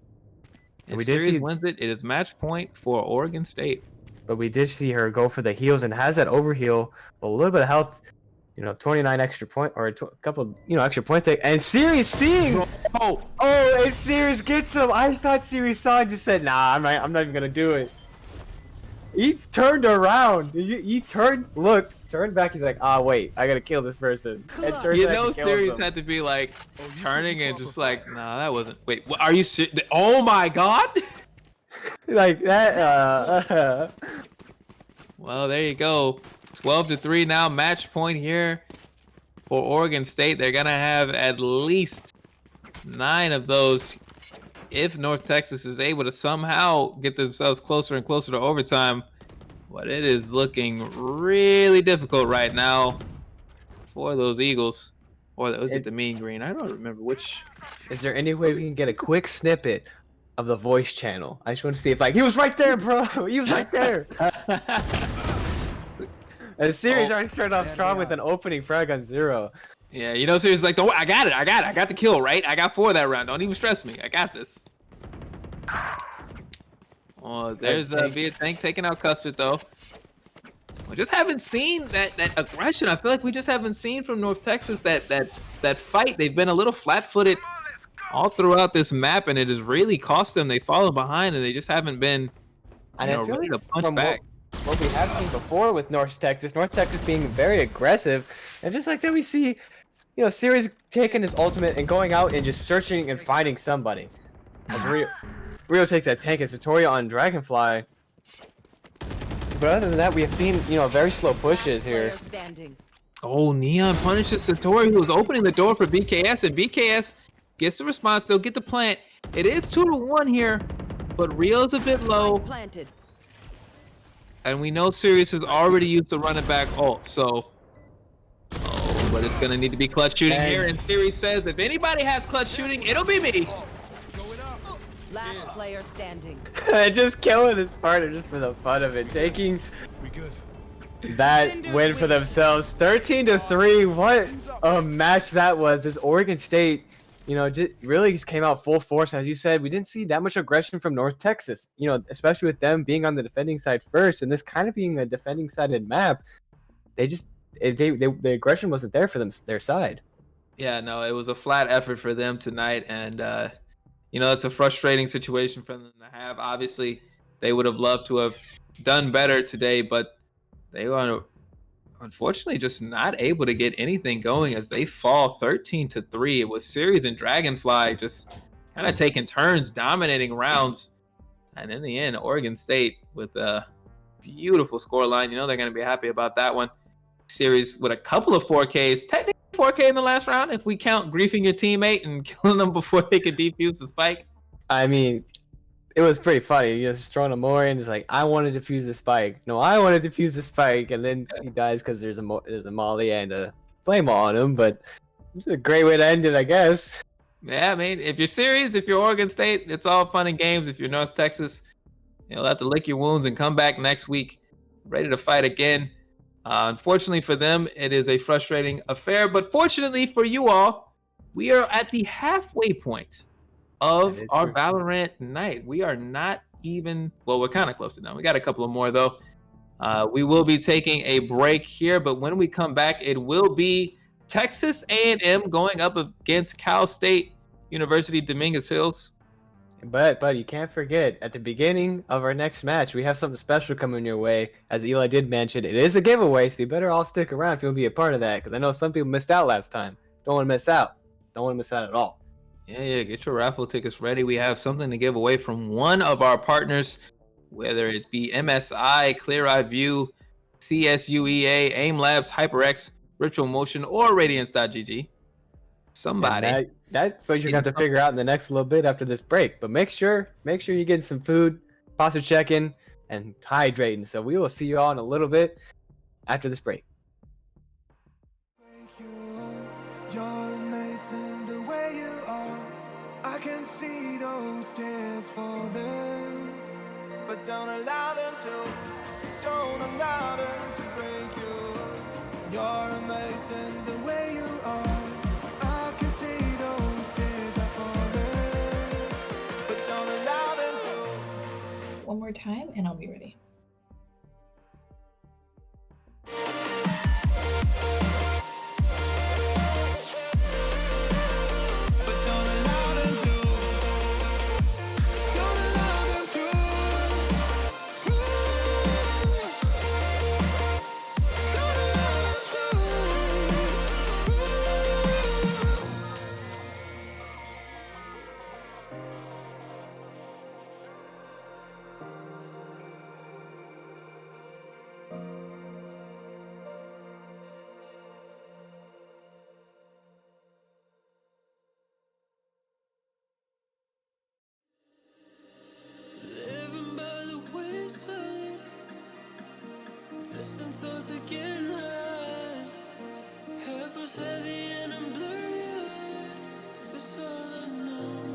And we Sirius wins it. It is match point for Oregon State. But we did see her go for the heals and has that overheal, a little bit of health. 29 extra point or a couple, extra points. And Sirius seeing, and Sirius gets him. I thought Sirius saw and just said, "Nah, I'm not even gonna do it." He turned around. He turned back. He's like, wait, I gotta kill this person. And Sirius had to be like turning and just like, nah, that wasn't. Wait, what, are you? Oh my God! Like that. Well, there you go. 12-3 now, match point here for Oregon State. They're gonna have at least 9 of those if North Texas is able to somehow get themselves closer and closer to overtime. But it is looking really difficult right now for those Eagles. Or was it the Mean Green? I don't remember which. Is there any way we can get a quick snippet of the voice channel? I just want to see if he was right there, bro. He was right there. And Sirius already started off strong with an opening frag on 0. Yeah, Sirius is like, I got it. I got the kill, right? I got 4 that round. Don't even stress me. I got this. Oh, there's Via Tank taking out Custard, though. We just haven't seen that aggression. I feel like we just haven't seen from North Texas that fight. They've been a little flat-footed all throughout this map, and it has really cost them. They've fallen behind, and they just haven't been really to punch back. What we have seen before with North Texas being very aggressive, and just like that we see, Sirius taking his ultimate and going out and just searching and finding somebody. As Rio takes that tank and Satori on Dragonfly. But other than that, we have seen, very slow pushes here. Oh, Neon punishes Satori, who was opening the door for BKS, and BKS gets the response, they'll get the plant. It is 2-1 here, but Rio's a bit low. And we know Sirius has already used the running back ult, so but it's gonna need to be clutch shooting And- here. And Theory says if anybody has clutch shooting, it'll be me. Last player standing. Just killing his partner just for the fun of it, taking We good. that win for themselves. 13-3. What a match that was. This Oregon State, you know, just came out full force. As you said, we didn't see that much aggression from North Texas. You know, especially with them being on the defending side first, and this kind of being a defending sided map. The aggression wasn't there for their side. Yeah, no, it was a flat effort for them tonight, and you know, it's a frustrating situation for them to have. Obviously, they would have loved to have done better today, but they were unfortunately just not able to get anything going as they fall 13-3. It was Series and Dragonfly just kind of taking turns, dominating rounds, and in the end, Oregon State with a beautiful scoreline. You know they're going to be happy about that one. Series with a couple of 4Ks, technically 4K in the last round if we count griefing your teammate and killing them before they could defuse the spike. I mean, it was pretty funny. You know, just throwing a more in, just like, I want to defuse the spike. No, I want to defuse the spike, and then he dies because there's a molly and a flame on him. But it's a great way to end it, I guess. Yeah, I mean, if you're serious, if you're Oregon State, it's all fun and games. If you're North Texas, you'll have to lick your wounds and come back next week ready to fight again. Unfortunately for them, it is a frustrating affair. But fortunately for you all, we are at the halfway point of our true. Valorant night. We are not even, well, we're kind of close to done. We got a couple of more, though. We will be taking a break here, but when we come back, it will be Texas A&M going up against Cal State University Dominguez Hills. But you can't forget, at the beginning of our next match, we have something special coming your way. As Eli did mention, it is a giveaway, so you better all stick around if you want to be a part of that, because I know some people missed out last time. Don't want to miss out. Don't want to miss out at all. Yeah, get your raffle tickets ready. We have something to give away from one of our partners, whether it be MSI, Clear Eye View, CSUEA, AIM Labs, HyperX, Ritual Motion, or Radiance.gg. Somebody. And that's what you're going to have to figure out in the next little bit after this break. But make sure you're getting some food, posture checking, and hydrating. So we will see you all in a little bit after this break. You're amazing the way you are. I can see those tears falling, but don't allow them to. Don't allow them to break you. You're amazing the way you are. I can see those tears are falling, but don't allow them to. One more time and I'll be ready. Living by the wayside, distant thoughts are getting high. Head was heavy and I'm blurry-eyed. That's all I know.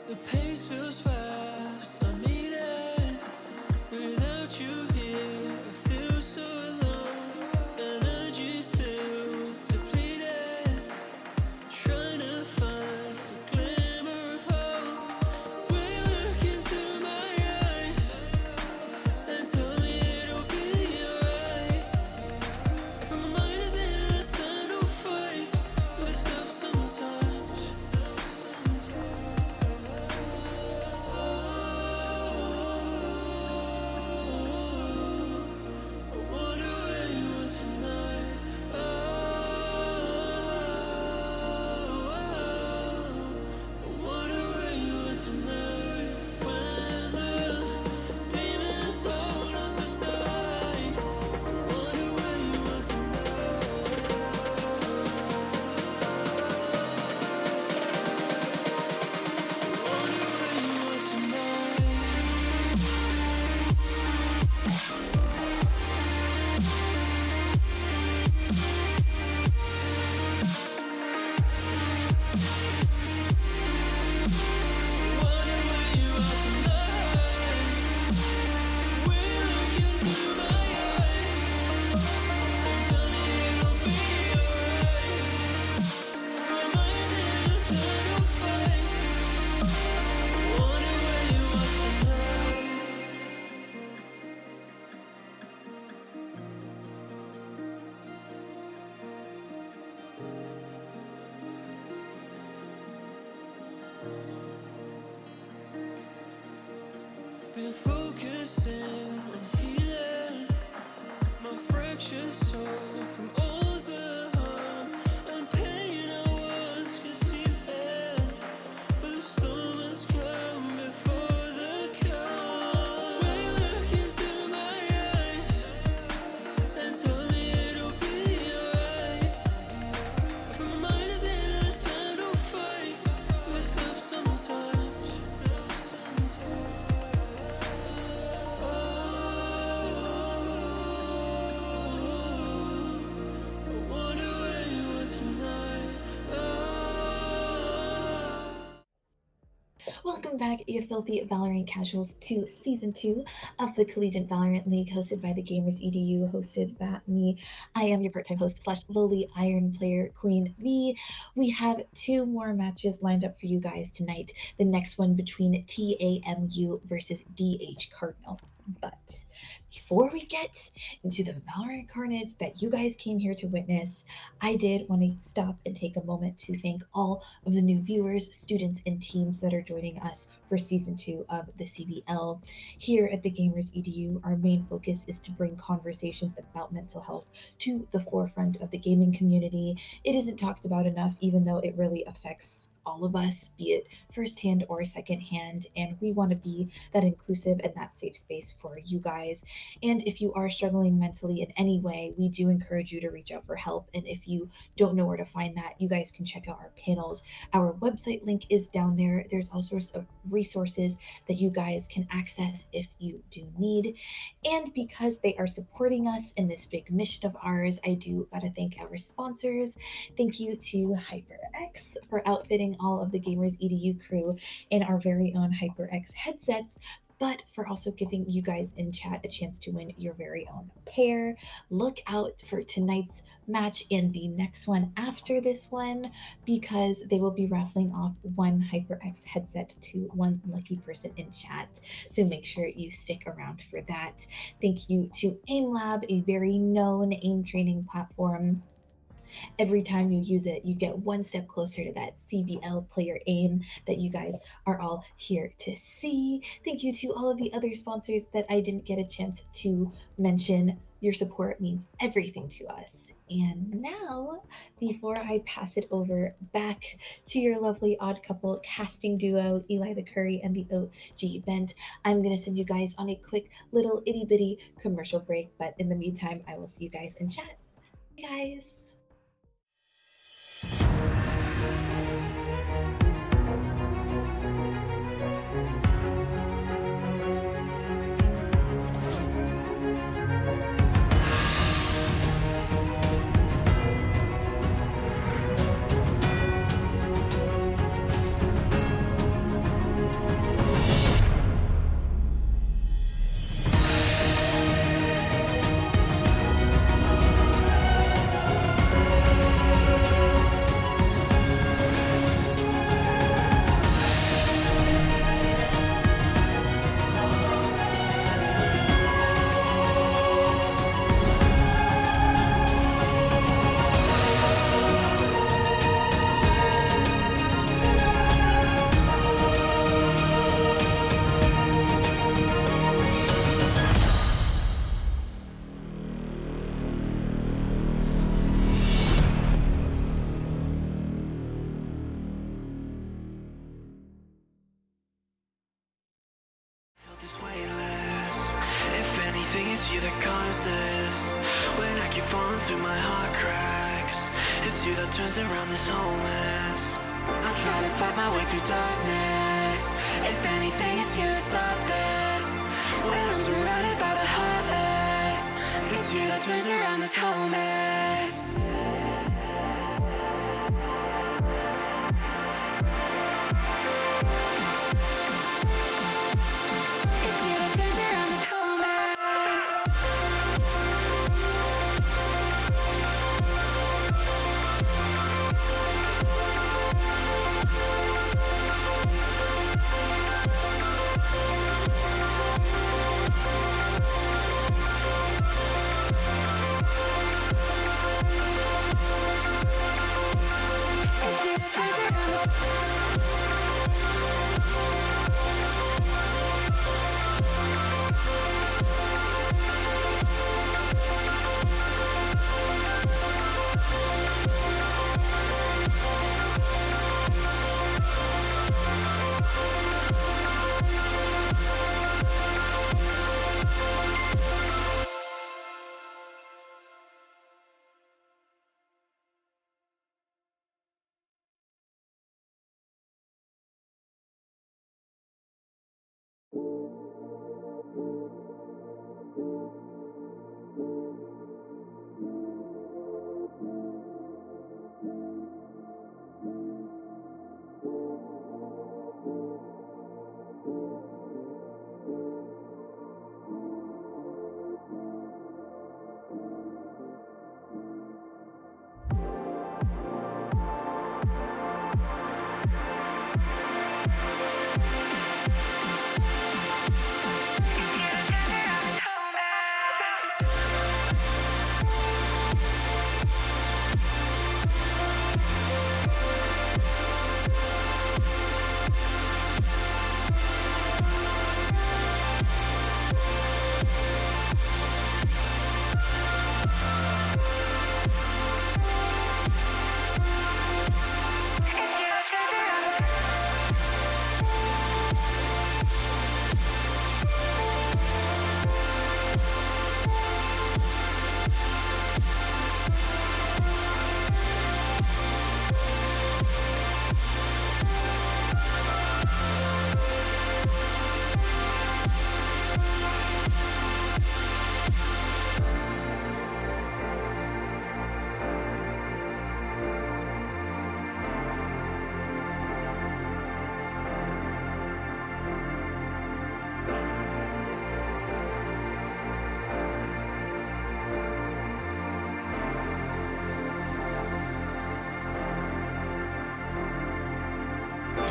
The pace feels fast. I'm eating without you here. I feel so alone. Energy still depleted. Trying to find a glimmer of hope. Will you look into my eyes and tell me it'll be alright? For my mind is in an eternal fight with stuff sometimes. Been focusing on healing my fractured soul from all the harm and pain I once could see then. But the storm has come before the calm. When you look into my eyes and tell me it'll be alright. For my mind is in an eternal fight with itself sometimes. Welcome back, you filthy Valorant casuals, to Season 2 of the Collegiate Valorant League, hosted by the Gamers EDU, hosted by me. I am your part-time host / lowly Iron Player Queen V. We have 2 more matches lined up for you guys tonight. The next one between TAMU versus DH Cardinal. But before we get into the Valorant carnage that you guys came here to witness, I did want to stop and take a moment to thank all of the new viewers, students, and teams that are joining us for Season 2 of the CVL. Here at the Gamers EDU, our main focus is to bring conversations about mental health to the forefront of the gaming community. It isn't talked about enough, even though it really affects all of us, be it firsthand or secondhand, and we want to be that inclusive and that safe space for you guys. And if you are struggling mentally in any way, we do encourage you to reach out for help. And if you don't know where to find that, you guys can check out our panels. Our website link is down there. There's all sorts of resources that you guys can access if you do need. And because they are supporting us in this big mission of ours, I do gotta thank our sponsors. Thank you to HyperX for outfitting all of the Gamers EDU crew in our very own HyperX headsets, but for also giving you guys in chat a chance to win your very own pair. Look out for tonight's match and the next one after this one, because they will be raffling off 1 HyperX headset to 1 lucky person in chat. So make sure you stick around for that. Thank you to AimLab, a very known aim training platform. Every time you use it, you get 1 step closer to that CVL player aim that you guys are all here to see. Thank you to all of the other sponsors that I didn't get a chance to mention. Your support means everything to us. And now, before I pass it over back to your lovely odd couple casting duo, Eli the Curry and the OG Bent, I'm going to send you guys on a quick little itty bitty commercial break. But in the meantime, I will see you guys in chat. Hey guys. This weightless. If anything, it's you that caused this. When I keep falling through my heart cracks, it's you that turns around this whole mess. I try to fight my way through darkness. If anything, it's you that stopped this. When I'm surrounded by the heartless, it's you that turns around this whole mess.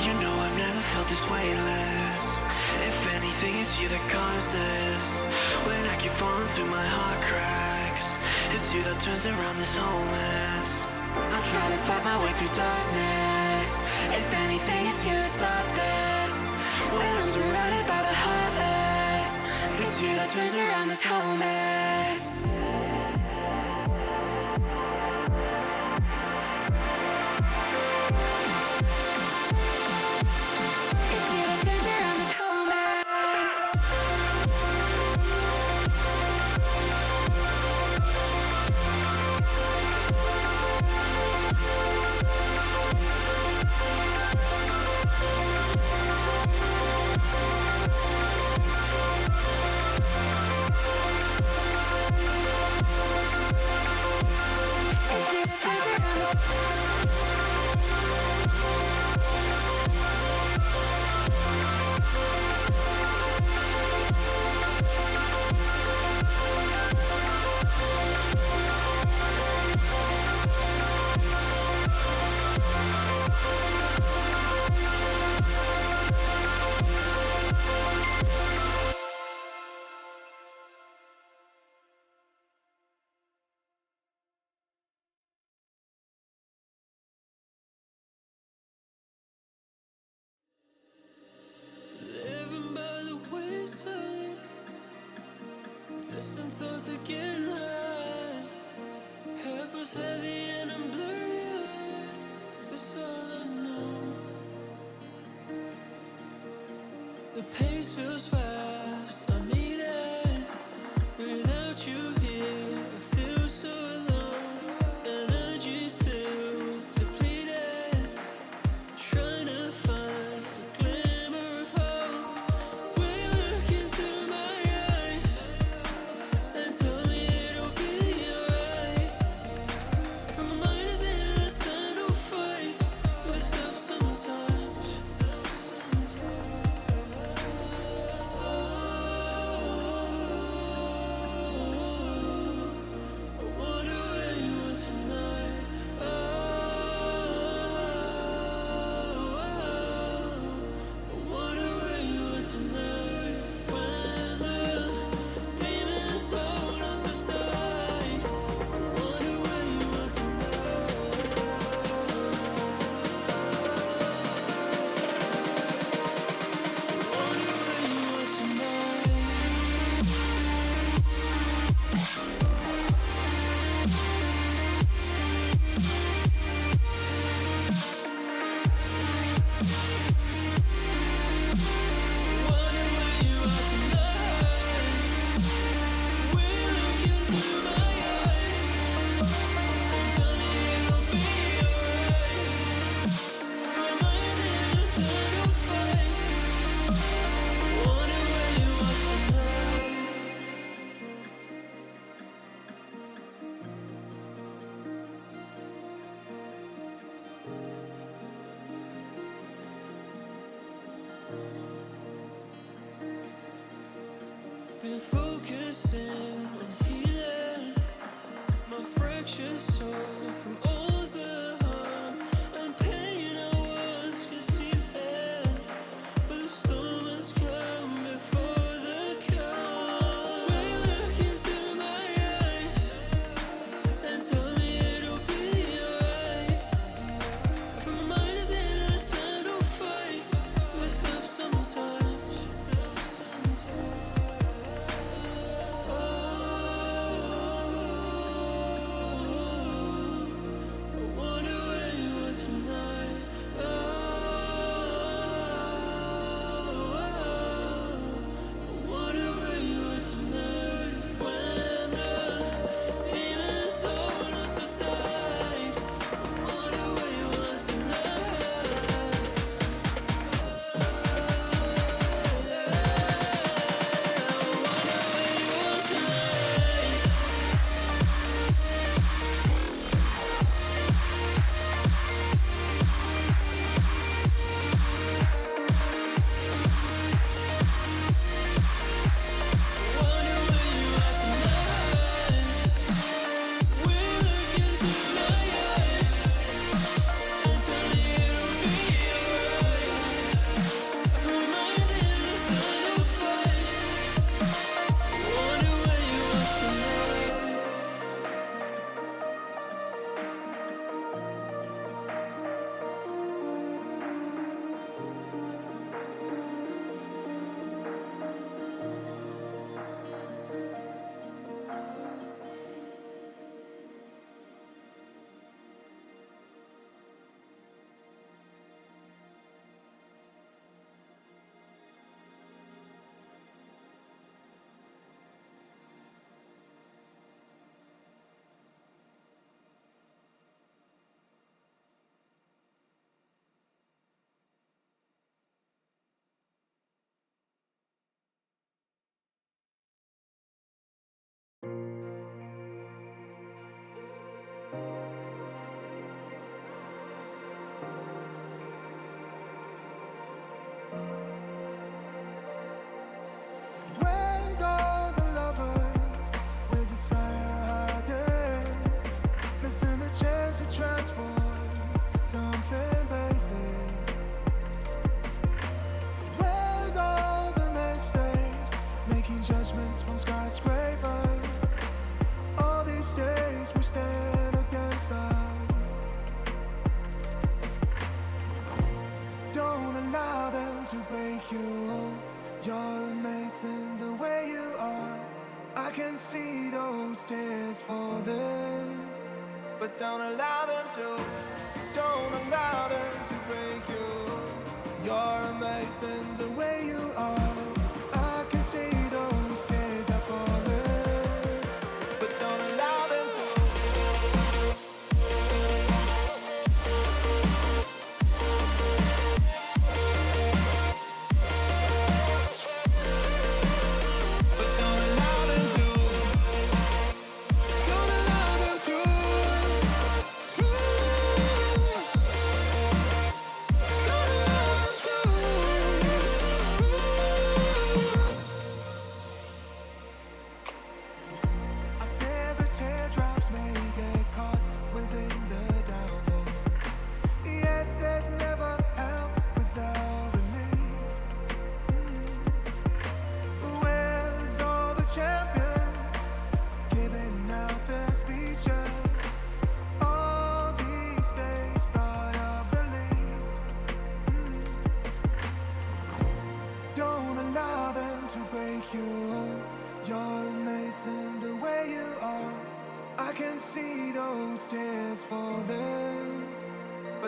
You know I've never felt this weightless. If anything, it's you that caused this. When I keep falling through my heart cracks, it's you that turns around this whole mess. I try to fight my way through darkness. If anything, it's you that stopped this. When I'm surrounded by the heartless, it's you that turns around this whole mess. Living by the wayside, distant thoughts are getting high. Head was heavy and I'm blurry-eyed. That's all I know. The pace feels fast. I mean it. Without you here, I feel so alone. Energy still depleted. Trying to find a glimmer of hope. Will you look into my eyes and tell me it'll be alright? For my mind is in an eternal fight with stuff sometimes. I wonder where you are tonight. I wonder where you are tonight. When the demons hold us so tight. I wonder where you are tonight. I wonder where you are tonight. Wonder where you are tonight. Will you look into my eyes and tell me it'll be alright? For my mind's in an eternal fight. Wonder where you are tonight. Been focusing on healing my fractured soul from all the harm and pain I once could see then. But the storm has come before the calm. Will you look into my eyes and tell me it'll be alright? For my mind is in an eternal fight with stuff sometimes. Oh, but don't allow them to. Don't allow them to break you. You're amazing the way you are. I can see those tears are falling, but don't allow them to.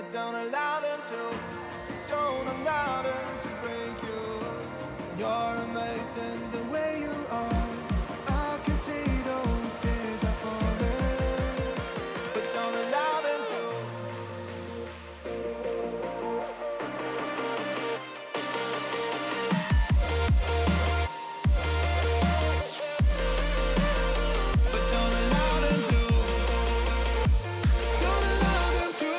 Don't allow them to. Don't allow them to break you. You're amazing the way you are. I can see those tears are falling, but don't allow them to. But don't allow them to. Don't allow them to.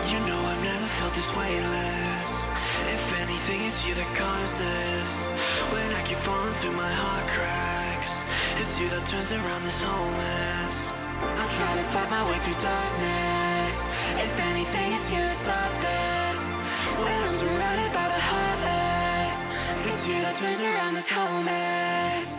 You know I've never felt this weightless. If anything, it's you that caused this. When I keep falling through my heart cracks, it's you that turns around this whole mess. I try to fight my way through darkness. If anything, it's you that stopped this. When I'm surrounded by the heartless, it's you that turns around this whole mess.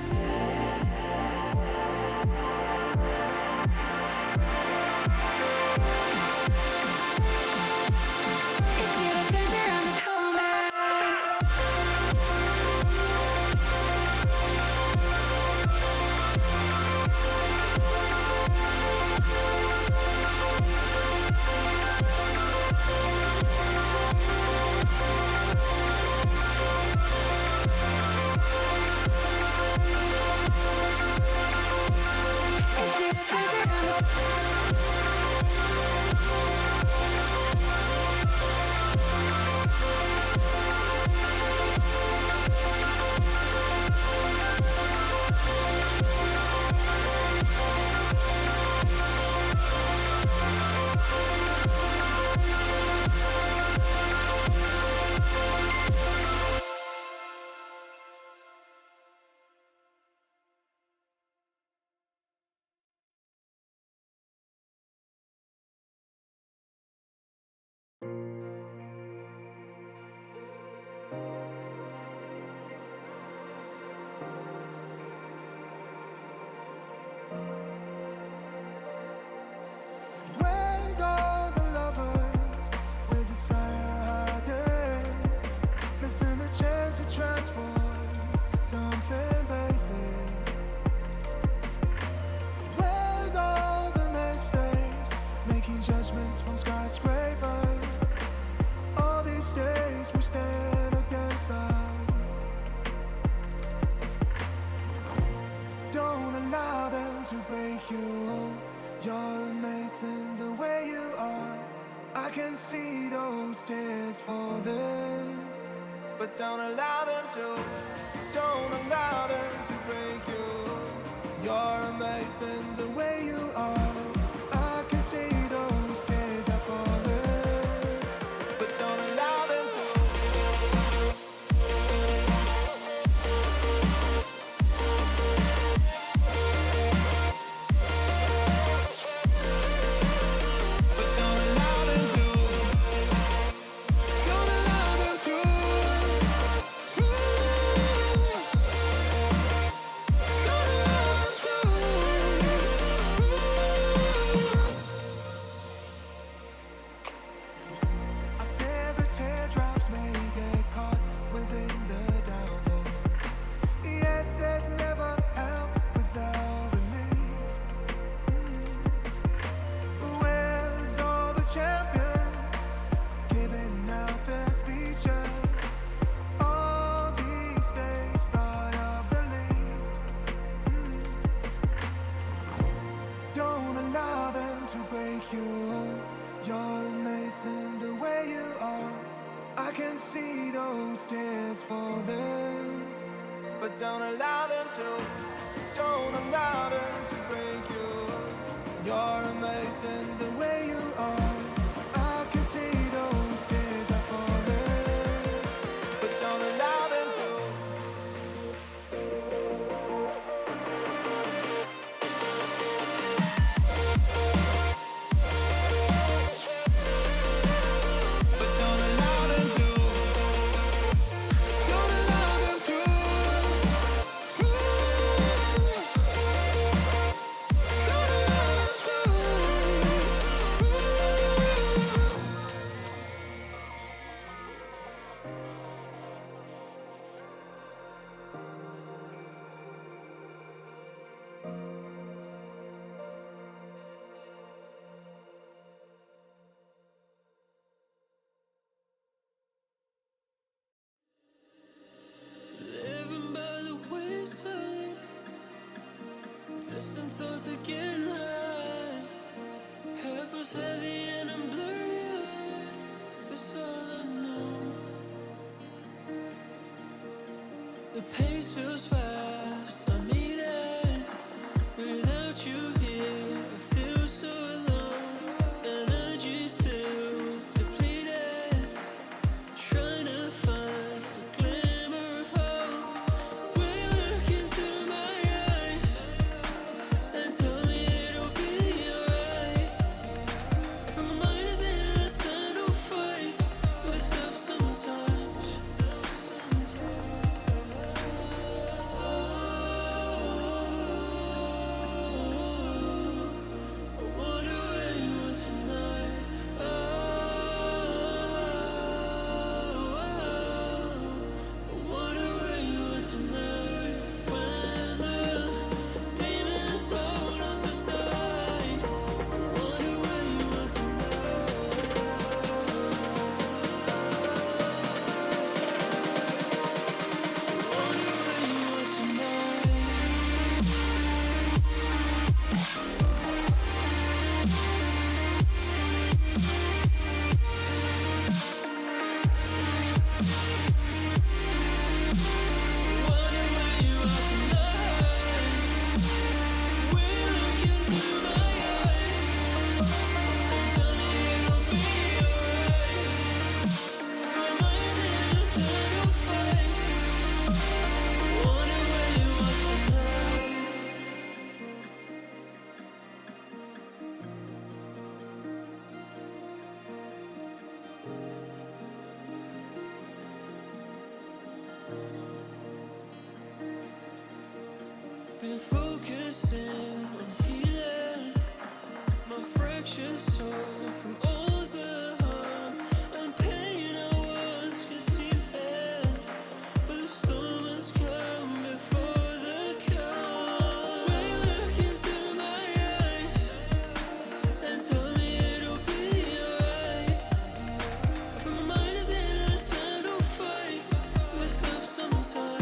tears for them, but don't allow them to. Don't allow them to break you. You're amazing the way you are. I can see those tears are falling, but don't allow them to. Don't allow them to. Don't allow them to break you. You're amazing the way you are. I can see those tears are falling, but don't allow them to. But don't allow them to. Don't allow them to. Living by the wayside, distant thoughts are getting high. Head was heavy and I'm blurry-eyed. That's all I know. The pace feels fast. I'm eating without you here. I feel so alone. Energy still depleted. Trying to find a glimmer of hope. Will you look into my eyes and tell me it'll be alright? For my mind is in an eternal fight with stuff sometimes. I wonder where you are tonight. I wonder where you are tonight. When the demons hold us so tight. I wonder where you are tonight. I wonder where you are tonight. Wonder where you are tonight. Will you look into my eyes and tell me it'll be alright? For my mind's in an eternal fight. Wonder where you are tonight. Been focusing on healing my fractured soul from all the harm and pain I once concealed. But the storm has come before the calm. Will you look into my eyes and tell me it'll be alright? For my mind is in an eternal fight with stuff sometimes.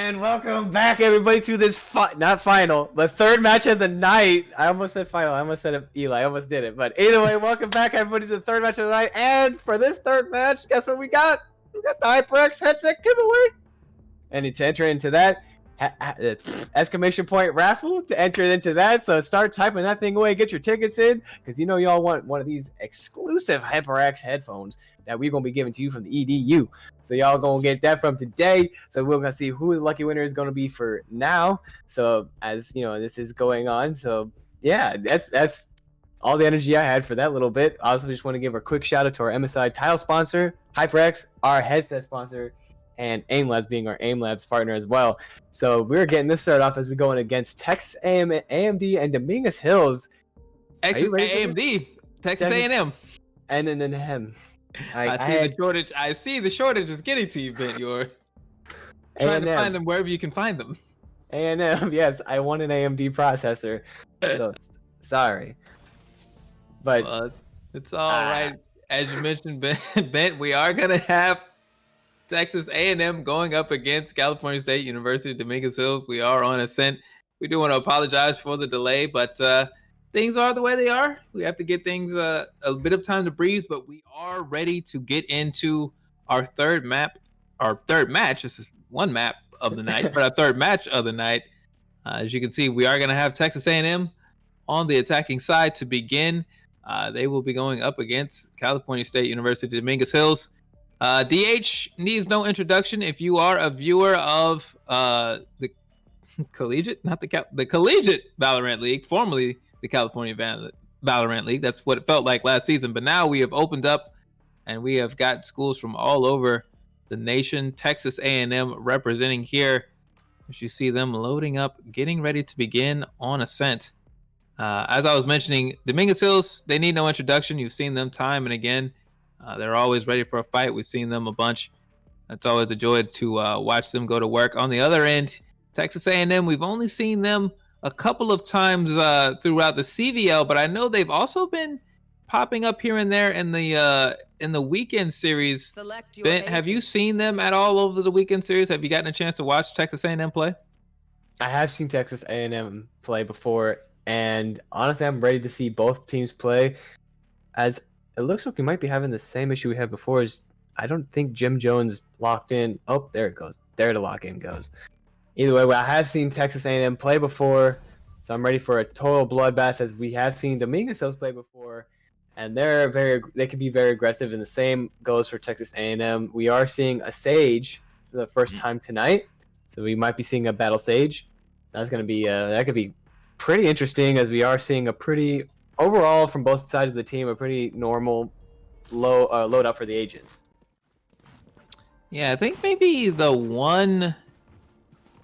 And welcome back, everybody, to this not final, but third match of the night. I almost said final. I almost said Eli. I almost did it. But either way, welcome back, everybody, to the third match of the night. And for this third match, guess what we got? We got the HyperX headset giveaway. And to enter into that, exclamation point raffle to enter into that. So start typing that thing away. Get your tickets in, because you know y'all want one of these exclusive HyperX headphones that we're going to be giving to you from the EDU. So y'all going to get that from today. So we're going to see who the lucky winner is going to be for now. So as you know, this is going on. So yeah, that's all the energy I had for that little bit. I also just want to give a quick shout out to our MSI title sponsor, HyperX, our headset sponsor, and AIM Labs being our AIM Labs partner as well. So we're getting this started off as we go in against Texas AMD and Dominguez Hills. AMD, Texas A&M. And then him. I see the shortage is getting to you, Ben. You're trying to find them wherever you can find them. A&M, yes, I want an AMD processor. So sorry, but it's all right. As you mentioned, Ben, we are gonna have Texas A&M going up against California State University, Dominguez Hills. We are on ascent. We do want to apologize for the delay, but things are the way they are. We have to get things a bit of time to breathe, but we are ready to get into our third match. This is one map of the night, but our third match of the night. As you can see, we are going to have Texas A&M on the attacking side to begin. They will be going up against California State University, Dominguez Hills. DH needs no introduction. If you are a viewer of the collegiate, the collegiate Valorant League, formerly the California Valorant League. That's what it felt like last season. But now we have opened up and we have got schools from all over the nation. Texas A&M representing here. As you see them loading up, getting ready to begin on ascent. As I was mentioning, Dominguez Hills, they need no introduction. You've seen them time and again. They're always ready for a fight. We've seen them a bunch. It's always a joy to watch them go to work. On the other end, Texas A&M, we've only seen them a couple of times throughout the CVL, but I know they've also been popping up here and there in the weekend series. Ben, have you seen them at all over the weekend series? Have you gotten a chance to watch Texas A&M play? I have seen Texas A&M play before, and honestly, I'm ready to see both teams play. As it looks like we might be having the same issue we had before. Is I don't think Jim Jones locked in. Oh, there it goes. There the lock-in goes. Either way, I have seen Texas A&M play before, so I'm ready for a total bloodbath, as we have seen Dominguez Hills play before, and they can be very aggressive, and the same goes for Texas A&M. We are seeing a Sage for the first time tonight, so we might be seeing a Battle Sage. That's going to be that could be pretty interesting, as we are seeing a pretty overall from both sides of the team a pretty normal low loadout for the agents. Yeah, I think maybe the one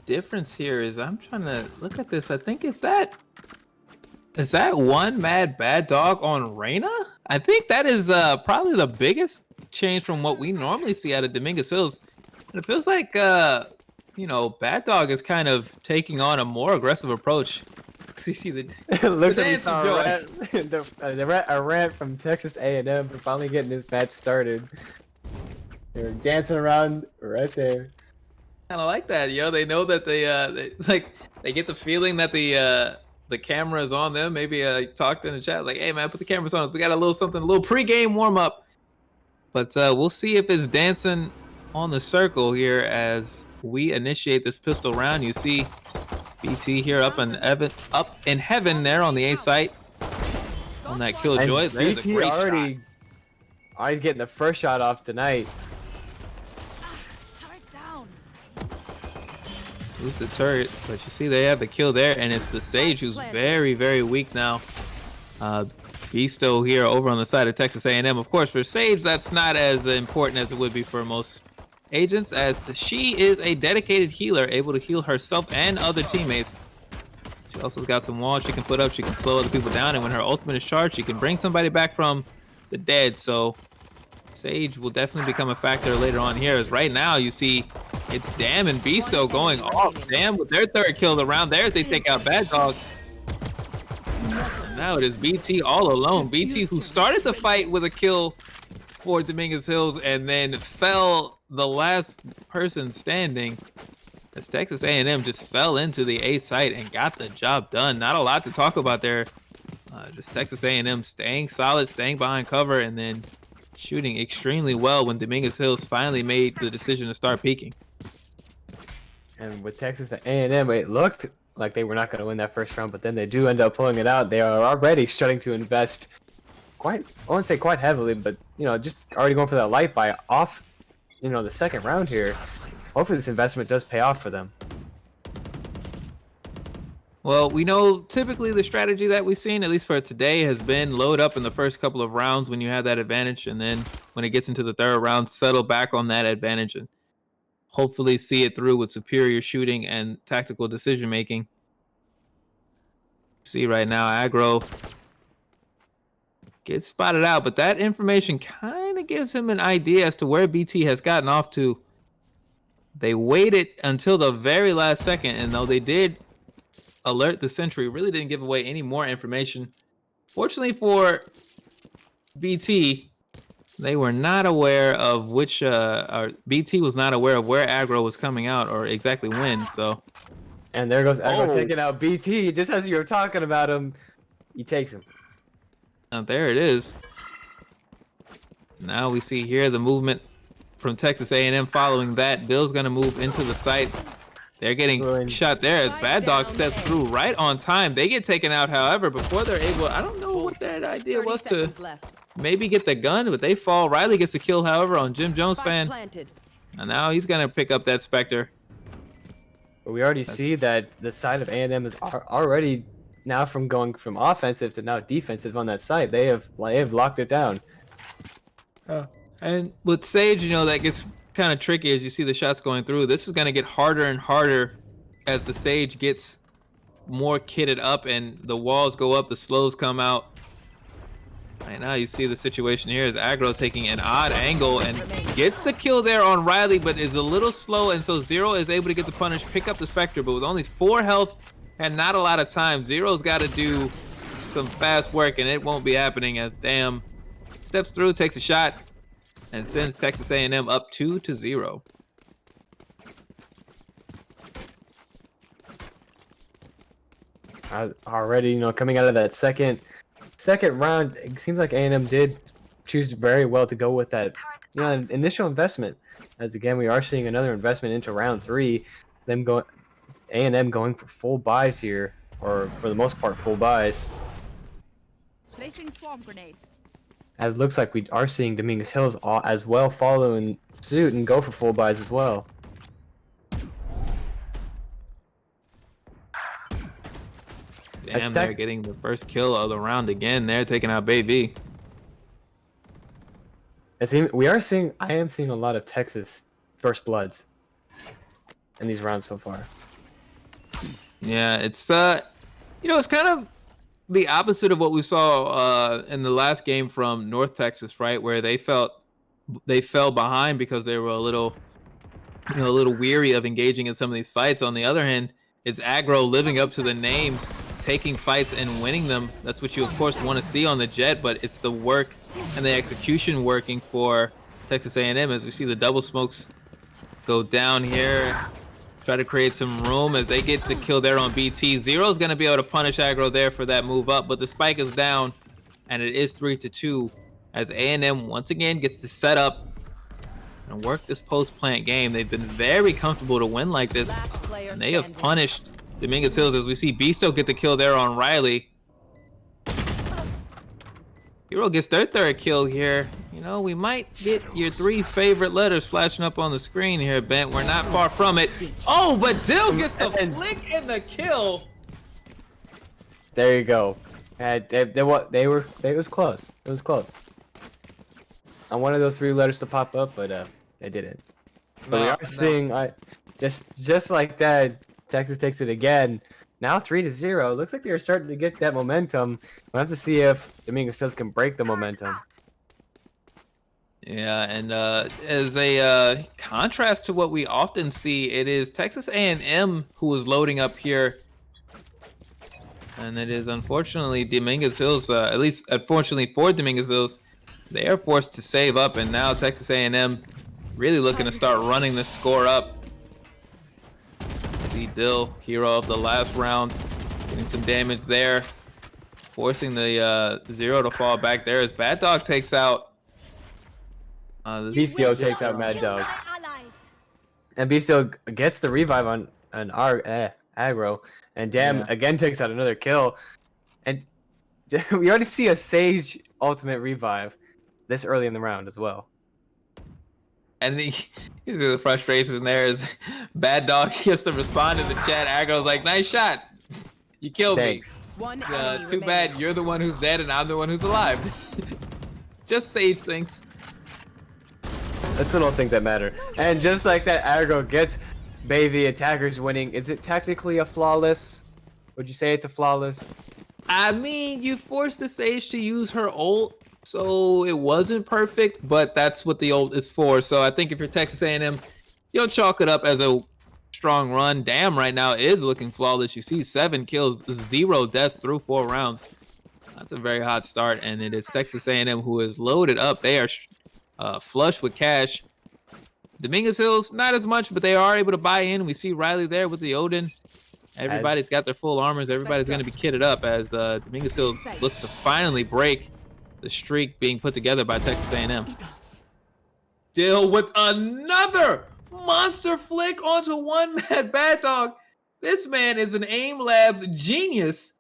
difference here is I'm trying to look at this. I think is that one mad bad dog on Reyna? I think that is probably the biggest change from what we normally see out of Dominguez Hills. And it feels like Bad Dog is kind of taking on a more aggressive approach. So you see the looks like we saw a rant from Texas A&M for finally getting this match started. They're dancing around right there. Kind of like that, They know that they get the feeling that the camera is on them. Maybe I talked in the chat like, "Hey man, put the cameras on us. We got a little pre-game warm up." But we'll see if it's dancing on the circle here as we initiate this pistol round. You see BT here up in heaven there on the A site. on that kill. And Joy, there's a BT great already getting the first shot off tonight. Who's the turret? But you see they have the kill there, and it's the Sage who's very, very weak now. Beasto here over on the side of Texas A&M. Of course, for Sage, that's not as important as it would be for most agents, as she is a dedicated healer, able to heal herself and other teammates. She also's got some walls she can put up. She can slow other people down, and when her ultimate is charged, she can bring somebody back from the dead. So Sage will definitely become a factor later on here, as right now you see it's Dam and Beasto going off. Dam with their third kill of the round there as they take out Bad Dog. Now it is BT all alone. BT, who started the fight with a kill for Dominguez Hills and then fell the last person standing, as Texas A&M just fell into the A site and got the job done. Not a lot to talk about there. Just Texas A&M staying solid, staying behind cover, and then shooting extremely well when Dominguez Hills finally made the decision to start peeking. And with Texas A&M, it looked like they were not going to win that first round, but then they do end up pulling it out. They are already starting to invest quite, I won't say quite heavily, but, you know, just already going for that light buy off, you know, the second round here. Hopefully this investment does pay off for them. Well, we know typically the strategy that we've seen, at least for today, has been load up in the first couple of rounds when you have that advantage, and then when it gets into the third round, settle back on that advantage and hopefully see it through with superior shooting and tactical decision making. See right now, Aggro gets spotted out, but that information kind of gives him an idea as to where BT has gotten off to. They waited until the very last second, and though they did alert the sentry, really didn't give away any more information. Fortunately for BT, they were not aware of which, or BT was not aware of where Aggro was coming out or exactly when, so. And there goes Aggro taking out BT. Just as you were talking about him, he takes him. Now there it is. Now we see here the movement from Texas A&M following that. Bill's gonna move into the site. They're getting shot there as Bad Dog steps through right on time. They get taken out, however, before they're able, I don't know what that idea was to maybe get the gun, but they fall. Riley gets a kill, however, on Jim Jones fan. And now he's gonna pick up that Spectre. But we already see that the side of A&M is already now from going from offensive to now defensive on that side. They have locked it down. And with Sage, you know, that gets kind of tricky as you see the shots going through. This is going to get harder and harder as the Sage gets more kitted up and the walls go up, the slows come out. Right now you see the situation here is Aggro taking an odd angle and gets the kill there on Riley, but is a little slow, and so Zero is able to get the punish, pick up the Spectre, but with only 4 health and not a lot of time, Zero's got to do some fast work, and it won't be happening as Dam steps through, takes a shot, and sends Texas A&M up 2-0. Already, you know, coming out of that second round, it seems like A&M did choose very well to go with that, you know, initial investment. As again, we are seeing another investment into round 3. A&M going for full buys here, or for the most part, full buys. Placing swarm grenade. And it looks like we are seeing Dominguez Hills as well following suit and go for full buys as well. Damn, they're getting the first kill of the round again. They're taking out Baby. I am seeing a lot of Texas first bloods in these rounds so far. Yeah, it's you know, it's kind of the opposite of what we saw in the last game from North Texas, right? Where they fell behind because they were a little weary of engaging in some of these fights. On the other hand, it's Aggro living up to the name, taking fights and winning them. That's what you of course want to see on the Jet, but it's the work and the execution working for Texas A&M as we see the double smokes go down here. Try to create some room as they get the kill there on BT. Zero's going to be able to punish Aggro there for that move up, but the spike is down, and it is 3-2 as A&M once again gets to set up and work this post-plant game. They've been very comfortable to win like this, and they have punished Dominguez Hills as we see Beasto get the kill there on Riley. Hero gets their third kill here. You know, we might get your 3 favorite letters flashing up on the screen here, Bent. We're not far from it. Oh, but Dill gets the flick and the kill. There you go. It was close. It was close. I wanted those 3 letters to pop up, but they didn't. But we are seeing, just like that, Texas takes it again. Now 3-0. Looks like they're starting to get that momentum. We'll have to see if Domingo Hills can break the momentum. Yeah, and as a contrast to what we often see, it is Texas A&M who is loading up here. And it is unfortunately Dominguez Hills, at least unfortunately for Dominguez Hills, they are forced to save up, and now Texas A&M really looking to start running the score up. See Dill, hero of the last round, getting some damage there, forcing the 0 to fall back there as Bad Dog takes out. BCO takes out Mad Dog. And BCO gets the revive on aggro. And Damn again takes out another kill. And we already see a Sage ultimate revive this early in the round as well. And these are the frustrations there is Bad Dog gets to respond in the chat. Aggro's like, nice shot. You killed me. Too bad you're the one who's dead and I'm the one who's alive. Just Sage things. That's little things that matter. And just like that, Aggro gets Baby attackers winning. Is it technically a flawless? Would you say it's a flawless? I mean, you forced the Sage to use her ult, so it wasn't perfect, but that's what the ult is for. So I think if you're Texas A&M, you'll chalk it up as a strong run. Damn, right now is looking flawless. You see 7 kills, 0 deaths through 4 rounds. That's a very hot start, and it is Texas A&M who is loaded up. They are flush with cash. Dominguez Hills, not as much, but they are able to buy in. We see Riley there with the Odin. Everybody's got their full armors. Everybody's going to be kitted up as Dominguez Hills looks to finally break the streak being put together by Texas A&M. Dill with another monster flick onto one Mad Bad Dog. This man is an Aim Labs genius.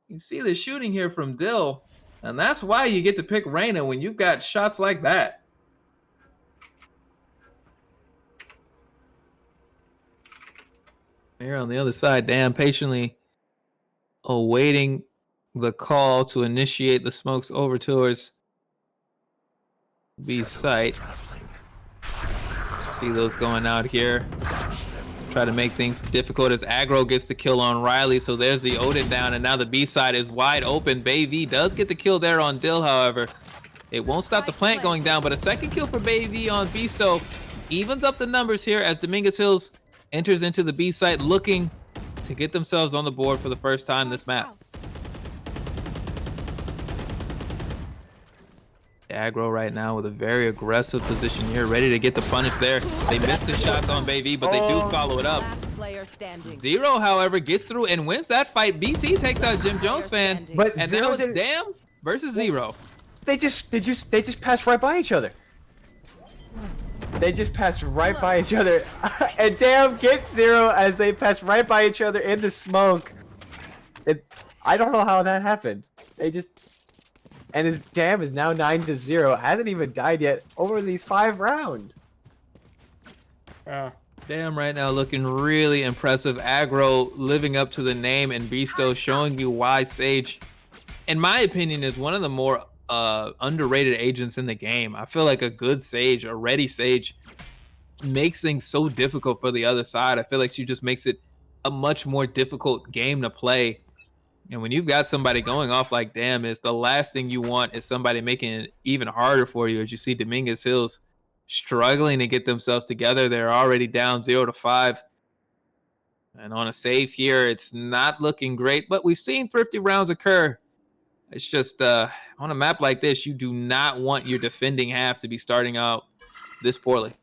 You see the shooting here from Dill, and that's why you get to pick Reyna when you've got shots like that. Here on the other side, Damn patiently awaiting the call to initiate the smokes over towards B site. See those going out here. Try to make things difficult as Aggro gets the kill on Riley. So there's the Odin down, and now the B side is wide open. Bayv does get the kill there on Dill, however. It won't stop the plant going down, but a second kill for Bayv on Beasto evens up the numbers here as Dominguez Hills enters into the B site looking to get themselves on the board for the first time this map. Aggro right now with a very aggressive position here, ready to get the punish there. They missed the shots on Bayv, but they do follow it up. 0, however, gets through and wins that fight. BT takes out Jim Jones fan, and now it's Damn versus 0. They just passed right by each other. They just passed right by each other. And Damn gets 0 as they pass right by each other in the smoke. I don't know how that happened. And his Damn is now 9-0. Hasn't even died yet over these 5 rounds. Damn right now looking really impressive. Aggro living up to the name, and Beasto showing you why Sage, in my opinion, is one of the more underrated agents in the game. I feel like a good Sage, a ready Sage, makes things so difficult for the other side. I feel like she just makes it a much more difficult game to play. And when you've got somebody going off like Damn, is the last thing you want is somebody making it even harder for you. As you see Dominguez Hills struggling to get themselves together. They're already down 0-5. And on a save here, it's not looking great, but we've seen thrifty rounds occur. It's just on a map like this, you do not want your defending half to be starting out this poorly.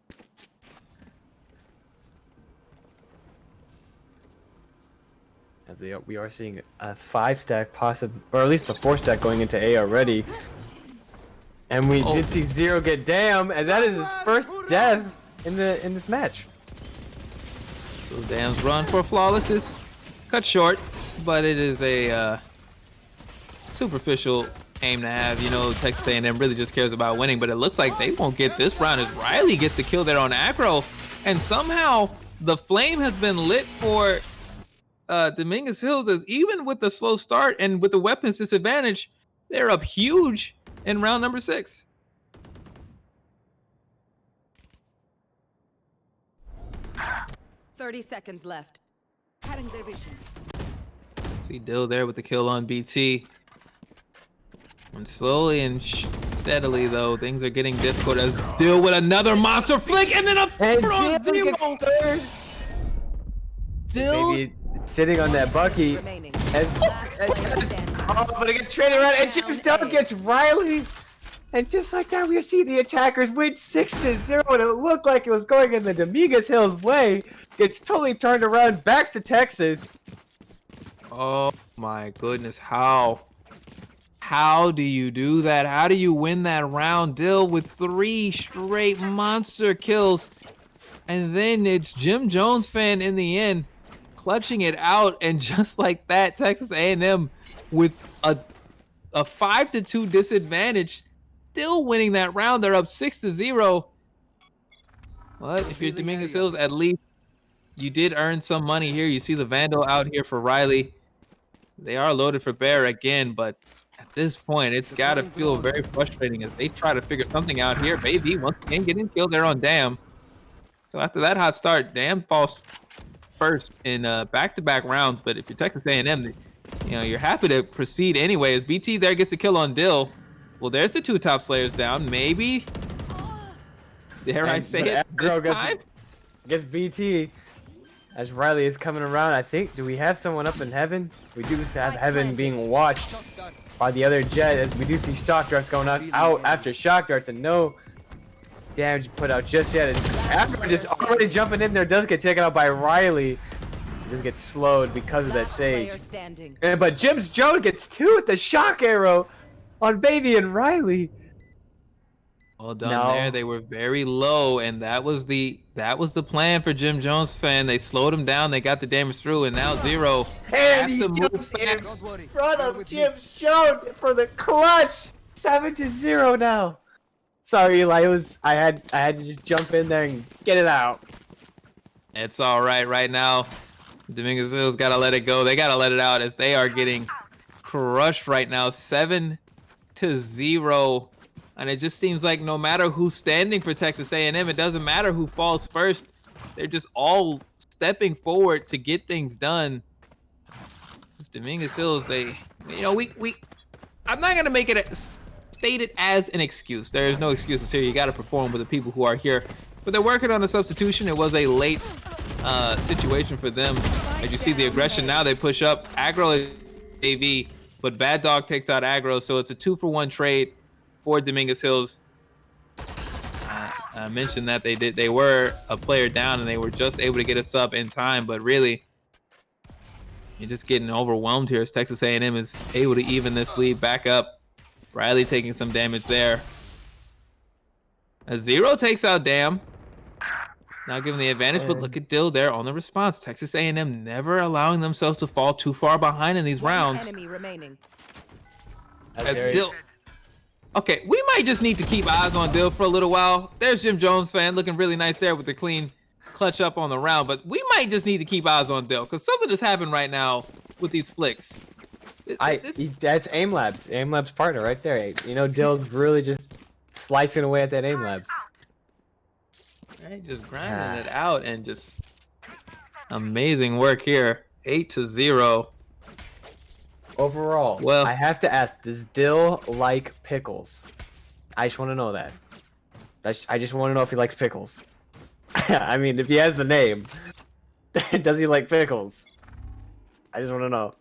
As we are seeing a 5-stack possible, or at least a 4-stack going into A already. And we did see 0 get Damn, and that is his first death in this match. So Damn's run for flawless is cut short, but it is a superficial aim to have. You know, Texas A&M really just cares about winning, but it looks like they won't get this round as Riley gets the kill there on aggro, and somehow the flame has been lit for Dominguez Hills, as even with the slow start and with the weapons disadvantage, they're up huge in round number 6. Seconds left. Cutting their vision. See Dill there with the kill on BT. And slowly and steadily, though, things are getting difficult as Dill with another monster flick and then a third on zero. Dill Maybe sitting on that Bucky. Remaining. But it gets traded around, and James Dunn gets Riley. And just like that, we see the attackers win 6-0, and it looked like it was going in the Dominguez Hills way. Gets totally turned around, back to Texas. Oh my goodness, how do you do that? How do you win that round? Dill with 3 straight monster kills, and then it's Jim Jones fan in the end clutching it out, and just like that, Texas A&M with a 5-2 disadvantage, still winning that round. They're up 6-0. But if you're Dominguez Hills, at least you did earn some money here. You see the Vandal out here for Riley. They are loaded for Bear again, but at this point, it's got to feel very frustrating as they try to figure something out here. Baby, once again, getting killed there on Dam. So after that hot start, Dam falls first in back-to-back rounds. But if you're Texas A&M, you know, you're happy to proceed anyway. As BT there gets a kill on Dill. Well, there's the 2 top slayers down. Maybe. Dare I say it this time? Gets BT. As Riley is coming around, I think, do we have someone up in heaven? We do have heaven being watched by the other jet, as we do see shock darts going out after shock darts, and no damage put out just yet. And after just already jumping in there, does get taken out by Riley. He does get slowed because of that sage. But James Jones gets 2 with the shock arrow on Baby and Riley. Well done there. They were very low, and that was the plan for Jim Jones fan. They slowed him down. They got the damage through, and now Zero and has he to move jumps back. in front of James Jones for the clutch. 7-0 now. Sorry, Eli. I had to just jump in there and get it out. It's all right right now. Dominguez Hills got to let it go. They got to let it out as they are getting crushed right now. 7-0. And it just seems like no matter who's standing for Texas A&M, it doesn't matter who falls first. They're just all stepping forward to get things done. Dominguez Hills, I'm not gonna make it stated as an excuse. There is no excuses here. You got to perform with the people who are here. But they're working on a substitution. It was a late situation for them. As you see the aggression now, they push up. Aggro AV, but Bad Dog takes out Aggro, so it's a 2-for-1 trade for Dominguez Hills. I mentioned that they were a player down and they were just able to get a sub in time, but really you're just getting overwhelmed here as Texas A&M is able to even this lead back up. Riley taking some damage there. As Zero takes out Dam. Now given the advantage, but look at Dill there on the response. Texas A&M never allowing themselves to fall too far behind in these rounds. Enemy remaining. As Dill. Okay, we might just need to keep eyes on Dill for a little while. There's Jim Jones fan looking really nice there with the clean clutch up on the round, but we might just need to keep eyes on Dill because something has happened right now with these flicks. That's Aim Labs. Aim Labs partner right there. You know, Dill's really just slicing away at that Aim Labs. Right, just grinding it out and just amazing work here. 8-0. Overall, well, I have to ask, does Dill like pickles? I just want to know that. I just want to know if he likes pickles. I mean, if he has the name, does he like pickles? I just want to know.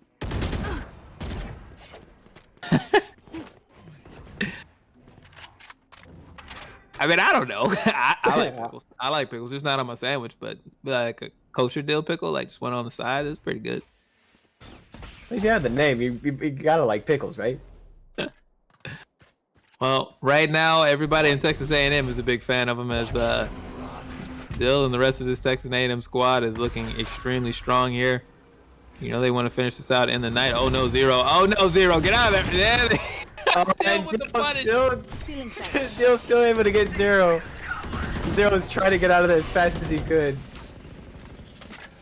I mean, I don't know. I like pickles. I like pickles. It's not on my sandwich, but like a kosher dill pickle, like just one on the side, is pretty good. If you have the name, you gotta like pickles, right? Well, right now, everybody in Texas A&M is a big fan of him, as Dill and the rest of this Texas A&M squad is looking extremely strong here. You know they want to finish this out in the night. Oh no, Zero! Oh no, Zero! Get out of there! Dill and with the punish. Still able to get Zero. Zero's trying to get out of there as fast as he could.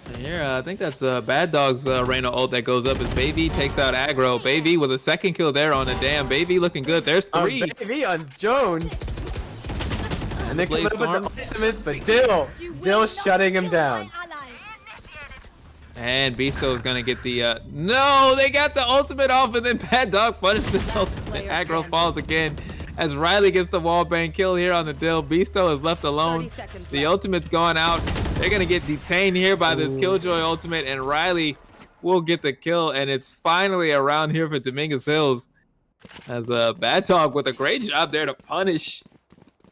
And here, I think that's Bad Dog's Reyna ult that goes up as Baby takes out Aggro. Baby with a second kill there on a damn. Baby looking good. There's 3. Baby on Jones. And they Blaze come up Storm. with the ultimate, but Dill shutting him down. And Beasto's gonna get the no, they got the ultimate off, and then Bad Dog punished the ultimate. Aggro falls again as Riley gets the wallbang kill here on the Dill. Beasto is left alone. The ultimate's gone out. They're gonna get detained here by this Killjoy ultimate, and Riley will get the kill, and it's finally around here for Dominguez Hills. As Bad Dog with a great job there to punish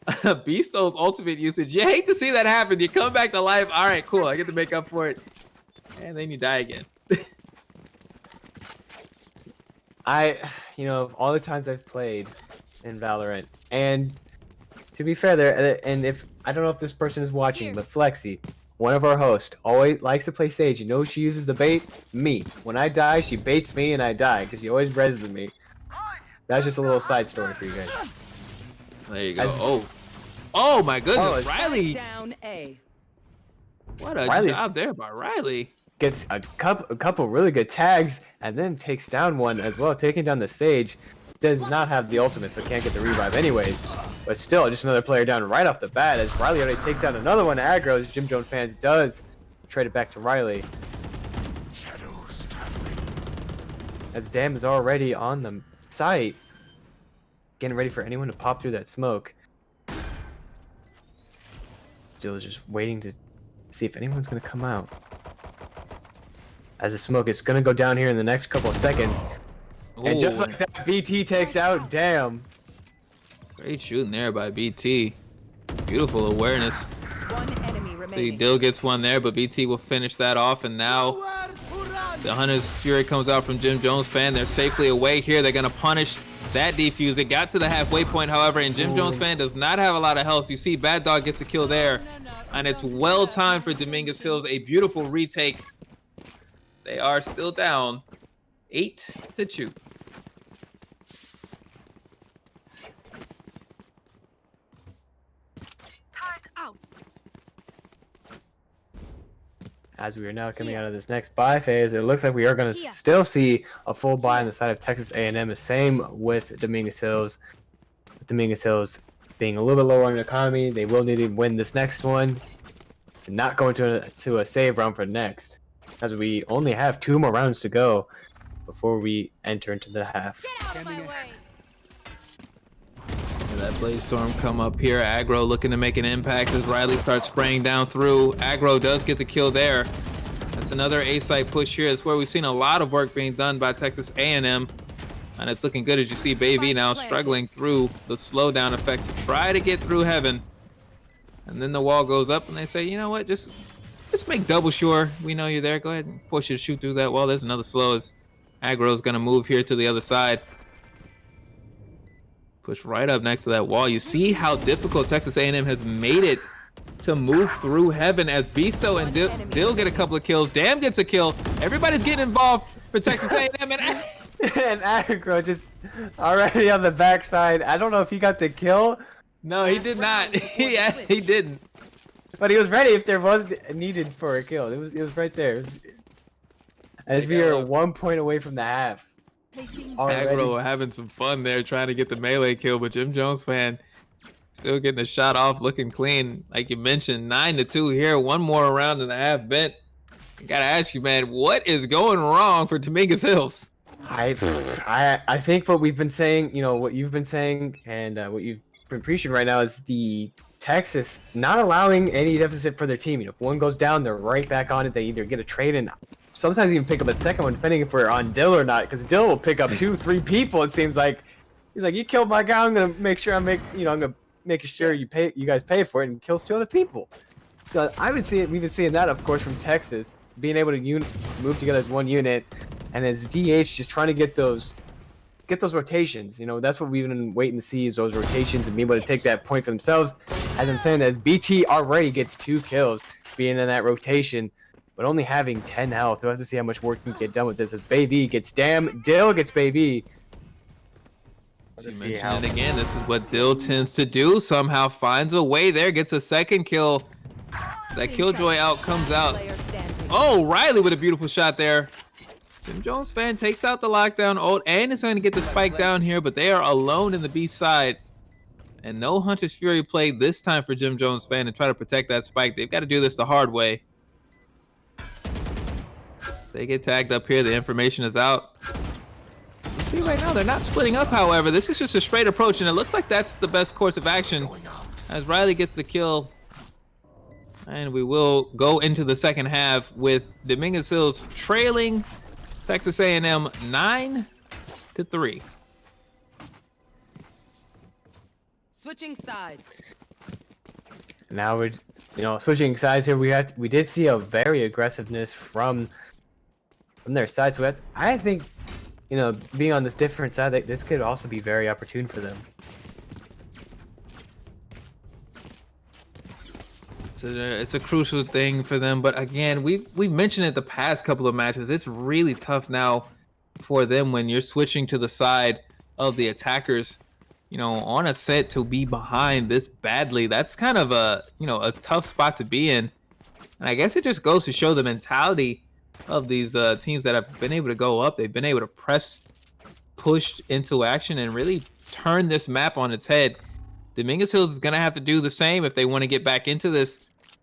Beasto's ultimate usage. You hate to see that happen. You come back to life. All right, cool. I get to make up for it. And then you die again. You know, all the times I've played in Valorant, and to be fair, there, and if I don't know if this person is watching, but Flexi, one of our hosts, always likes to play Sage. You know who she uses the bait? Me. When I die, she baits me and I die because she always reses me. That's just a little side story for you guys. There you go. Oh my goodness, Riley. Down A. What a job there by Riley. Gets a couple really good tags and then takes down one as well, taking down the Sage. Does not have the ultimate, so can't get the revive anyways. But still, just another player down right off the bat as Riley already takes down another one. Aggro, as Jim Jones fans does trade it back to Riley. As Dam is already on the site, getting ready for anyone to pop through that smoke. Still just waiting to see if anyone's going to come out. As the smoke is going to go down here in the next couple of seconds. Ooh. And just like that, BT takes out Dam. Great shooting there by BT. Beautiful awareness. One enemy remaining. See, Dill gets one there, but BT will finish that off. And now the Hunter's Fury comes out from Jim Jones fan. They're safely away here. They're going to punish that defuse. It got to the halfway point, however, and Jim Jones fan does not have a lot of health. You see Bad Dog gets a kill there. And it's well timed for Dominguez Hills. A beautiful retake. They are still down 8-2. As we are now coming out of this next buy phase, it looks like we are going to still see a full buy on the side of Texas A&M. The same with Dominguez Hills. With Dominguez Hills being a little bit lower in the economy, they will need to win this next one to not go into a save round for next, as we only have 2 more rounds to go before we enter into the half. Get out of my way. That Blaze Storm come up here. Aggro looking to make an impact as Riley starts spraying down through. Aggro does get the kill there. That's another A-site push here. It's where we've seen a lot of work being done by Texas A&M. And it's looking good as you see Baby now struggling through the slowdown effect to try to get through Heaven. And then the wall goes up and they say, you know what, just make double sure we know you're there. Go ahead and push you to shoot through that wall. There's another slow as Aggro's going to move here to the other side. Push right up next to that wall. You see how difficult Texas A&M has made it to move through Heaven as Beasto and Dill get a couple of kills. Dam gets a kill. Everybody's getting involved for Texas A&M. And Aggro just already on the backside. I don't know if he got the kill. No, he did not. he didn't. But he was ready if there was needed for a kill. It was right there. As we are 1 point away from the half. Aggro having some fun there trying to get the melee kill, but Jim Jones fan still getting the shot off, looking clean. Like you mentioned, 9-2 here. 1 more round and a half bent. I gotta ask you, man, what is going wrong for Dominguez Hills? I think what we've been saying, you know, what you've been saying, and what you've been preaching right now is the Texas not allowing any deficit for their team. You know, if one goes down, they're right back on it. They either get a trade and sometimes even pick up a second one, depending if we're on Dill or not. Because Dill will pick up 2-3 people. It seems like he's like, you killed my guy. I'm gonna make sure I'm gonna make sure you guys pay for it, and kills 2 other people. So we've been seeing that, of course, from Texas being able to move together as one unit, and as DH just trying to get those rotations. You know, that's what we've been waiting to see, is those rotations and being able to take that point for themselves. As I'm saying, as BT already gets 2 kills being in that rotation, but only having 10 health. We'll have to see how much work can get done with this. As Baby gets Dam, Dill gets Baby. You mentioned it again. This is what Dill tends to do. Somehow finds a way there, gets a second kill. That Killjoy out comes out. Oh, Riley with a beautiful shot there. Jim Jones fan takes out the lockdown ult and is going to get the spike down here, but they are alone in the B side. And no Hunter's Fury play this time for Jim Jones fan to try to protect that spike. They've got to do this the hard way. They get tagged up here. The information is out. You see right now, they're not splitting up, however. This is just a straight approach, and it looks like that's the best course of action as Riley gets the kill. And we will go into the second half with Dominguez Hills trailing Texas A&M 9-3. Switching sides. Now we're, switching sides here. We did see a very aggressiveness from their side. So I think, being on this different side, this could also be very opportune for them. It's a crucial thing for them, but again, we've mentioned it the past couple of matches. It's really tough now for them when you're switching to the side of the attackers, on a set to be behind this badly. That's kind of a tough spot to be in, and I guess it just goes to show the mentality of these teams that have been able to go up. They've been able to push into action and really turn this map on its head. Dominguez Hills is gonna have to do the same if they want to get back into this.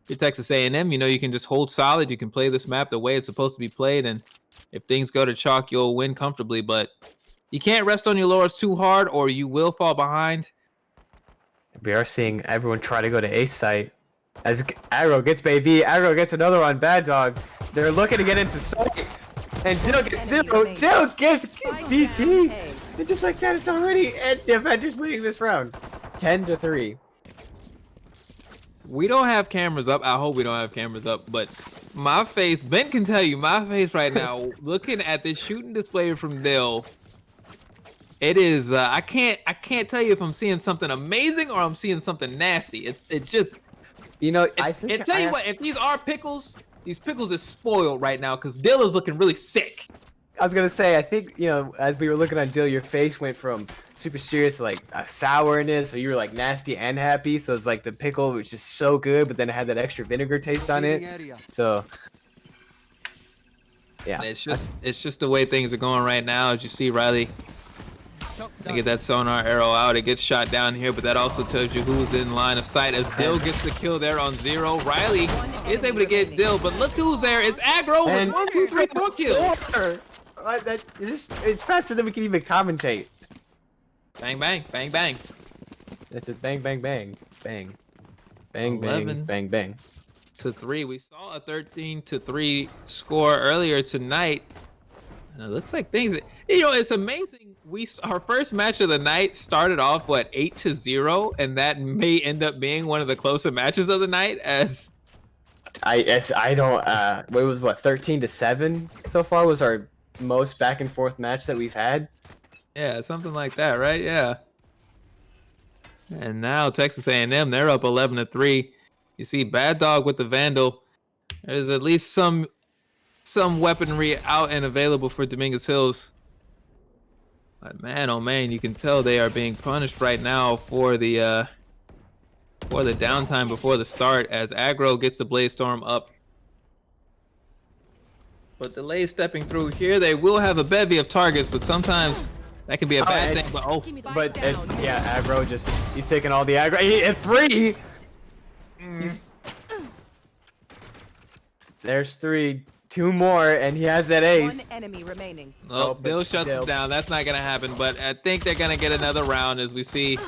Your Texas A&M, you can just hold solid. You can play this map the way it's supposed to be played, and if things go to chalk, you'll win comfortably. But you can't rest on your laurels too hard, or you will fall behind. We are seeing everyone try to go to ace site. As Aggro gets baby, Aggro gets another one. Bad Dog. They're looking to get into site, and Dill gets zero. Dill gets BT. And just like that, it's already and Defenders winning this round, 10-3. We don't have cameras up. I hope we don't have cameras up, but my face, Ben can tell you, my face right now, looking at this shooting display from Dill, it is, I can't tell you if I'm seeing something amazing or I'm seeing something nasty. It's just, I tell you what, if these are pickles, these pickles is spoiled right now because Dill is looking really sick. I was gonna say, I think, as we were looking on Dill, your face went from super serious to like a sourness, so you were like nasty and happy. So it's like the pickle was just so good, but then it had that extra vinegar taste on it. So yeah, it's just the way things are going right now. As you see, Riley, I get that sonar arrow out. It gets shot down here, but that also tells you who's in line of sight. As Dill gets the kill there on 0, Riley is able to get Dill, but look who's there. It's Aggro with 1, 2, 3, 4 kills. It's faster than we can even commentate. Bang, bang, bang, bang. It's a bang, bang, bang, bang, bang, bang, bang, bang. To 3. We saw a 13-3 score earlier tonight, and it looks like things. It's amazing. Our first match of the night started off 8-0, and that may end up being one of the closer matches of the night. As I don't. It was 13-7 so far was our most back and forth match that we've had. Yeah, something like that, right? Yeah. And now Texas A&M, they're up 11-3. You see Bad Dog with the Vandal. There's at least some weaponry out and available for Dominguez Hills. But man, oh man, you can tell they are being punished right now for the downtime before the start as Aggro gets the Blaze Storm up. But Delay stepping through here, they will have a bevy of targets, but sometimes that can be a bad thing. But yeah, Aggro he's taking all the aggro. At 3, there's 3, 2 more, and he has that ace. One enemy remaining. Oh, Bill shuts it down. That's not gonna happen. But I think they're gonna get another round as we see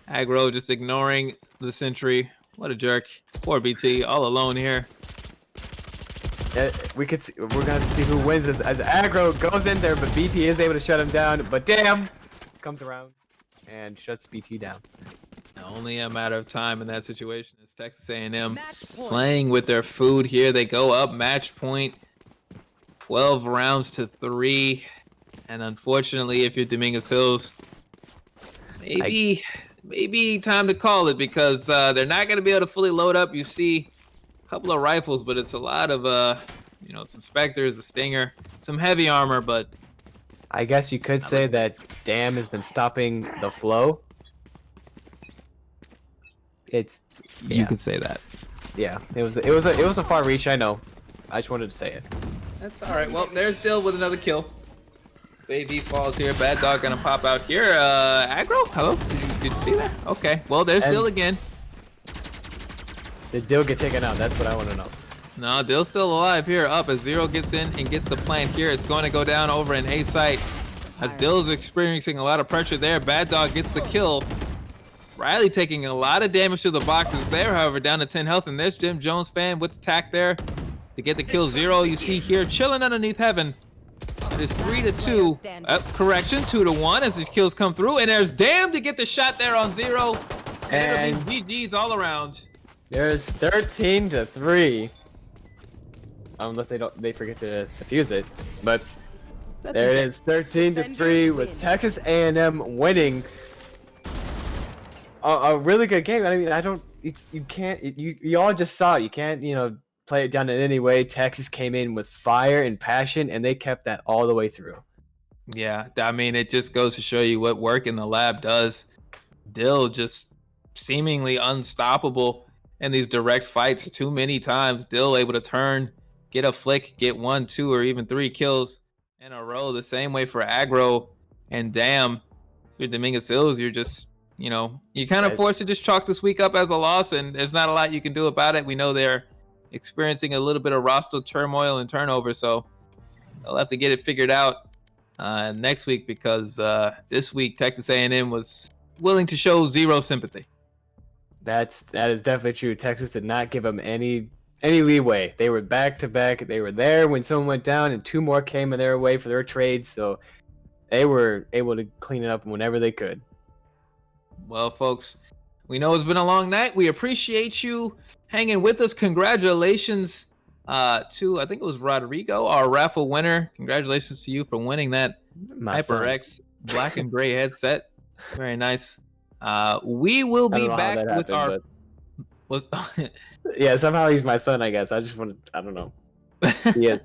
Aggro just ignoring the sentry. What a jerk! Poor BT, all alone here. We're gonna see who wins this as Aggro goes in there, but BT is able to shut him down. But damn, comes around and shuts BT down. Only a matter of time in that situation. It's Texas A&M playing with their food here. They go up match point, 12 rounds to 3, and unfortunately, if you're Dominguez Hills, maybe time to call it because they're not gonna be able to fully load up. You see couple of rifles, but it's a lot of some Spectres, a Stinger, some heavy armor, but I guess you could say that Dam has been stopping the flow. It's You could say that. yeah. It was a far reach. I know. I just wanted to say it. That's all right. Well, there's Dill with another kill. Baby falls here. Bad Dog gonna pop out here. Aggro? Hello? Did you see that? Okay. Well, there's Dill again. Did Dill get taken out? That's what I want to know. No, Dill's still alive here. Up as Zero gets in and gets the plant here. It's going to go down over in A site. As Dill's experiencing a lot of pressure there. Bad Dog gets the kill. Riley taking a lot of damage to the boxes there, however, down to 10 health. And there's Jim Jones fan with the tack there to get the kill. Zero, you see here, chilling underneath heaven. It is 3-2. Correction, 2-1 as his kills come through. And there's Dam to get the shot there on Zero. And it'll be GG's all around. There's 13-3. Unless they forget to defuse it. But there it is, 13-3 with Texas A&M winning a really good game. I mean, you all just saw it. You can't, play it down in any way. Texas came in with fire and passion, and they kept that all the way through. Yeah, I mean, it just goes to show you what work in the lab does. Dill just seemingly unstoppable in these direct fights too many times. Dill able to turn, get a flick, get 1, 2, or even 3 kills in a row. The same way for Aggro and Dam. If you're Dominguez Hills, you're just, you're kind of forced to just chalk this week up as a loss, and there's not a lot you can do about it. We know they're experiencing a little bit of roster turmoil and turnover, so they'll have to get it figured out next week, because this week Texas A&M was willing to show zero sympathy. That is definitely true. Texas did not give them any leeway. They were back to back. They were there when someone went down, and 2 more came in their way for their trades, so they were able to clean it up whenever they could. Well, folks, we know it's been a long night. We appreciate you hanging with us. Congratulations to, I think it was Rodrigo, our raffle winner. Congratulations to you for winning that HyperX black and gray headset. Very nice. We will be back with our... Yeah, somehow he's my son, I guess. I don't know. Yes.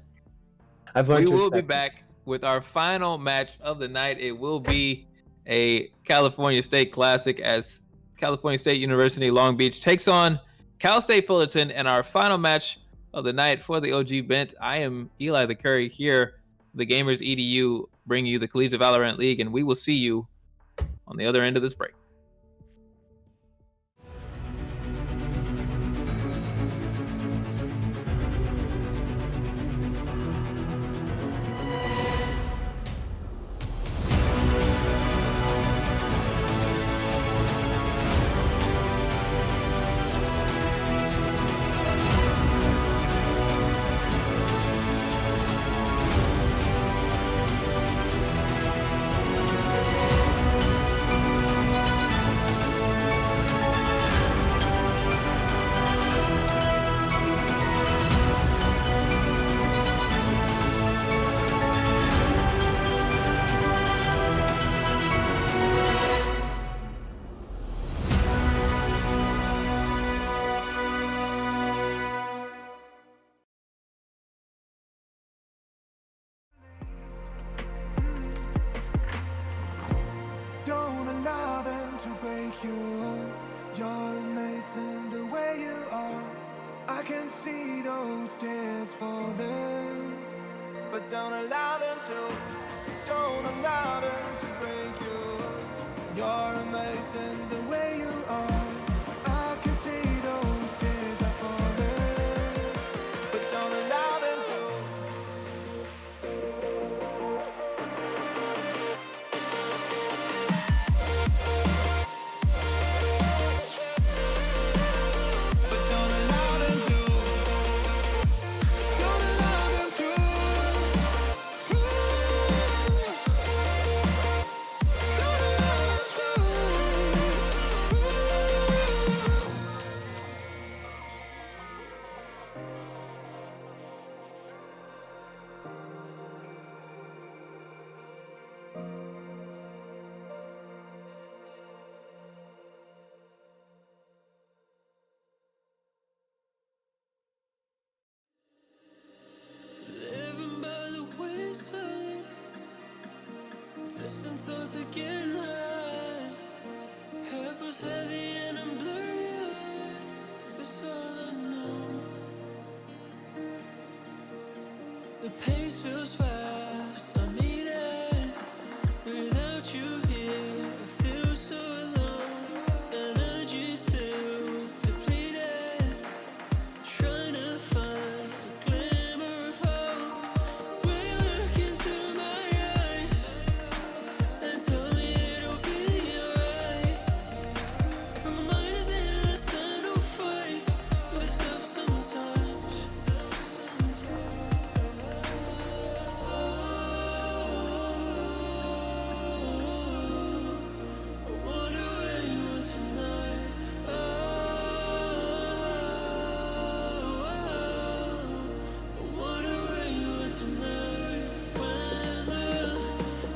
We will be back with our final match of the night. It will be a California State Classic as California State University Long Beach takes on Cal State Fullerton, and our final match of the night for the OG Bent. I am Eli the Curry here, the Gamers EDU, bringing you the Collegiate Valorant League, and we will see you on the other end of this break. Don't allow them to break you. You're amazing the way you are. I can see those tears falling, but don't allow them to. Don't allow them to break you. You're amazing the way you are. I can see those tears are falling, but don't allow them to. Living by the wayside, The pace feels fast, I'm eating. Without you here, I feel so alone. Energy still depleted. Trying to find a glimmer of hope. Will you look into my eyes and tell me it'll be alright? If my mind is in an eternal fight with the stuff sometimes. I wonder where you are tonight. I wonder where you are tonight. When the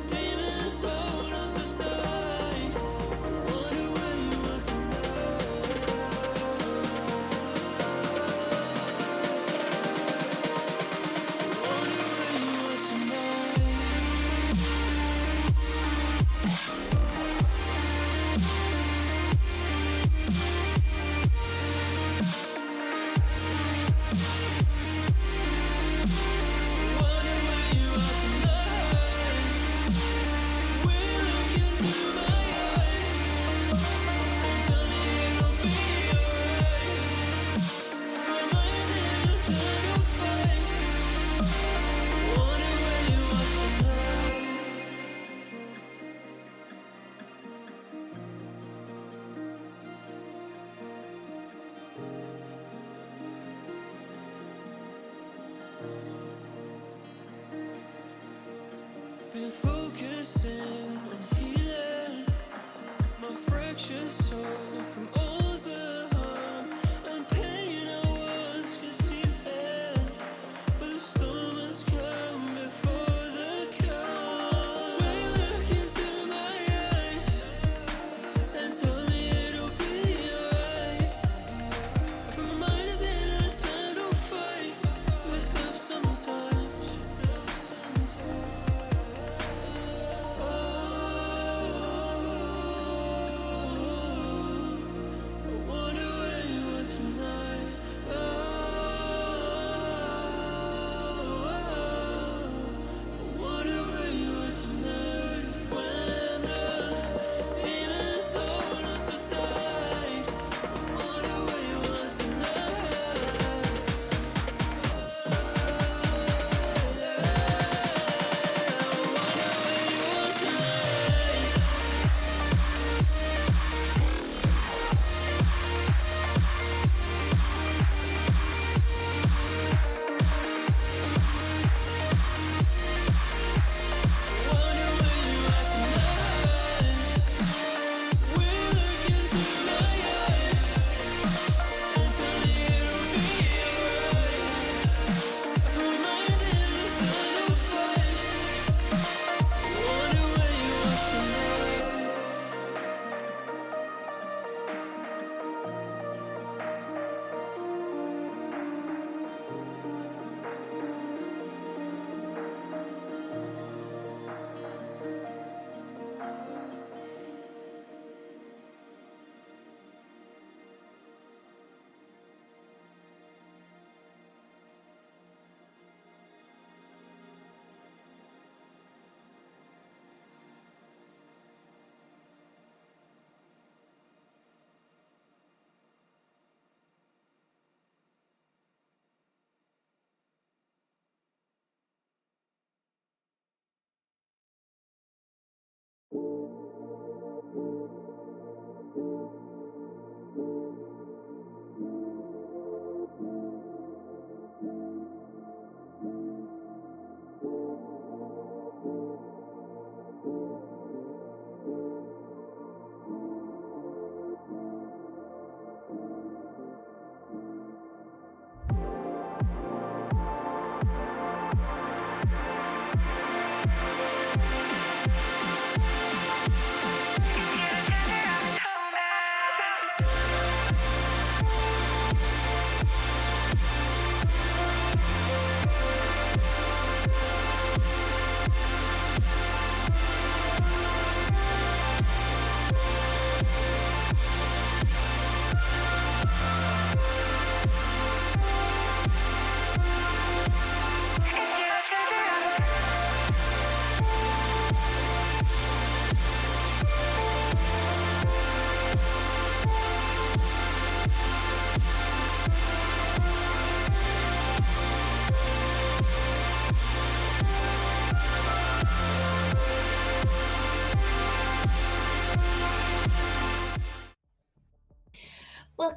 demons hold us so tight. I wonder where you are tonight. I wonder where you are tonight. Wonder where you are tonight. Will look into my eyes and tell me it'll be alright. My mind's in an eternal fight. Wonder where you are tonight. Been focusing on healing my fractured soul from all the harm and pain I once concealed. But the storm has come before the calm. Will you look into my eyes and tell me it'll be alright? If my mind is in an eternal fight with the stuff sometimes.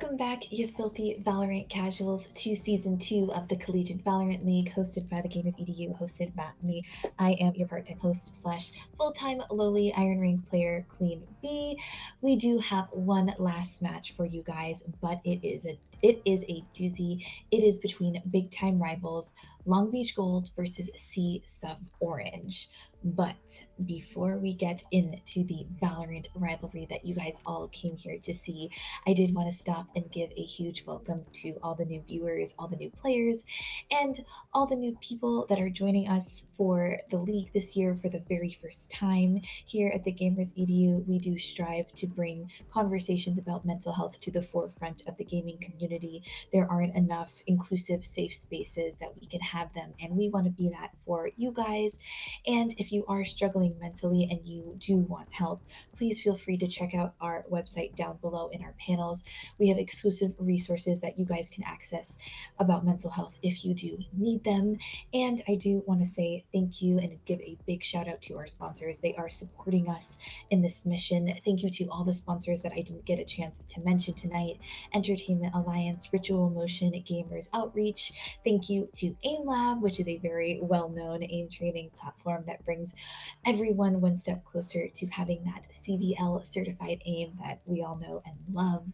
Welcome back, you filthy Valorant casuals, to Season 2 of the Collegiate Valorant League, hosted by the Gamers EDU, hosted by me. I am your part-time host slash full-time lowly Iron Ring player, Queen B. We do have one last match for you guys, but it is a doozy. It is between big-time rivals Long Beach Gold versus CSUF Orange. But before we get into the Valorant rivalry that you guys all came here to see, I did want to stop and give a huge welcome to all the new viewers, all the new players, and all the new people that are joining us for the league this year for the very first time. Here at the Gamers EDU, we do strive to bring conversations about mental health to the forefront of the gaming community. There aren't enough inclusive, safe spaces that we can have them, and we want to be that for you guys. And if you are struggling mentally and you do want help, please feel free to check out our website down below in our panels. We have exclusive resources that you guys can access about mental health if you do need them. And I do want to say thank you and give a big shout out to our sponsors. They are supporting us in this mission. Thank you to all the sponsors that I didn't get a chance to mention tonight: Entertainment Alliance, Ritual Motion, Gamers Outreach. Thank you to AIM Lab, which is a very well-known aim training platform that brings everyone one step closer to having that CVL certified aim that we all know and love.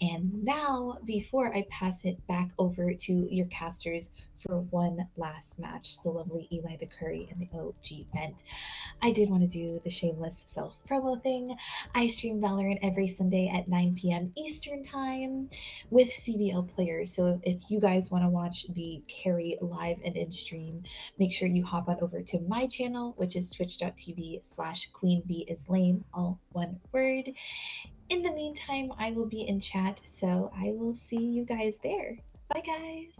And now, before I pass it back over to your casters for one last match, the lovely Eli the Curry and the OG Bent, I did want to do the shameless self-promo thing. I stream Valorant every Sunday at 9 p.m. Eastern Time with CVL players. So if you guys want to watch the carry live and in stream, make sure you hop on over to my channel, which is twitch.tv/queenbislame, all one word. In the meantime, I will be in chat, so I will see you guys there. Bye, guys.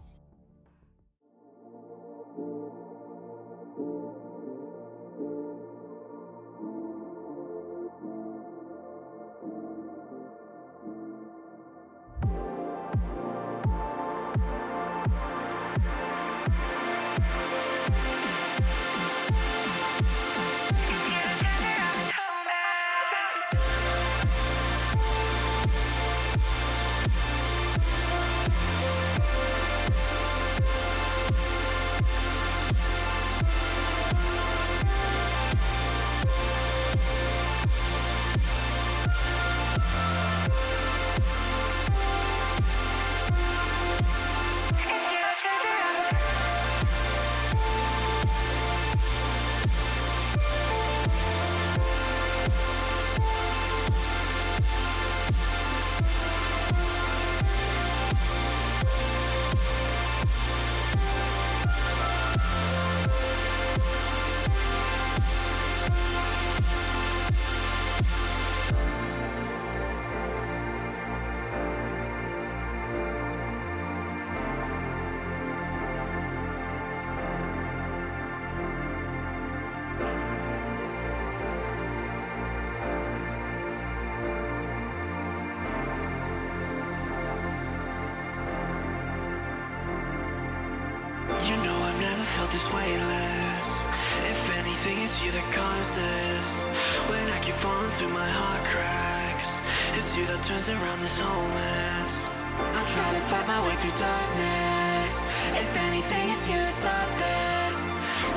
You know I've never felt this weightless. If anything, it's you that caused this. When I keep falling through my heart cracks, it's you that turns around this whole mess. I try to fight my way through darkness. If anything, it's you that stopped this.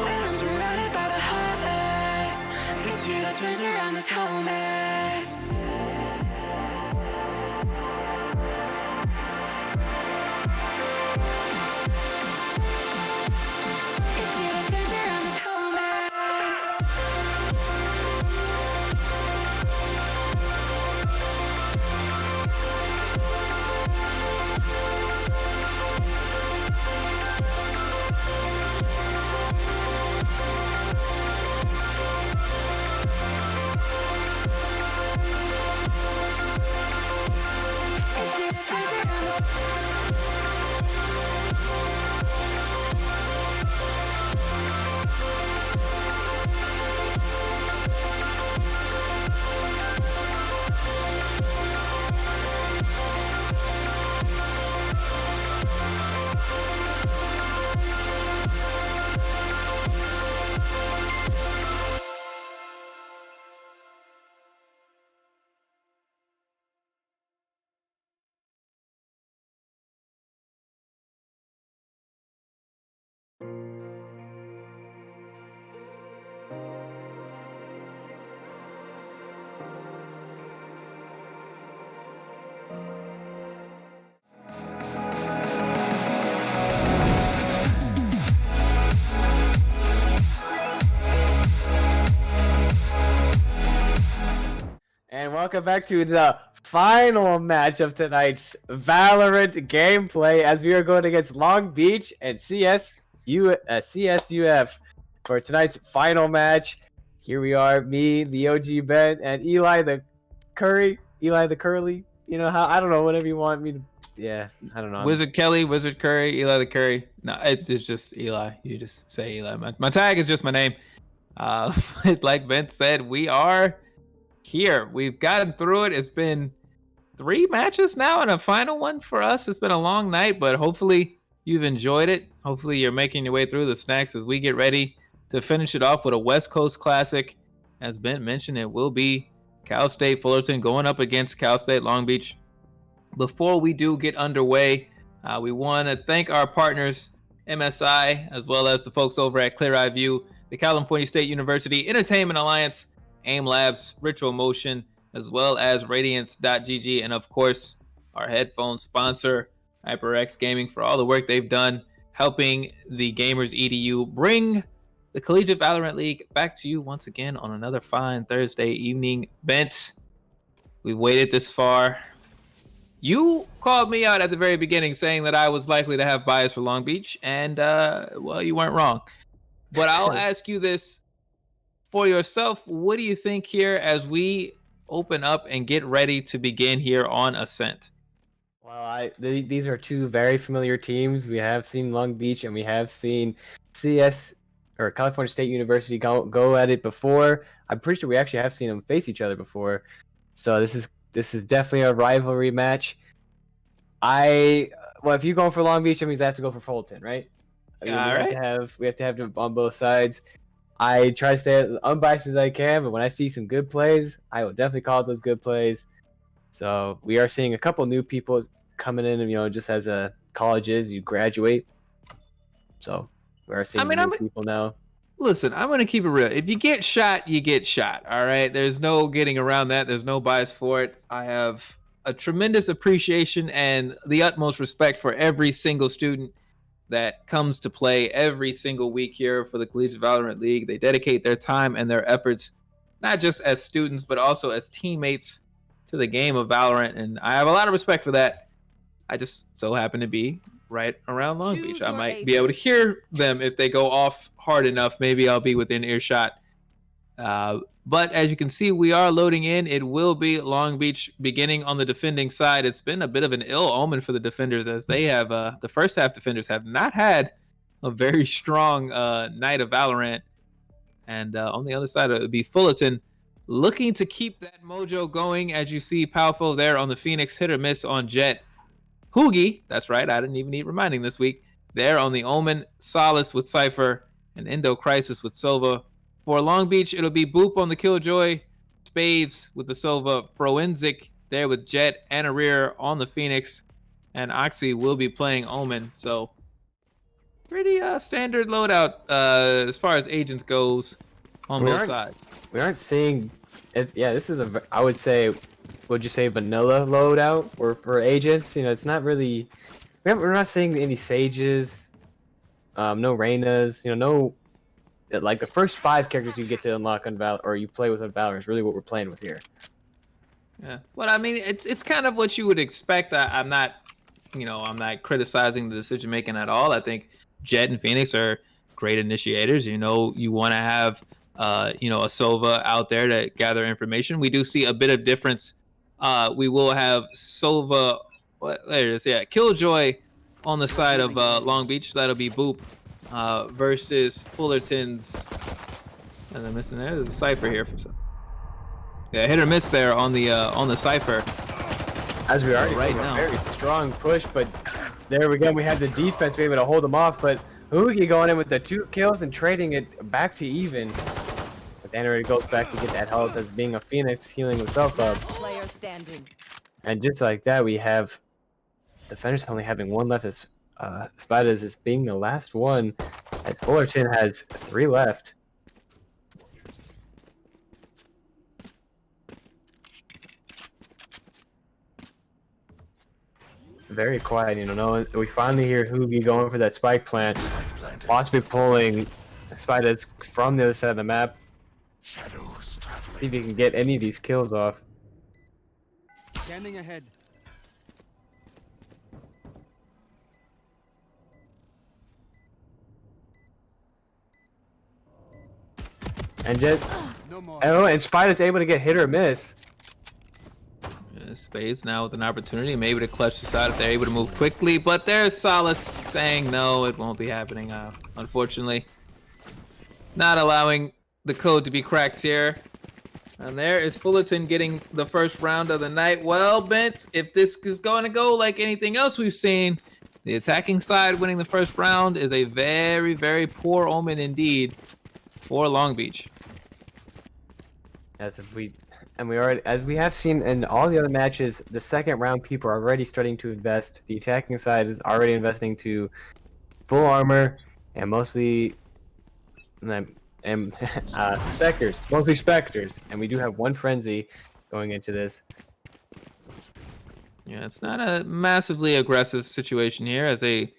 When I'm surrounded by the heartless, it's you that turns around this whole mess. welcome back to the final match of tonight's Valorant gameplay as we are going against Long Beach and CSUF for tonight's final match. Here we are, me, the OG Ben, and Eli the Curly. You know how, I don't know, whatever you want me to. Yeah, I don't know. Wizard Kelly, Wizard Curry, Eli the Curry. No, it's just Eli. You just say Eli. My tag is just my name. Like Ben said, we are here. We've gotten through it. It's been 3 matches now and a final one for us. It's been a long night, but hopefully you've enjoyed it. Hopefully you're making your way through the snacks as we get ready to finish it off with a West Coast Classic. As Ben mentioned, it will be Cal State Fullerton going up against Cal State Long Beach. Before we do get underway, we want to thank our partners, MSI, as well as the folks over at Clear Eye View, the California State University Entertainment Alliance, AIM Labs, Ritual Motion, as well as Radiance.gg, and of course, our headphone sponsor, HyperX Gaming, for all the work they've done helping the Gamers EDU bring the Collegiate Valorant League back to you once again on another fine Thursday evening. Bent, we've waited this far. You called me out at the very beginning saying that I was likely to have bias for Long Beach, and well, you weren't wrong. But I'll ask you this for yourself. What do you think here as we open up and get ready to begin here on Ascent? Well, these are 2 very familiar teams. We have seen Long Beach and we have seen California State University go at it before. I'm pretty sure we actually have seen them face each other before. So this is definitely a rivalry match. Well, if you're going for Long Beach, that means I have to go for Fullerton, right? I mean, we have to have them on both sides. I try to stay as unbiased as I can, but when I see some good plays, I will definitely call it those good plays. So we are seeing a couple new people coming in, and just as a college is, you graduate. So we are seeing new people now. Listen, I'm going to keep it real. If you get shot, you get shot. All right. There's no getting around that. There's no bias for it. I have a tremendous appreciation and the utmost respect for every single student that comes to play every single week here for the Collegiate Valorant League. They dedicate their time and their efforts, not just as students, but also as teammates to the game of Valorant. And I have a lot of respect for that. I just so happen to be right around Long Beach. I might be able to hear them if they go off hard enough. Maybe I'll be within earshot. But as you can see, we are loading in. It will be Long Beach beginning on the defending side. It's been a bit of an ill omen for the defenders, as they have the first half defenders have not had a very strong night of Valorant. And on the other side, it would be Fullerton looking to keep that mojo going. As you see, Powerful there on the Phoenix, hit or miss on Jet. Hoogie, that's right, I didn't even need reminding this week, there on the Omen, Solace with Cypher, and Endo Crisis with Sova. For Long Beach, it'll be Boop on the Killjoy, Spades with the Sova, Forensic there with Jet, and Arir on the Phoenix, and Oxy will be playing Omen. So pretty standard loadout as far as agents goes on both sides. We aren't seeing it. Yeah, this is I would say, would you say vanilla loadout or for agents? It's not really. We're not seeing any Sages, no Reynas. No. Like the first 5 characters you get to unlock on Val, or you play with on Valor, is really what we're playing with here. Yeah, well, I mean, it's kind of what you would expect. I'm not criticizing the decision making at all. I think Jet and Phoenix are great initiators. You want to have a Sova out there to gather information. We do see a bit of difference. We will have Sova. There it is. Yeah, Killjoy on the side of Long Beach. That'll be Boop. Versus Fullerton's, and I'm missing there. There's a Cypher here for some. Yeah, hit or miss there on the Cypher. As we already right now, a very strong push, but there we go. We have the defense be able to hold them off, but Hoogie going in with the 2 kills and trading it back to even. But then it goes back to get that health as being a Phoenix, healing himself up. Player standing. And just like that, we have defenders only having 1 left as Spiders is being the last one, as Fullerton has 3 left. Very quiet, we finally hear Hoogie going for that spike plant. Possibly pulling Spiders from the other side of the map. See if he can get any of these kills off. Scanning ahead. And just, No more. and Spider's able to get hit or miss. Spades now with an opportunity, maybe to clutch this out if they're able to move quickly. But there's Solace saying no, it won't be happening. Unfortunately, not allowing the code to be cracked here. And there is Fullerton getting the first round of the night. Well, Bent, if this is going to go like anything else we've seen, the attacking side winning the first round is a very, very poor omen indeed for Long Beach. As we have seen in all the other matches, the second round people are already starting to invest. The attacking side is already investing to full armor and mostly specters, mostly specters, and we do have one frenzy going into this. Yeah, it's not a massively aggressive situation here as they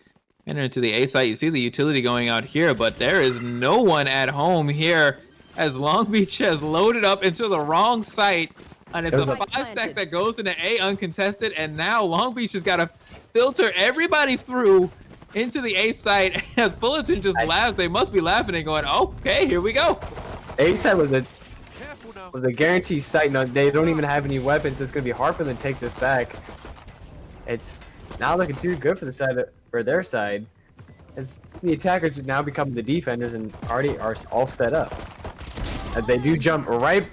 enter into the A site. You see the utility going out here, but there is no one at home here as Long Beach has loaded up into the wrong site. And it's a 5-stack that goes into A uncontested, and now Long Beach has got to filter everybody through into the A site as Fullerton just laughs. They must be laughing and going, okay, here we go. A site was a guaranteed site. No, they don't even have any weapons. It's going to be hard for them to take this back. It's not looking too good for the side for their side, as the attackers have now become the defenders and already are all set up. As they do jump right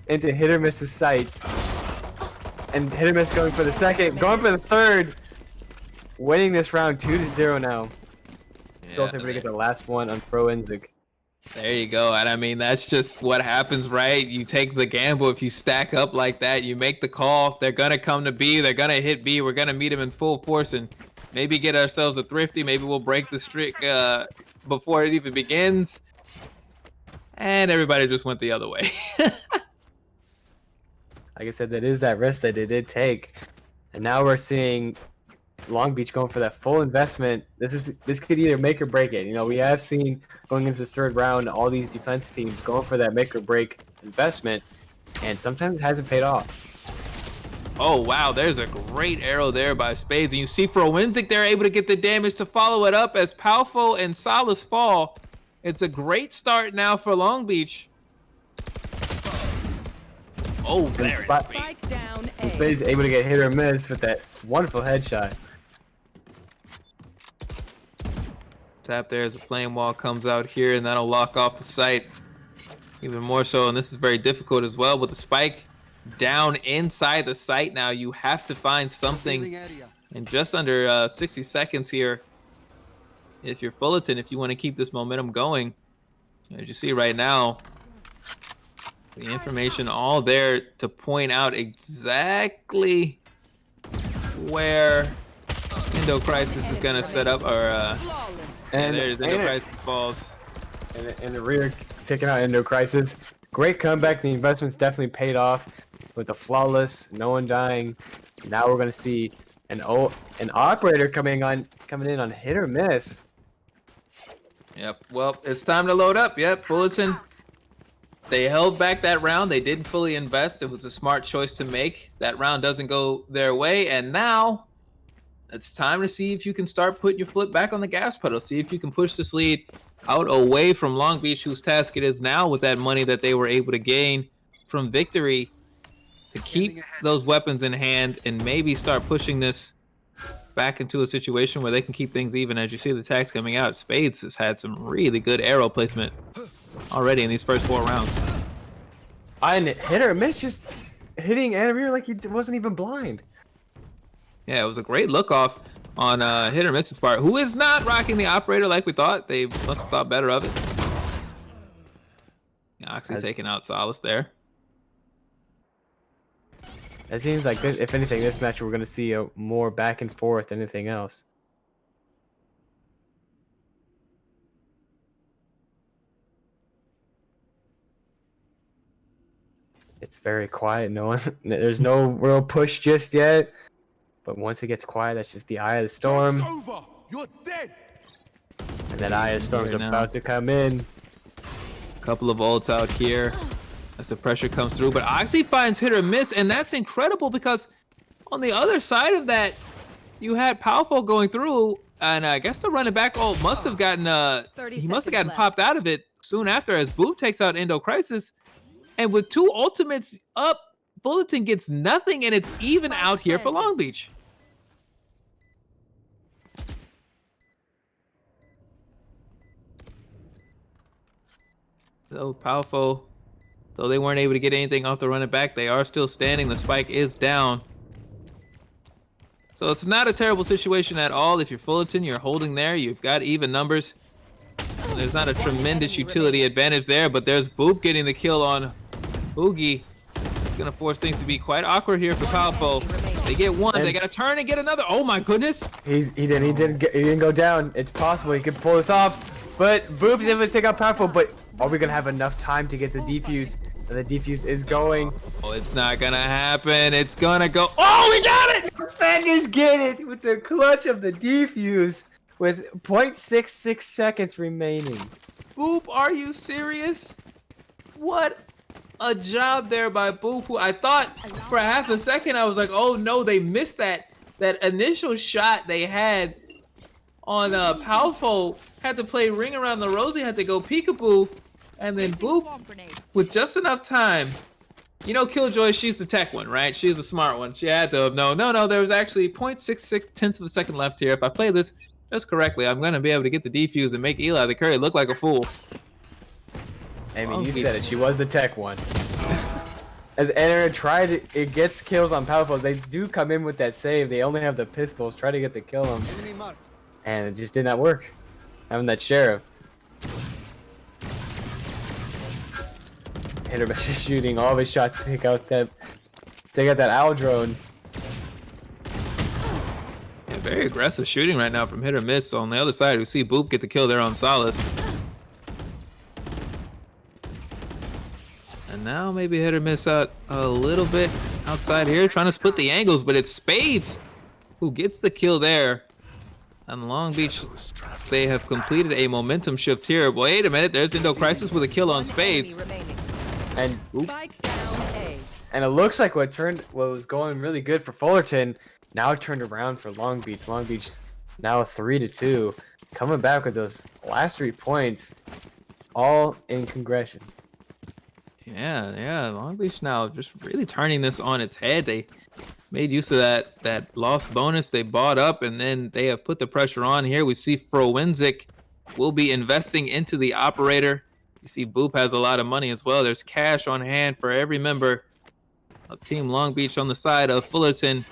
into hit or miss's sights, and hit or miss going for the second, going for the third, winning this round 2-0 now. Still able to get the last one on Forensic. There you go. And I mean, that's just what happens, right? You take the gamble. If you stack up like that, you make the call. They're going to come to B. They're going to hit B. We're going to meet them in full force and maybe get ourselves a thrifty. Maybe we'll break the streak before it even begins. And everybody just went the other way. Like I said, that is that risk that they did take. And now we're seeing Long Beach going for that full investment. This could either make or break it. You know, we have seen going into this third round all these defense teams going for that make or break investment, and sometimes it hasn't paid off. Oh wow, there's a great arrow there by Spades, and you see Forensic they're able to get the damage to follow it up as Palfo and Solace fall. It's a great start now for Long Beach. Oh, there it's Spike down A. Spades able to get hit or miss with that wonderful headshot. Tap there as the flame wall comes out here, and that'll lock off the site even more so. And this is very difficult as well with the spike down inside the site. Now you have to find something in just under 60 seconds here. If you're Fullerton, if you want to keep this momentum going, as you see right now, the information all there to point out exactly where Indo Crisis is going to set up, or and there's Indo Crisis falls. In the rear, taking out Indo Crisis. Great comeback. The investment's definitely paid off with the flawless, no one dying. Now we're going to see an operator coming in on hit or miss. Yep. Well, it's time to load up. Yep. Fullerton. They held back that round. They didn't fully invest. It was a smart choice to make. That round doesn't go their way, and now it's time to see if you can start putting your foot back on the gas pedal. See if you can push this lead out away from Long Beach, whose task it is now with that money that they were able to gain from victory to keep those weapons in hand and maybe start pushing this back into a situation where they can keep things even. As you see the tags coming out, Spades has had some really good arrow placement already in these first 4 rounds. And hit or miss, just hitting Anamir like he wasn't even blind. Yeah, it was a great look off on hit or miss's part. Who is not rocking the operator like we thought? They must have thought better of it. Oxy taking out Solace there. It seems like, if anything, this match we're going to see a more back and forth than anything else. It's very quiet. There's no real push just yet. But once it gets quiet, that's just the eye of the storm. It's over. You're dead. And that eye of the storm is about to come in. Couple of ults out here. as the pressure comes through. But Oxy finds hit or miss, and that's incredible because on the other side of that, you had Powerful going through, and I guess the running back must have gotten he must have gotten popped out of it soon after as Boop takes out Endo Crisis. And with 2 ultimates up, Bulletin gets nothing, and it's even out here for Long Beach. So Powerful, though they weren't able to get anything off the running back, they are still standing. The spike is down. So it's not a terrible situation at all. If you're Fullerton, you're holding there. You've got even numbers. There's not a tremendous utility advantage there, but there's Boop getting the kill on Oogie. It's gonna force things to be quite awkward here for Powerful. They get one, they gotta turn and get another. Oh my goodness! He didn't go down. It's possible he could pull this off, but Boop's able to take out Powerful. But are we gonna have enough time to get the defuse? And the defuse is going. Oh, it's not gonna happen. It's gonna go. Oh, we got it! Defenders get it with the clutch of the defuse with 0.66 seconds remaining. Boop, are you serious? What a job there by Boop, who I thought for a half a second I was like, oh no, they missed that initial shot they had on Powerful. Had to play Ring Around the Rosie, had to go peekaboo, and then Boop with just enough time. You know, Killjoy, she's the tech one, right? She's the smart one. She had to have known. No, there was actually 0.66 tenths of a second left here. If I play this just correctly, I'm gonna be able to get the defuse and make Eli the Curry look like a fool. I mean, you said it. She was the tech one. As Enter tried, it gets kills on Powerfuls. They do come in with that save. They only have the pistols. Try to get the kill them, and it just did not work. Having that sheriff. Hitter is shooting all of his shots to take out that owl drone. Yeah, very aggressive shooting right now from Hit or Miss. So on the other side, we see Boop get the kill there on Solace. And now maybe Hit or Miss out a little bit outside here, trying to split the angles, but it's Spades who gets the kill there. On Long Beach, they have completed a momentum shift here. Wait a minute, there's Endo Crisis with a kill on Spades. And it looks like what was going really good for Fullerton now turned around for Long Beach. Long Beach now 3-2, coming back with those last 3 points, all in Congression. Yeah, Long Beach now just really turning this on its head. They made use of that lost bonus they bought up, and then they have put the pressure on here. We see Frowenzik will be investing into the operator. You see Boop has a lot of money as well. There's cash on hand for every member of Team Long Beach on the side of Fullerton.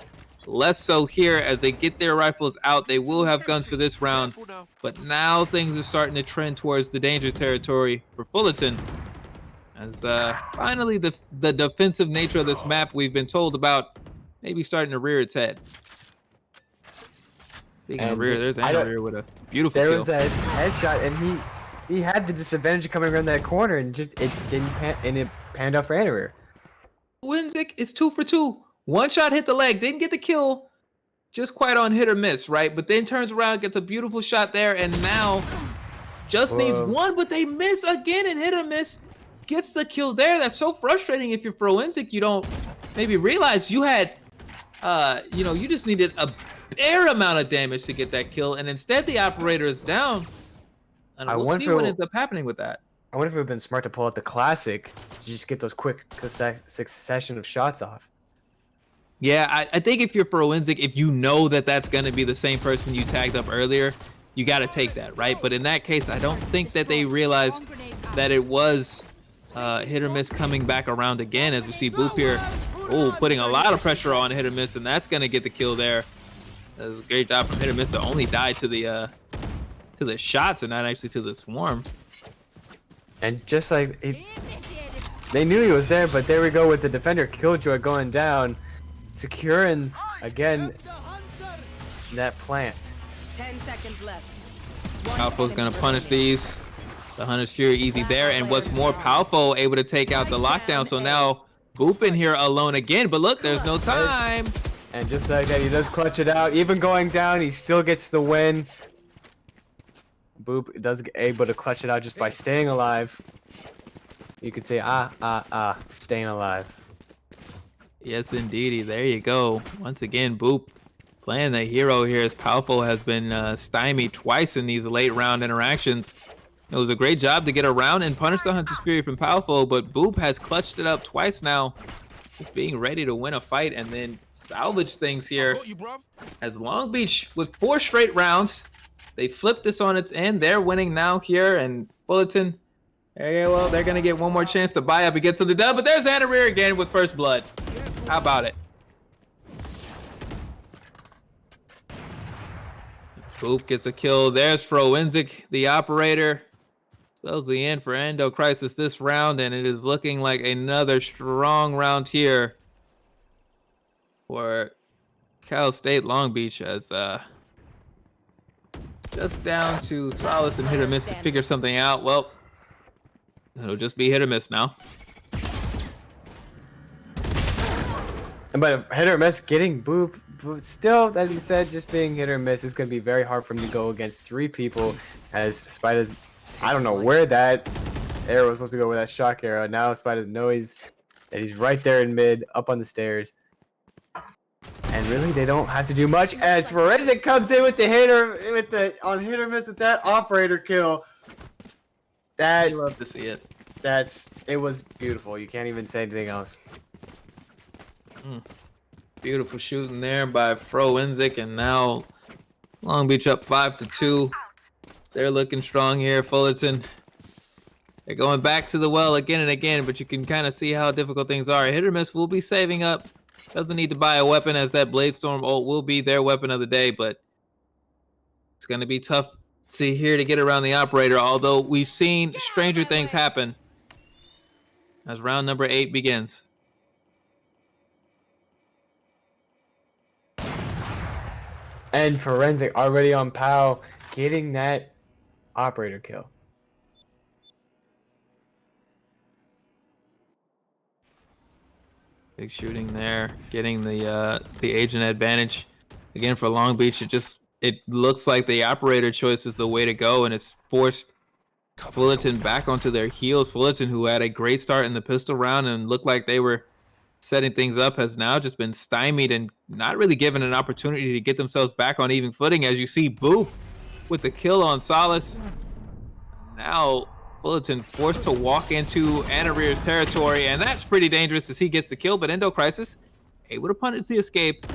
Less so here as they get their rifles out. They will have guns for this round, but now things are starting to trend towards the danger territory for Fullerton. As finally the defensive nature of this map we've been told about maybe starting to rear its head. Speaking of rear, there's Rear with a beautiful kill. There was that headshot, and he had the disadvantage coming around that corner, and it panned out for Anarrear. Winzik is 2 for 2. One shot hit the leg, didn't get the kill, just quite on hit or miss, right? But then turns around, gets a beautiful shot there, and now just needs one, but they miss again and hit or miss. Gets the kill there. That's so frustrating if you're Forensic. You don't maybe realize you had, you just needed a bare amount of damage to get that kill, and instead the operator is down. And we'll see what ends up happening with that. I wonder if it would have been smart to pull out the classic to just get those quick succession of shots off. Yeah, I think if you're Forensic, if you know that that's going to be the same person you tagged up earlier, you got to take that, right? But in that case, I don't think that they realized that it was hit or miss coming back around again, as we see Boop here, putting a lot of pressure on hit or miss, and that's going to get the kill there. That was a great job from hit or miss to only die to the shots and not actually to the swarm. And just like they knew he was there, but there we go with the defender Killjoy going down, securing again that plant. 10 seconds left. Powerful's gonna punish these. The Hunter's Fury easy there, and what's more, Powerful able to take out the lockdown. So now Boop in here alone again, but look, there's no time. And just like that, he does clutch it out. Even going down, he still gets the win. Boop does get able to clutch it out just by staying alive. you could say staying alive. Yes, indeedy. There you go. Once again, Boop playing the hero here as Palfo has been stymied twice in these late round interactions. It was a great job to get around and punish the Hunter's Fury from Palfo, but Boop has clutched it up twice now. Just being ready to win a fight and then salvage things here. As Long Beach with 4 straight rounds, they flipped this on its end. They're winning now here, and Fullerton, yeah, well, they're gonna get one more chance to buy up against the dub, but there's Anarir again with first blood. How about it? Boop gets a kill. There's Froenzik, the operator. Spells the end for Endo Crisis this round, and it is looking like another strong round here for Cal State Long Beach as just down to Solace and hit or miss to figure something out. Well, it'll just be hit or miss now. But if hit or miss getting Boop, still, as you said, just being hit or miss is going to be very hard for him to go against 3 people. As Spider's, I don't know where that arrow was supposed to go with that shock arrow. Now Spider's knows that he's right there in mid, up on the stairs. And really, they don't have to do much as Forensic comes in with the hit or miss with that operator kill. That, You love to see it. It was beautiful. You can't even say anything else. Beautiful shooting there by Froenzik, and now Long Beach up 5-2. They're looking strong here. Fullerton, they're going back to the well again and again, but you can kind of see how difficult things are. Hit or miss will be saving up. Doesn't need to buy a weapon, as that Bladestorm ult will be their weapon of the day, but it's going to be tough to get around the operator, although we've seen stranger things happen as round number 8 begins. And Forensic already on POW, getting that operator kill. Big shooting there, getting the agent advantage. Again, for Long Beach, it looks like the operator choice is the way to go, and it's forced Fullerton back onto their heels. Fullerton, who had a great start in the pistol round and looked like they were setting things up, has now just been stymied and not really given an opportunity to get themselves back on even footing. As you see, Boop with the kill on Solace. Now Fullerton forced to walk into Anarir's territory, and that's pretty dangerous as he gets the kill, but Endo Crisis able to punish the escape.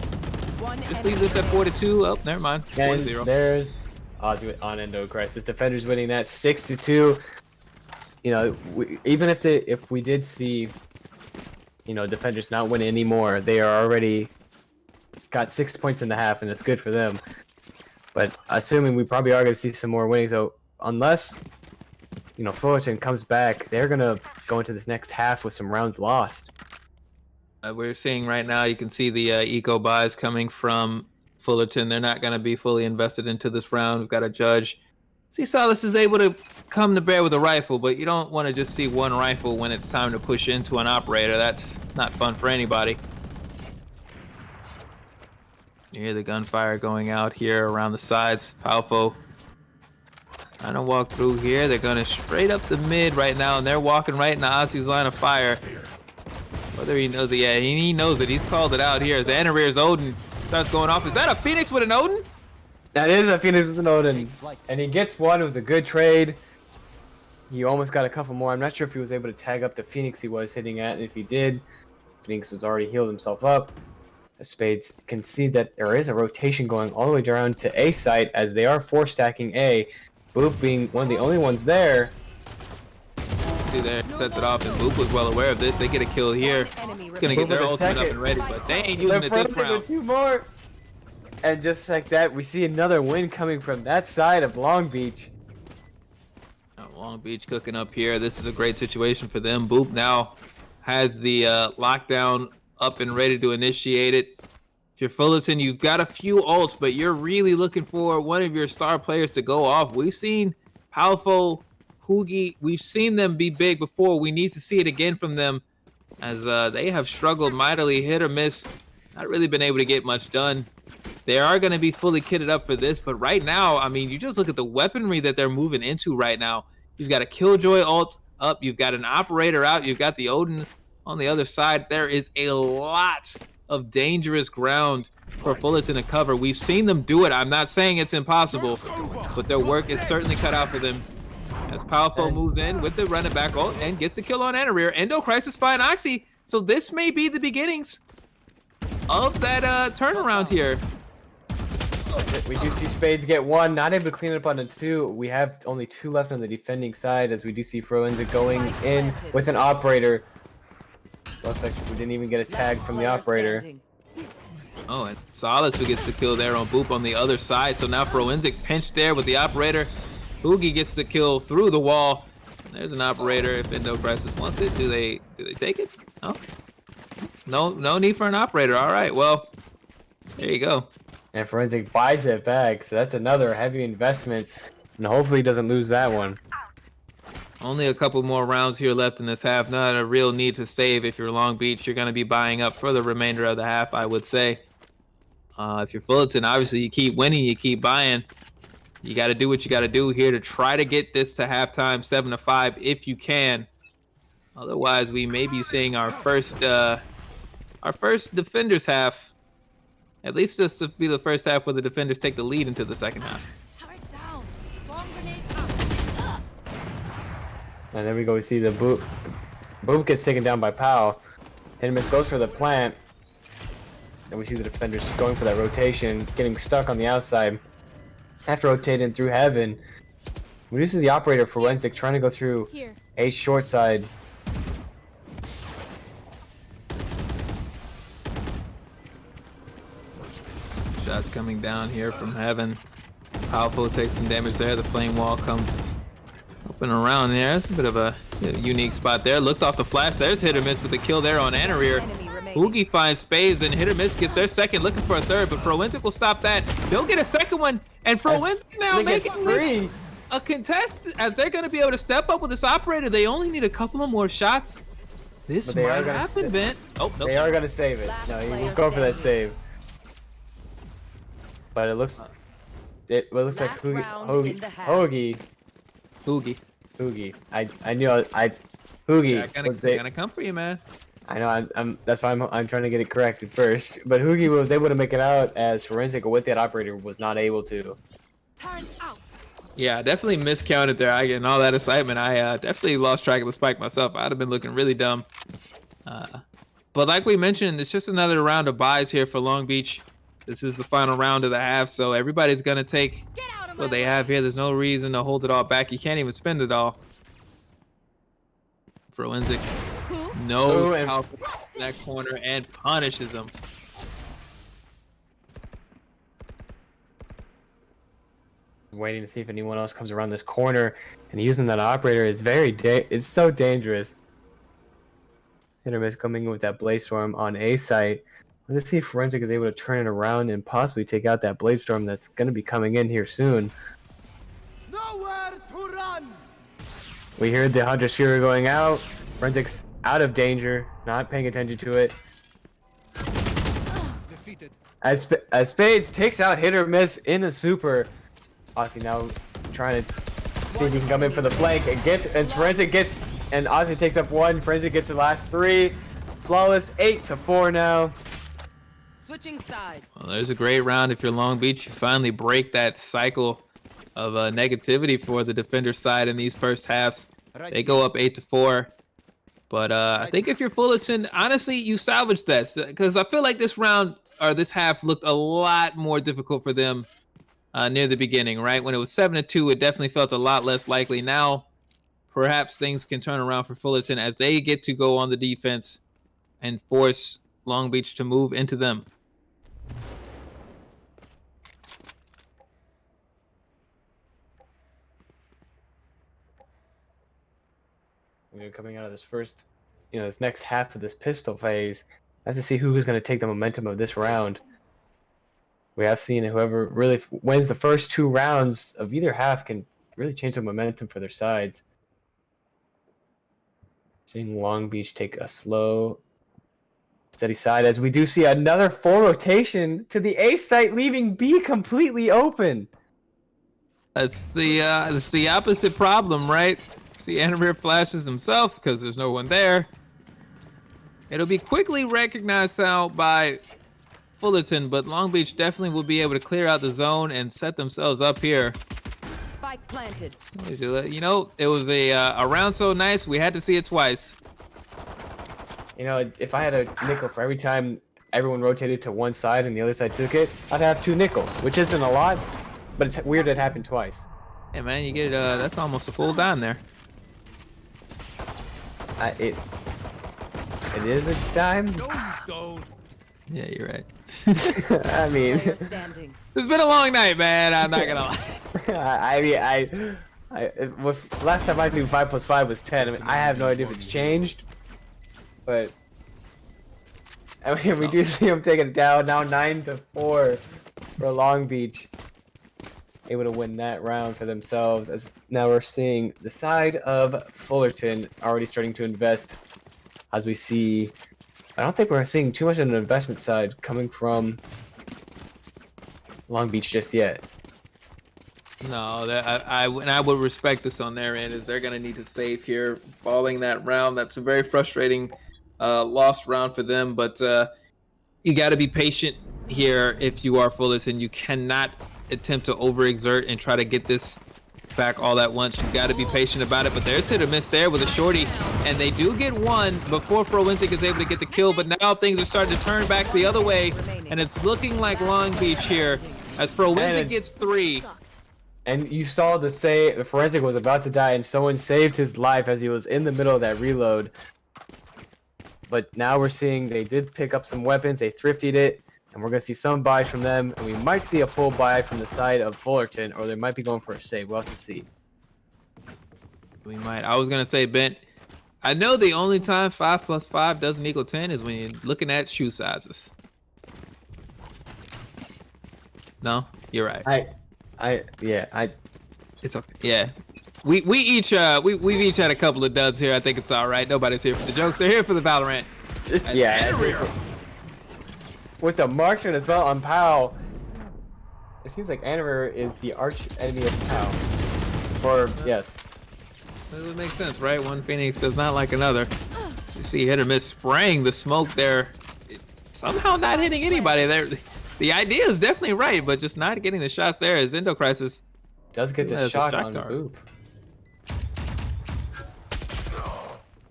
Just leave this at 4-2. Oh, never mind. 4-0. And there's odds on Endo Crisis. Defenders winning that 6-2. You know, even if we did see, you know, defenders not win anymore, they are already got 6 points in the half, and it's good for them. But assuming we probably are going to see some more winning, so unless, you know, Fullerton comes back, they're going to go into this next half with some rounds lost. We're seeing right now, you can see the eco buys coming from Fullerton. They're not going to be fully invested into this round. We've got a judge. See, Solace is able to come to bear with a rifle, but you don't want to just see one rifle when it's time to push into an operator. That's not fun for anybody. You hear the gunfire going out here around the sides. Palfo trying to walk through here. They're going to straight up the mid right now, and they're walking right into Ozzy's line of fire. Whether he knows it, yeah, he knows it. He's called it out here as Anarir's Odin starts going off. Is that a Phoenix with an Odin? That is a Phoenix with an Odin. And he gets one. It was a good trade. He almost got a couple more. I'm not sure if he was able to tag up the Phoenix he was hitting at. And if he did, Phoenix has already healed himself up. The Spades can see that there is a rotation going all the way around to A site as they are 4-stacking A. Boop being one of the only ones there. See there, sets it off, and Boop was well aware of this. They get a kill here. It's going to get their ultimate up and ready, but they ain't using it this round. 2 more. And just like that, we see another win coming from that side of Long Beach. Long Beach cooking up here. This is a great situation for them. Boop now has the lockdown up and ready to initiate it. If you're Fullerton, you've got a few ults, but you're really looking for one of your star players to go off. We've seen Palfo, Hoogie, we've seen them be big before. We need to see it again from them as they have struggled mightily, hit or miss. Not really been able to get much done. They are going to be fully kitted up for this, but right now, I mean, you just look at the weaponry that they're moving into right now. You've got a Killjoy ult, up. You've got an operator out. You've got the Odin on the other side. There is a lot of dangerous ground for Fullerton to cover. We've seen them do it. I'm not saying it's impossible, but their work is certainly cut out for them. As Powerful moves in with the running back ult and gets a kill on Anarir. Endo Crisis by an Oxy. So this may be the beginnings of that turnaround here. We do see Spades get one, not able to clean it up on a two. We have only 2 left on the defending side as we do see Froenza going in with an operator. Looks like we didn't even get a tag from the operator. Oh, and Solace who gets the kill there on Boop on the other side. So now Forensic pinched there with the operator. Hoogie gets the kill through the wall. There's an operator. If Endo Crisis wants it, do they take it? No need for an operator. All right, well, there you go. And Forensic buys it back, so that's another heavy investment, and hopefully he doesn't lose that one. Only a couple more rounds here left in this half. Not a real need to save if you're Long Beach. You're going to be buying up for the remainder of the half, I would say. If you're Fullerton, obviously you keep winning, you keep buying. You got to do what you got to do here to try to get this to halftime, 7-5, if you can. Otherwise, we may be seeing our first defenders half. At least this will be the first half where the defenders take the lead into the second half. And there we go. We see the Boop. Boop gets taken down by Powell. Hit and miss goes for the plant. And we see the defenders going for that rotation, getting stuck on the outside. After rotating through Heaven, we do see the operator Forensic trying to go through a short side. Shots coming down here from Heaven. Powerful takes some damage there. The flame wall comes up and around there. It's a bit of a unique spot there. Looked off the flash. There's hit or miss with the kill there on Anarir. Oogie finds Spades and hit or miss gets their second, looking for a third, but Forensic will stop that. They'll get a second one, and Forensic now making this a contest as they're going to be able to step up with this operator. They only need a couple of more shots. This might happen, Ben. Oh, nope. They are going to save it. No, he was going for that save. But it looks like Hoogie. I knew Hoogie was gonna come for you, man. I know. That's why I'm trying to get it corrected first. But Hoogie was able to make it out as Forensic with that operator was not able to. Yeah, I definitely miscounted there. I get all that excitement. I definitely lost track of the spike myself. I'd have been looking really dumb. But like we mentioned, it's just another round of buys here for Long Beach. This is the final round of the half, so everybody's going to take what they have here. There's no reason to hold it all back. You can't even spend it all. Forensic knows how to that corner and punishes them. Waiting to see if anyone else comes around this corner, and using that operator is it's so dangerous. Hit or miss coming in with that Blaze Storm on A site. Let's see if Forensic is able to turn it around and possibly take out that Blaze Storm that's going to be coming in here soon. Nowhere to run. We heard the Hunter Shearer going out. Forensic's out of danger, not paying attention to it. Defeated. As Spades takes out hit or miss in a super. Ozzy now trying to see if he can come in for the flank and Forensic gets, and Ozzy takes up one. Forensic gets the last 3. Flawless 8-4 now. Switching sides. Well, there's a great round if you're Long Beach. You finally break that cycle of negativity for the defender side in these first halves. They go up 8-4. But I think if you're Fullerton, honestly, you salvage that, because I feel like this round or this half looked a lot more difficult for them near the beginning, right? When it was 7-2, it definitely felt a lot less likely. Now, perhaps things can turn around for Fullerton as they get to go on the defense and force Long Beach to move into them. We're coming out of this this next half of this pistol phase. That's to see who's going to take the momentum of this round. We have seen whoever really wins the first 2 rounds of either half can really change the momentum for their sides. Seeing Long Beach take a slow, steady side as we do see another full rotation to the A site, leaving B completely open. That's the opposite problem, right? See, Anamir flashes himself because there's no one there. It'll be quickly recognized out by Fullerton, but Long Beach definitely will be able to clear out the zone and set themselves up here. Spike planted. You know, it was a round so nice, we had to see it twice. You know, if I had a nickel for every time everyone rotated to one side and the other side took it, I'd have 2 nickels, which isn't a lot, but it's weird it happened twice. Hey man, you get that's almost a full dime there. It is a dime. Don't. Yeah, you're right. I mean, Player standing. It's been a long night, man. I'm not gonna lie. with last time I knew 5 plus 5 was 10. I mean, I have no idea if it's changed, but I mean, we do see them taking it down now, 9-4 for Long Beach, able to win that round for themselves. As now we're seeing the side of Fullerton already starting to invest, as we see. I don't think we're seeing too much of an investment side coming from Long Beach just yet. No, that I would respect this on their end, is they're gonna need to save here, falling that round. That's a very frustrating lost round for them, but you got to be patient here if you are Fullerton. You cannot attempt to overexert and try to get this back all at once. You got to be patient about it, but there's hit or miss there with a shorty, and they do get one before Frowentic is able to get the kill, but now things are starting to turn back the other way, and it's looking like Long Beach here as Frowentic gets 3. And you saw the Forensic was about to die, and someone saved his life as he was in the middle of that reload. But now we're seeing they did pick up some weapons, they thrifted it, and we're going to see some buys from them, and we might see a full buy from the side of Fullerton, or they might be going for a save. We'll have to see. We might. I was going to say, Bent, I know the only time 5 plus 5 doesn't equal 10 is when you're looking at shoe sizes. No? You're right. It's okay. Yeah. We've each had a couple of duds here. I think it's all right. Nobody's here for the jokes. They're here for the Valorant. With the marksman as well on Powell, it seems like Anamir is the arch enemy of Powell. Yes. That would make sense, right? One Phoenix does not like another. You see hit or miss spraying the smoke there. Somehow not hitting anybody there. The idea is definitely right, but just not getting the shots there as Endo Crisis does get the shot on the boop.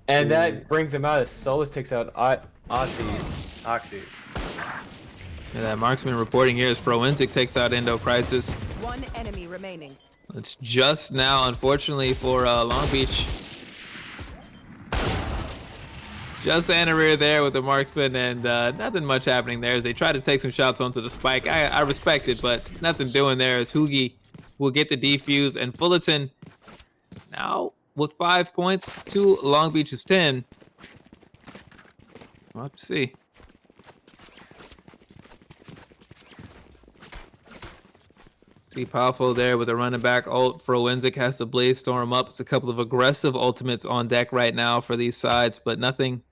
And that brings him out as Solus takes out Oxy. Yeah, that marksman reporting here as Forensic takes out Endo Crisis. One enemy remaining. It's just now, unfortunately, for Long Beach. Just Anamir there with the marksman, and nothing much happening there as they try to take some shots onto the spike. I respect it, but nothing doing there as Hoogie will get the defuse, and Fullerton now with 5 points to Long Beach's 10. We'll have to see. See Powerful there with a running back ult. Forensic has to Blaze Storm up. It's a couple of aggressive ultimates on deck right now for these sides, but nothing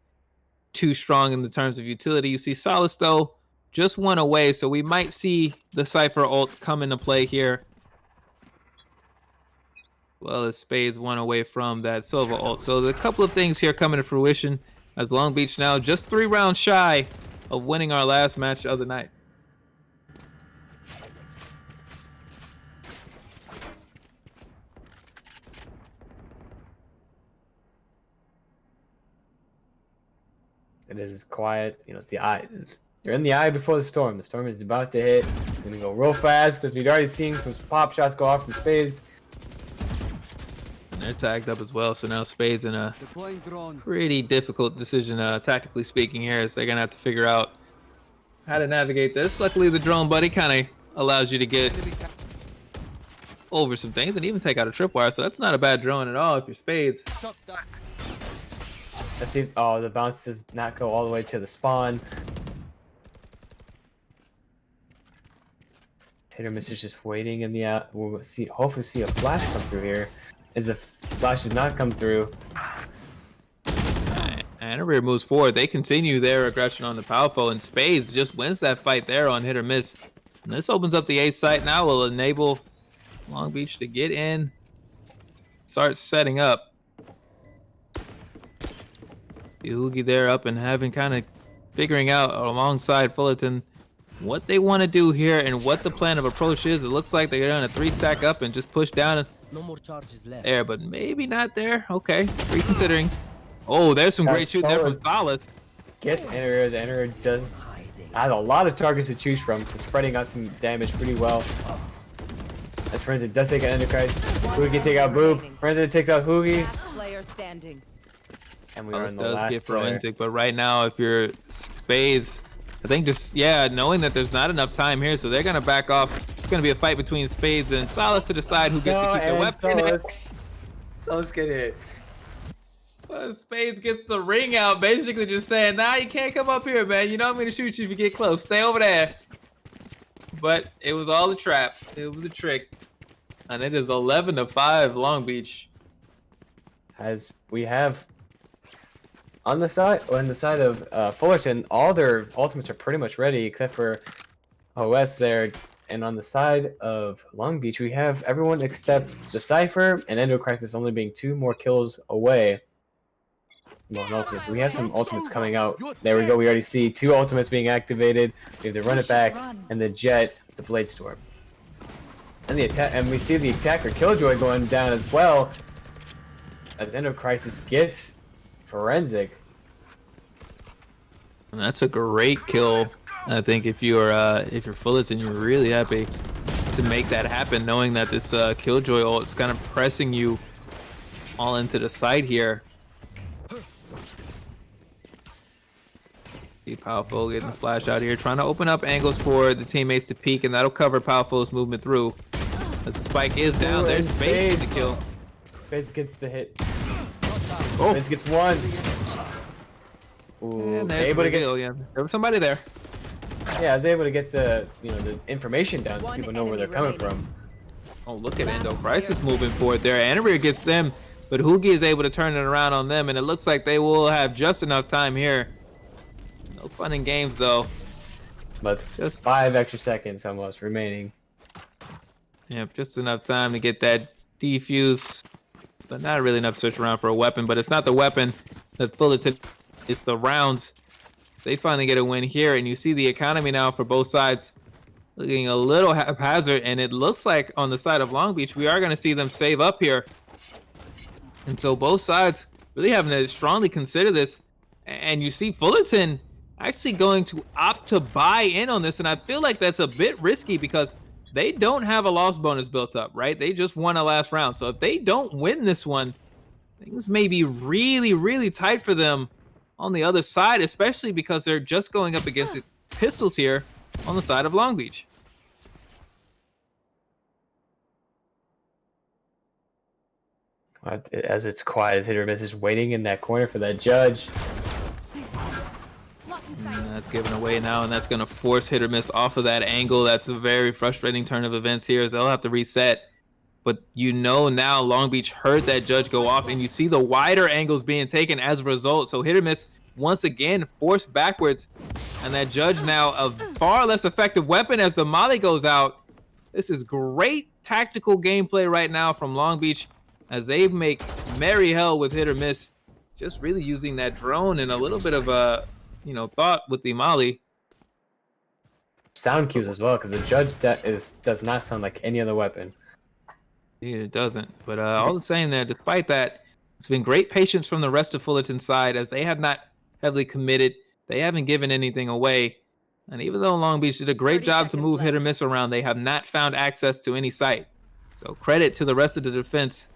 too strong in the terms of utility. You see Solace, though, just one away, so we might see the Cypher ult come into play here. Well, as Spades one away from that Silva ult. So there's a couple of things here coming to fruition as Long Beach now just 3 rounds shy of winning our last match of the night. It is quiet. You know, it's the eye. You're in the eye before the storm. The storm is about to hit. It's going to go real fast, as we've already seen some pop shots go off from Spades. And they're tagged up as well, so now Spades in a pretty difficult decision, tactically speaking, here, as they're going to have to figure out how to navigate this. Luckily, the drone buddy kind of allows you to get over some things and even take out a tripwire, so that's not a bad drone at all if you're Spades. Let's see. Oh, the bounce does not go all the way to the spawn. Tater Miss is just waiting in the we'll see. Hopefully, see a flash come through here. As if flash does not come through. And Rear moves forward. They continue their aggression on the Palpo, and Spades just wins that fight there on hit or miss. And this opens up the A site now. Will enable Long Beach to get in, start setting up. Oogie there up and having kind of figuring out alongside Fullerton what they want to do here and what the plan of approach is. It looks like they're going to 3-stack up and just push down No more charges left. there, but maybe not there. Okay, reconsidering. Oh, there's some great shooting there from Solace. Gets Enter. Enter does has a lot of targets to choose from, so spreading out some damage pretty well. As Forensic does take out Enterprise. Hoogie can take out Boob. Forensic takes out Hoogie. Last player standing. And we are Solace in the does last get player. Forensic, but right now, if you're Spades, I think just, yeah, knowing that there's not enough time here, so they're going to back off. It's going to be a fight between Spades and Solace to decide who gets to keep their weapon. Solace get it. Spades gets the ring out, basically just saying, nah, you can't come up here, man. You know I'm going to shoot you if you get close. Stay over there. But it was all a trap. It was a trick. And it is 11-5 Long Beach. As we have on the side of Fullerton, all their ultimates are pretty much ready except for OS there. And on the side of Long Beach, we have everyone except the Cypher and Endo Crisis only being 2 more kills away. Well, ultimates. We have some ultimates coming out. There we go. We already see 2 ultimates being activated. We have the Run It Back and the Jet, the Blade Storm. And the attack, and we see the attacker Killjoy going down as well. As Endo Crisis gets Forensic. And that's a great kill. I think if you're Fullerton, you're really happy to make that happen, knowing that this Killjoy ult is kind of pressing you all into the side here. See Powerful getting the flash out here, trying to open up angles for the teammates to peek, and that'll cover Powerful's movement through. As the spike is down, there's Spades to kill. Spades gets the hit. Oh, Spades gets 1. Ooh, and there's able to the get. kill, yeah. There was somebody there. Yeah, I was able to get the the information down so people know where they're coming from. Oh, look at Endo Crisis moving forward there. Anavir gets them, but Hoogie is able to turn it around on them, and it looks like they will have just enough time here. No fun and games, though. But just 5 extra seconds almost remaining. Yep, just enough time to get that defuse, but not really enough to search around for a weapon. But it's not the weapon that Fullerton, it's the rounds. They finally get a win here, and you see the economy now for both sides looking a little haphazard, and it looks like on the side of Long Beach, we are going to see them save up here. And so both sides really having to strongly consider this, and you see Fullerton actually going to opt to buy in on this, and I feel like that's a bit risky because they don't have a loss bonus built up, right? They just won a last round, so if they don't win this one, things may be really, really tight for them on the other side, especially because they're just going up against the pistols here on the side of Long Beach. As it's quiet, Hit or Miss is waiting in that corner for that judge. And that's given away now, and that's going to force Hit or Miss off of that angle. That's a very frustrating turn of events here, as they'll have to reset. But you know now Long Beach heard that judge go off, and you see the wider angles being taken as a result. So Hit or Miss once again forced backwards, and that judge now a far less effective weapon as the molly goes out. This is great tactical gameplay right now from Long Beach as they make merry hell with Hit or Miss, just really using that drone and a little bit of a thought with the molly. Sound cues as well, because the judge does not sound like any other weapon. Yeah, it doesn't. But all the same there, despite that, it's been great patience from the rest of Fullerton's side as they have not heavily committed. They haven't given anything away. And even though Long Beach did a great job to move Hit or Miss around, they have not found access to any site. So credit to the rest of the defense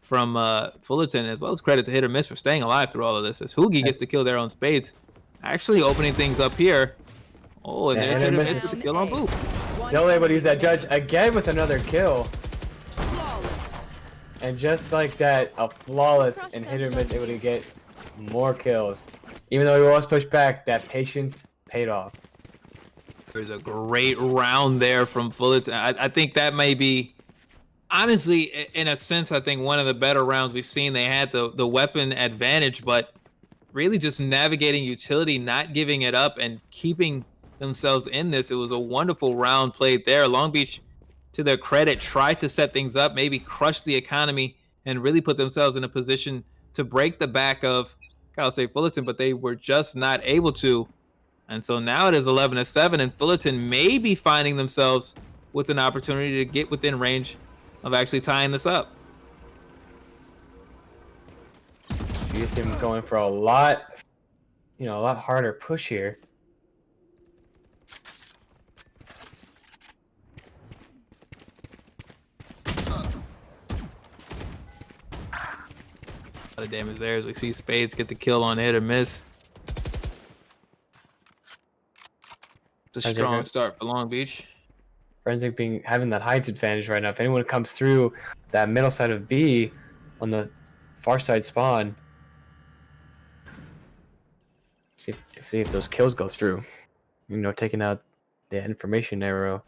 from Fullerton, as well as credit to Hit or Miss for staying alive through all of this. As Hoogie gets to kill their own Spades, actually opening things up here. Oh, and there's Hit or Miss with the kill on Boop. Still able to use that judge again with another kill. And just like that, a flawless and Hit or Miss able to get more kills. Even though he was pushed back, that patience paid off. There's a great round there from Fullerton. I think that may be, honestly, in a sense, I think one of the better rounds we've seen. They had the weapon advantage, but really just navigating utility, not giving it up, and keeping themselves in this. It was a wonderful round played there. Long Beach, to their credit, tried to set things up, maybe crush the economy, and really put themselves in a position to break the back of Cal State Fullerton, but they were just not able to. And so now it is 11-7, and Fullerton may be finding themselves with an opportunity to get within range of actually tying this up. You see him going for a lot, a lot harder push here. A lot of damage there as we see Spades get the kill on hit or miss. It's a strong start for Long Beach. Forensic having that height advantage right now. If anyone comes through that middle side of B on the far side spawn, see if those kills go through. Taking out the information arrow.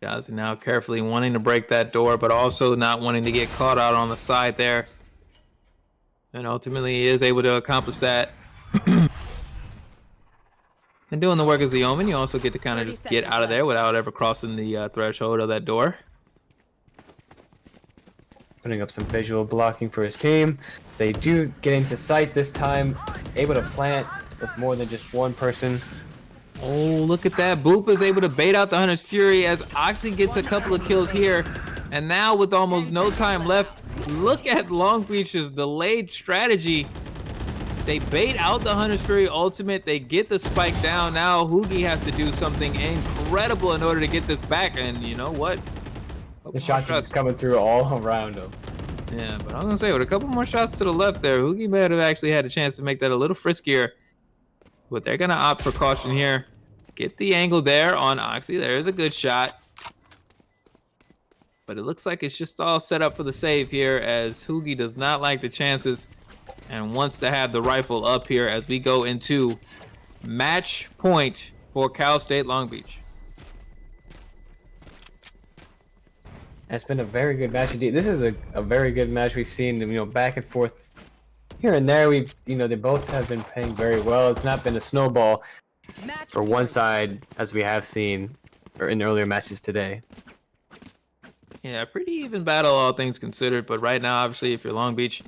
Guys are now carefully wanting to break that door, but also not wanting to get caught out on the side there. And ultimately he is able to accomplish that. And doing the work as the Omen, you also get to kind of just get out of there without ever crossing the threshold of that door. Putting up some visual blocking for his team. They do get into sight this time, able to plant with more than just one person. Oh, look at that. Boop is able to bait out the Hunter's Fury as Oxy gets a couple of kills here. And now with almost no time left, look at Long Beach's delayed strategy. They bait out the Hunter's Fury ultimate. They get the spike down. Now Hoogie has to do something incredible in order to get this back. And you know what? The shots are just coming through all around him. Yeah, but I'm going to say with a couple more shots to the left there, Hoogie might have actually had a chance to make that a little friskier. But they're going to opt for caution here. Get the angle there on Oxy. There's a good shot. But it looks like it's just all set up for the save here as Hoogie does not like the chances and wants to have the rifle up here as we go into match point for Cal State Long Beach. It's been a very good match indeed. This is a very good match. We've seen back and forth here and there. They both have been playing very well. It's not been a snowball for one side as we have seen in earlier matches today. Yeah, pretty even battle, all things considered. But right now, obviously, if you're Long Beach,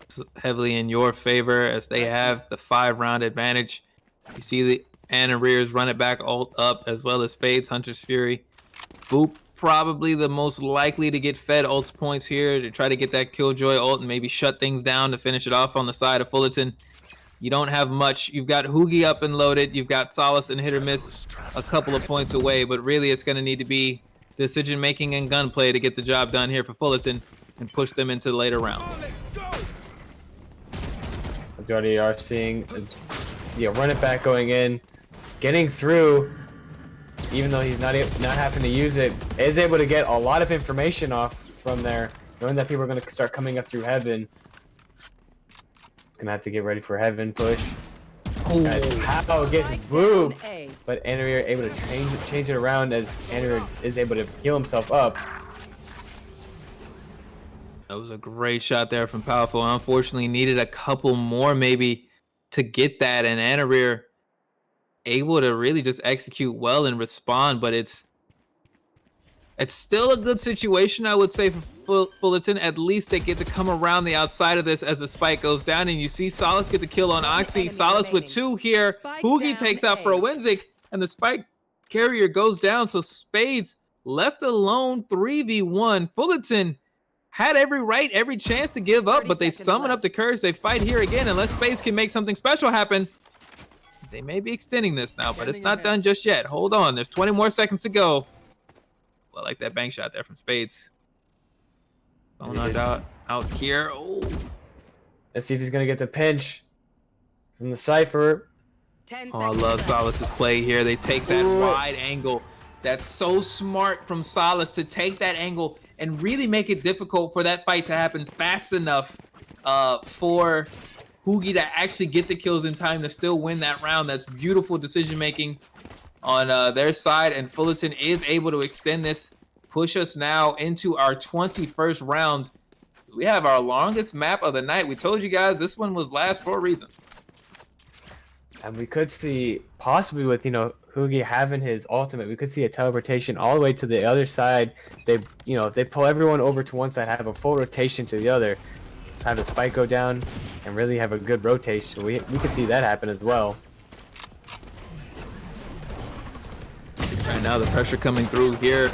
it's heavily in your favor as they have the 5-round advantage. You see the Anna Rears run it back ult up as well as Spades, Hunter's Fury. Boop, probably the most likely to get fed ult points here to try to get that Killjoy ult and maybe shut things down to finish it off on the side of Fullerton. You don't have much. You've got Hoogie up and loaded. You've got Solace and Hit or Miss a couple of points away, but really it's going to need to be decision-making and gunplay to get the job done here for Fullerton and push them into the later rounds. We already are seeing run it back going in, getting through, even though he's not having to use it, is able to get a lot of information off from there, knowing that people are going to start coming up through heaven. Gonna have to get ready for heaven push. How gets booped, but Anarier able to change it around as Anarier is able to heal himself up. That was a great shot there from Powerful. Unfortunately, needed a couple more maybe to get that, and Anarier able to really just execute well and respond, but it's still a good situation, I would say, for Fullerton. At least they get to come around the outside of this as the spike goes down, and you see Solace get the kill on Oxy. Solace with 2 here. Hoogie takes out for a Whimsic, and the spike carrier goes down, so Spades left alone 3v1. Fullerton had every chance to give up, but they summon up the courage. They fight here again, unless Spades can make something special happen. They may be extending this now, but it's not done just yet. Hold on, there's 20 more seconds to go. I like that bank shot there from Spades. Out here. Oh. Let's see if he's gonna get the pinch from the Cypher. Oh, I love Solace's play here. They take that wide angle. That's so smart from Solace to take that angle and really make it difficult for that fight to happen fast enough for Hoogie to actually get the kills in time to still win that round. That's beautiful decision making on their side, and Fullerton is able to extend this, push us now into our 21st round. We have our longest map of the night. We told you guys this one was last for a reason. And we could see, possibly with, Hugi having his ultimate, we could see a teleportation all the way to the other side. They, if they pull everyone over to one side, have a full rotation to the other, have the spike go down, and really have a good rotation. We could see that happen as well. Right now, the pressure coming through here.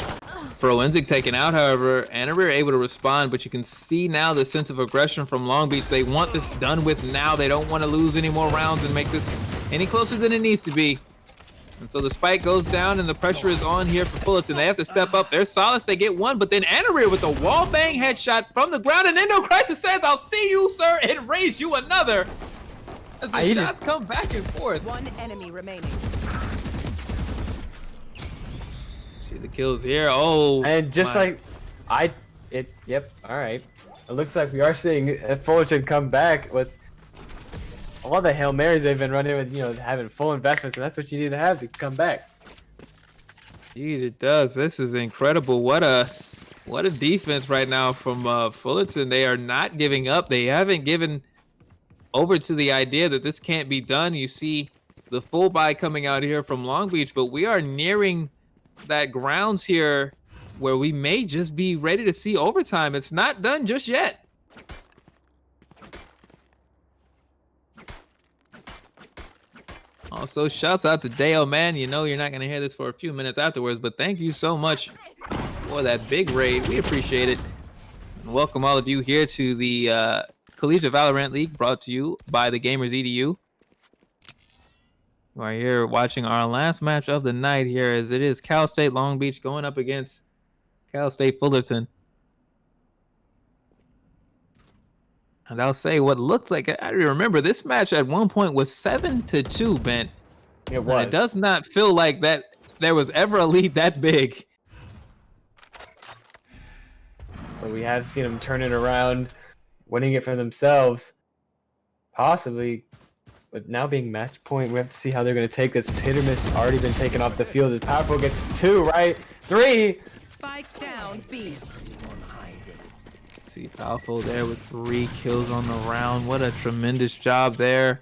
Forensic taken out, however, Anarir able to respond, but you can see now the sense of aggression from Long Beach. They want this done with now. They don't want to lose any more rounds and make this any closer than it needs to be. And so the spike goes down and the pressure is on here for Fullerton. They have to step up. There's Solace, they get one, but then Anarir with a wall bang headshot from the ground, and Endo Crisis says, "I'll see you, sir," and raise you another. As the shots come back and forth. One enemy remaining. See the kills here. Oh, and just yep, all right. It looks like we are seeing Fullerton come back with all the Hail Marys they've been running with, having full investments, and that's what you need to have to come back. Jeez, it does. This is incredible. What a defense right now from Fullerton. They are not giving up. They haven't given over to the idea that this can't be done. You see the full buy coming out here from Long Beach, but we are nearing that grounds here where we may just be ready to see overtime. It's not done just yet. Also, shouts out to Dale, man. You know you're not going to hear this for a few minutes afterwards, but thank you so much for that big raid. We appreciate it. And welcome all of you here to the Collegiate Valorant League, brought to you by the Gamers EDU. We're here watching our last match of the night here, as it is Cal State Long Beach going up against Cal State Fullerton. And I'll say what looked like, I remember this match at one point was 7-2, Ben. It was. And it does not feel like that there was ever a lead that big. But we have seen them turn it around, winning it for themselves. Possibly, but now being match point, we have to see how they're going to take this. This hit or miss has already been taken off the field. As Powerful gets 2, right? 3! Spike down, B. See Powerful there with 3 kills on the round. What a tremendous job there.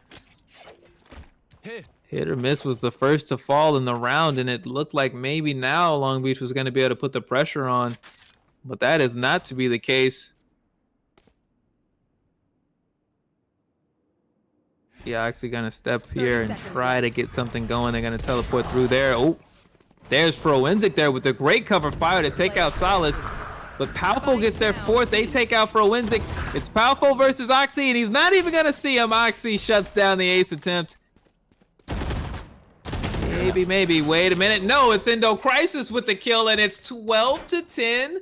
Hit or miss was the first to fall in the round, and it looked like maybe now Long Beach was going to be able to put the pressure on, but that is not to be the case. Yeah, actually going to step here and try to get something going. They're going to teleport through there. Oh, there's Forensic there with the great cover fire to take out Solace. But Powerful gets their 4th. They take out Forensic. It's Powerful versus Oxy, and he's not even going to see him. Oxy shuts down the ace attempt. Maybe. Wait a minute. No, it's Endo Crisis with the kill, and it's 12-10.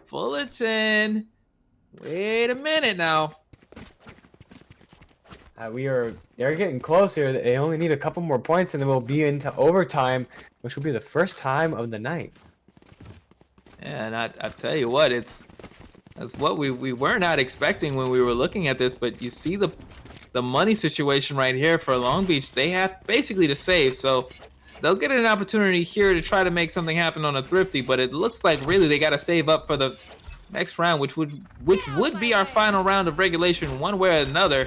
Fullerton. Wait a minute now. They're getting close here. They only need a couple more points, and then we'll be into overtime, which will be the first time of the night. Yeah, and I tell you what, that's what we were not expecting when we were looking at this. But you see the money situation right here for Long Beach. They have basically to save, so they'll get an opportunity here to try to make something happen on a thrifty. But it looks like really they got to save up for the next round, which would be our final round of regulation, one way or another.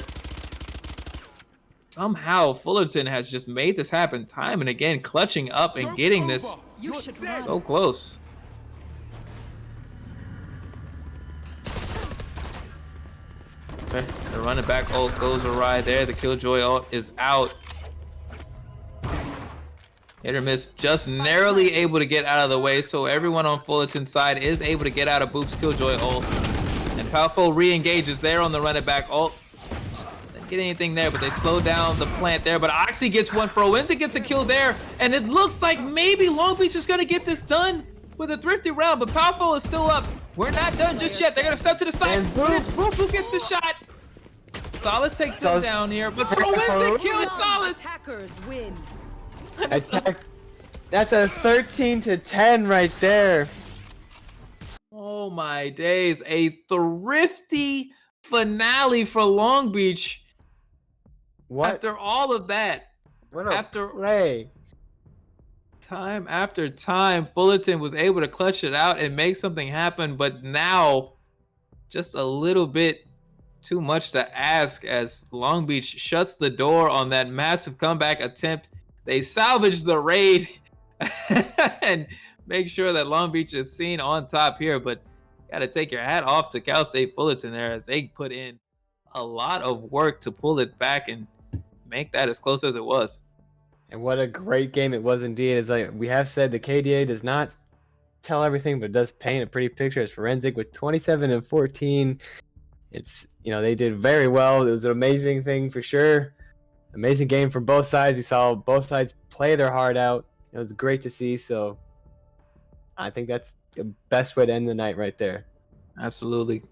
Somehow Fullerton has just made this happen time and again, clutching up and getting this so close. Okay, the running back ult goes awry there. The Killjoy ult is out. Hit or miss, just narrowly able to get out of the way, so everyone on Fullerton's side is able to get out of Boop's Killjoy ult. And Powerful re-engages there on the running back ult. Didn't get anything there, but they slow down the plant there. But Oxy gets one. Forensic gets a kill there, and it looks like maybe Long Beach is going to get this done with a thrifty round, but Powerful is still up. We're not done just yet. They're going to step to the side, but it's Boop who gets the shot. Solace takes them down here, but Forensic kills Solace. Attackers win. That's a 13-10 right there. Oh my days. A thrifty finale for Long Beach. What? After all of that. What a play. Time after time, Fullerton was able to clutch it out and make something happen, but now just a little bit too much to ask as Long Beach shuts the door on that massive comeback attempt. They salvage the raid and make sure that Long Beach is seen on top here. But got to take your hat off to Cal State Fullerton there as they put in a lot of work to pull it back and make that as close as it was. And what a great game it was indeed. As like we have said, the KDA does not tell everything, but does paint a pretty picture. As Forensic with 27 and 14. It's, they did very well. It was an amazing thing for sure. Amazing game from both sides. We saw both sides play their heart out. It was great to see. So I think that's the best way to end the night right there. Absolutely.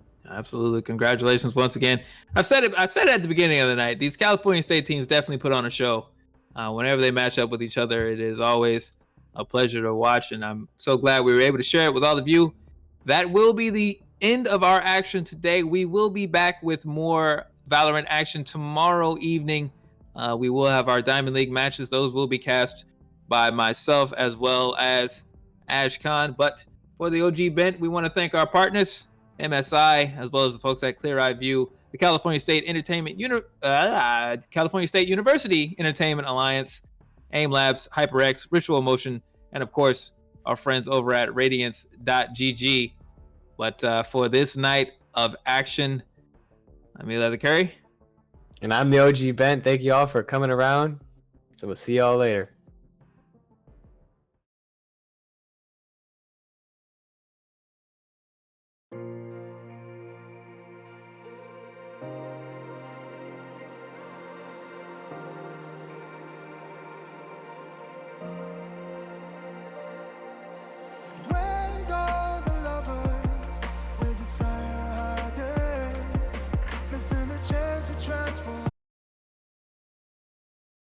Congratulations once again. I said it at the beginning of the night. These California State teams definitely put on a show. Whenever they match up with each other, it is always a pleasure to watch, and I'm so glad we were able to share it with all of you. That will be the end of our action today. We will be back with more Valorant action tomorrow evening. We will have our Diamond League matches. Those will be cast by myself as well as Ash Khan. But for the OG Bent, we want to thank our partners, MSI, as well as the folks at Clear Eye View, the California State University Entertainment Alliance, AIM Labs, HyperX, Ritual Motion, and of course, our friends over at Radiance.gg. But for this night of action, I'm Eli Curry. And I'm the OG Bent. Thank you all for coming around. So we'll see y'all later.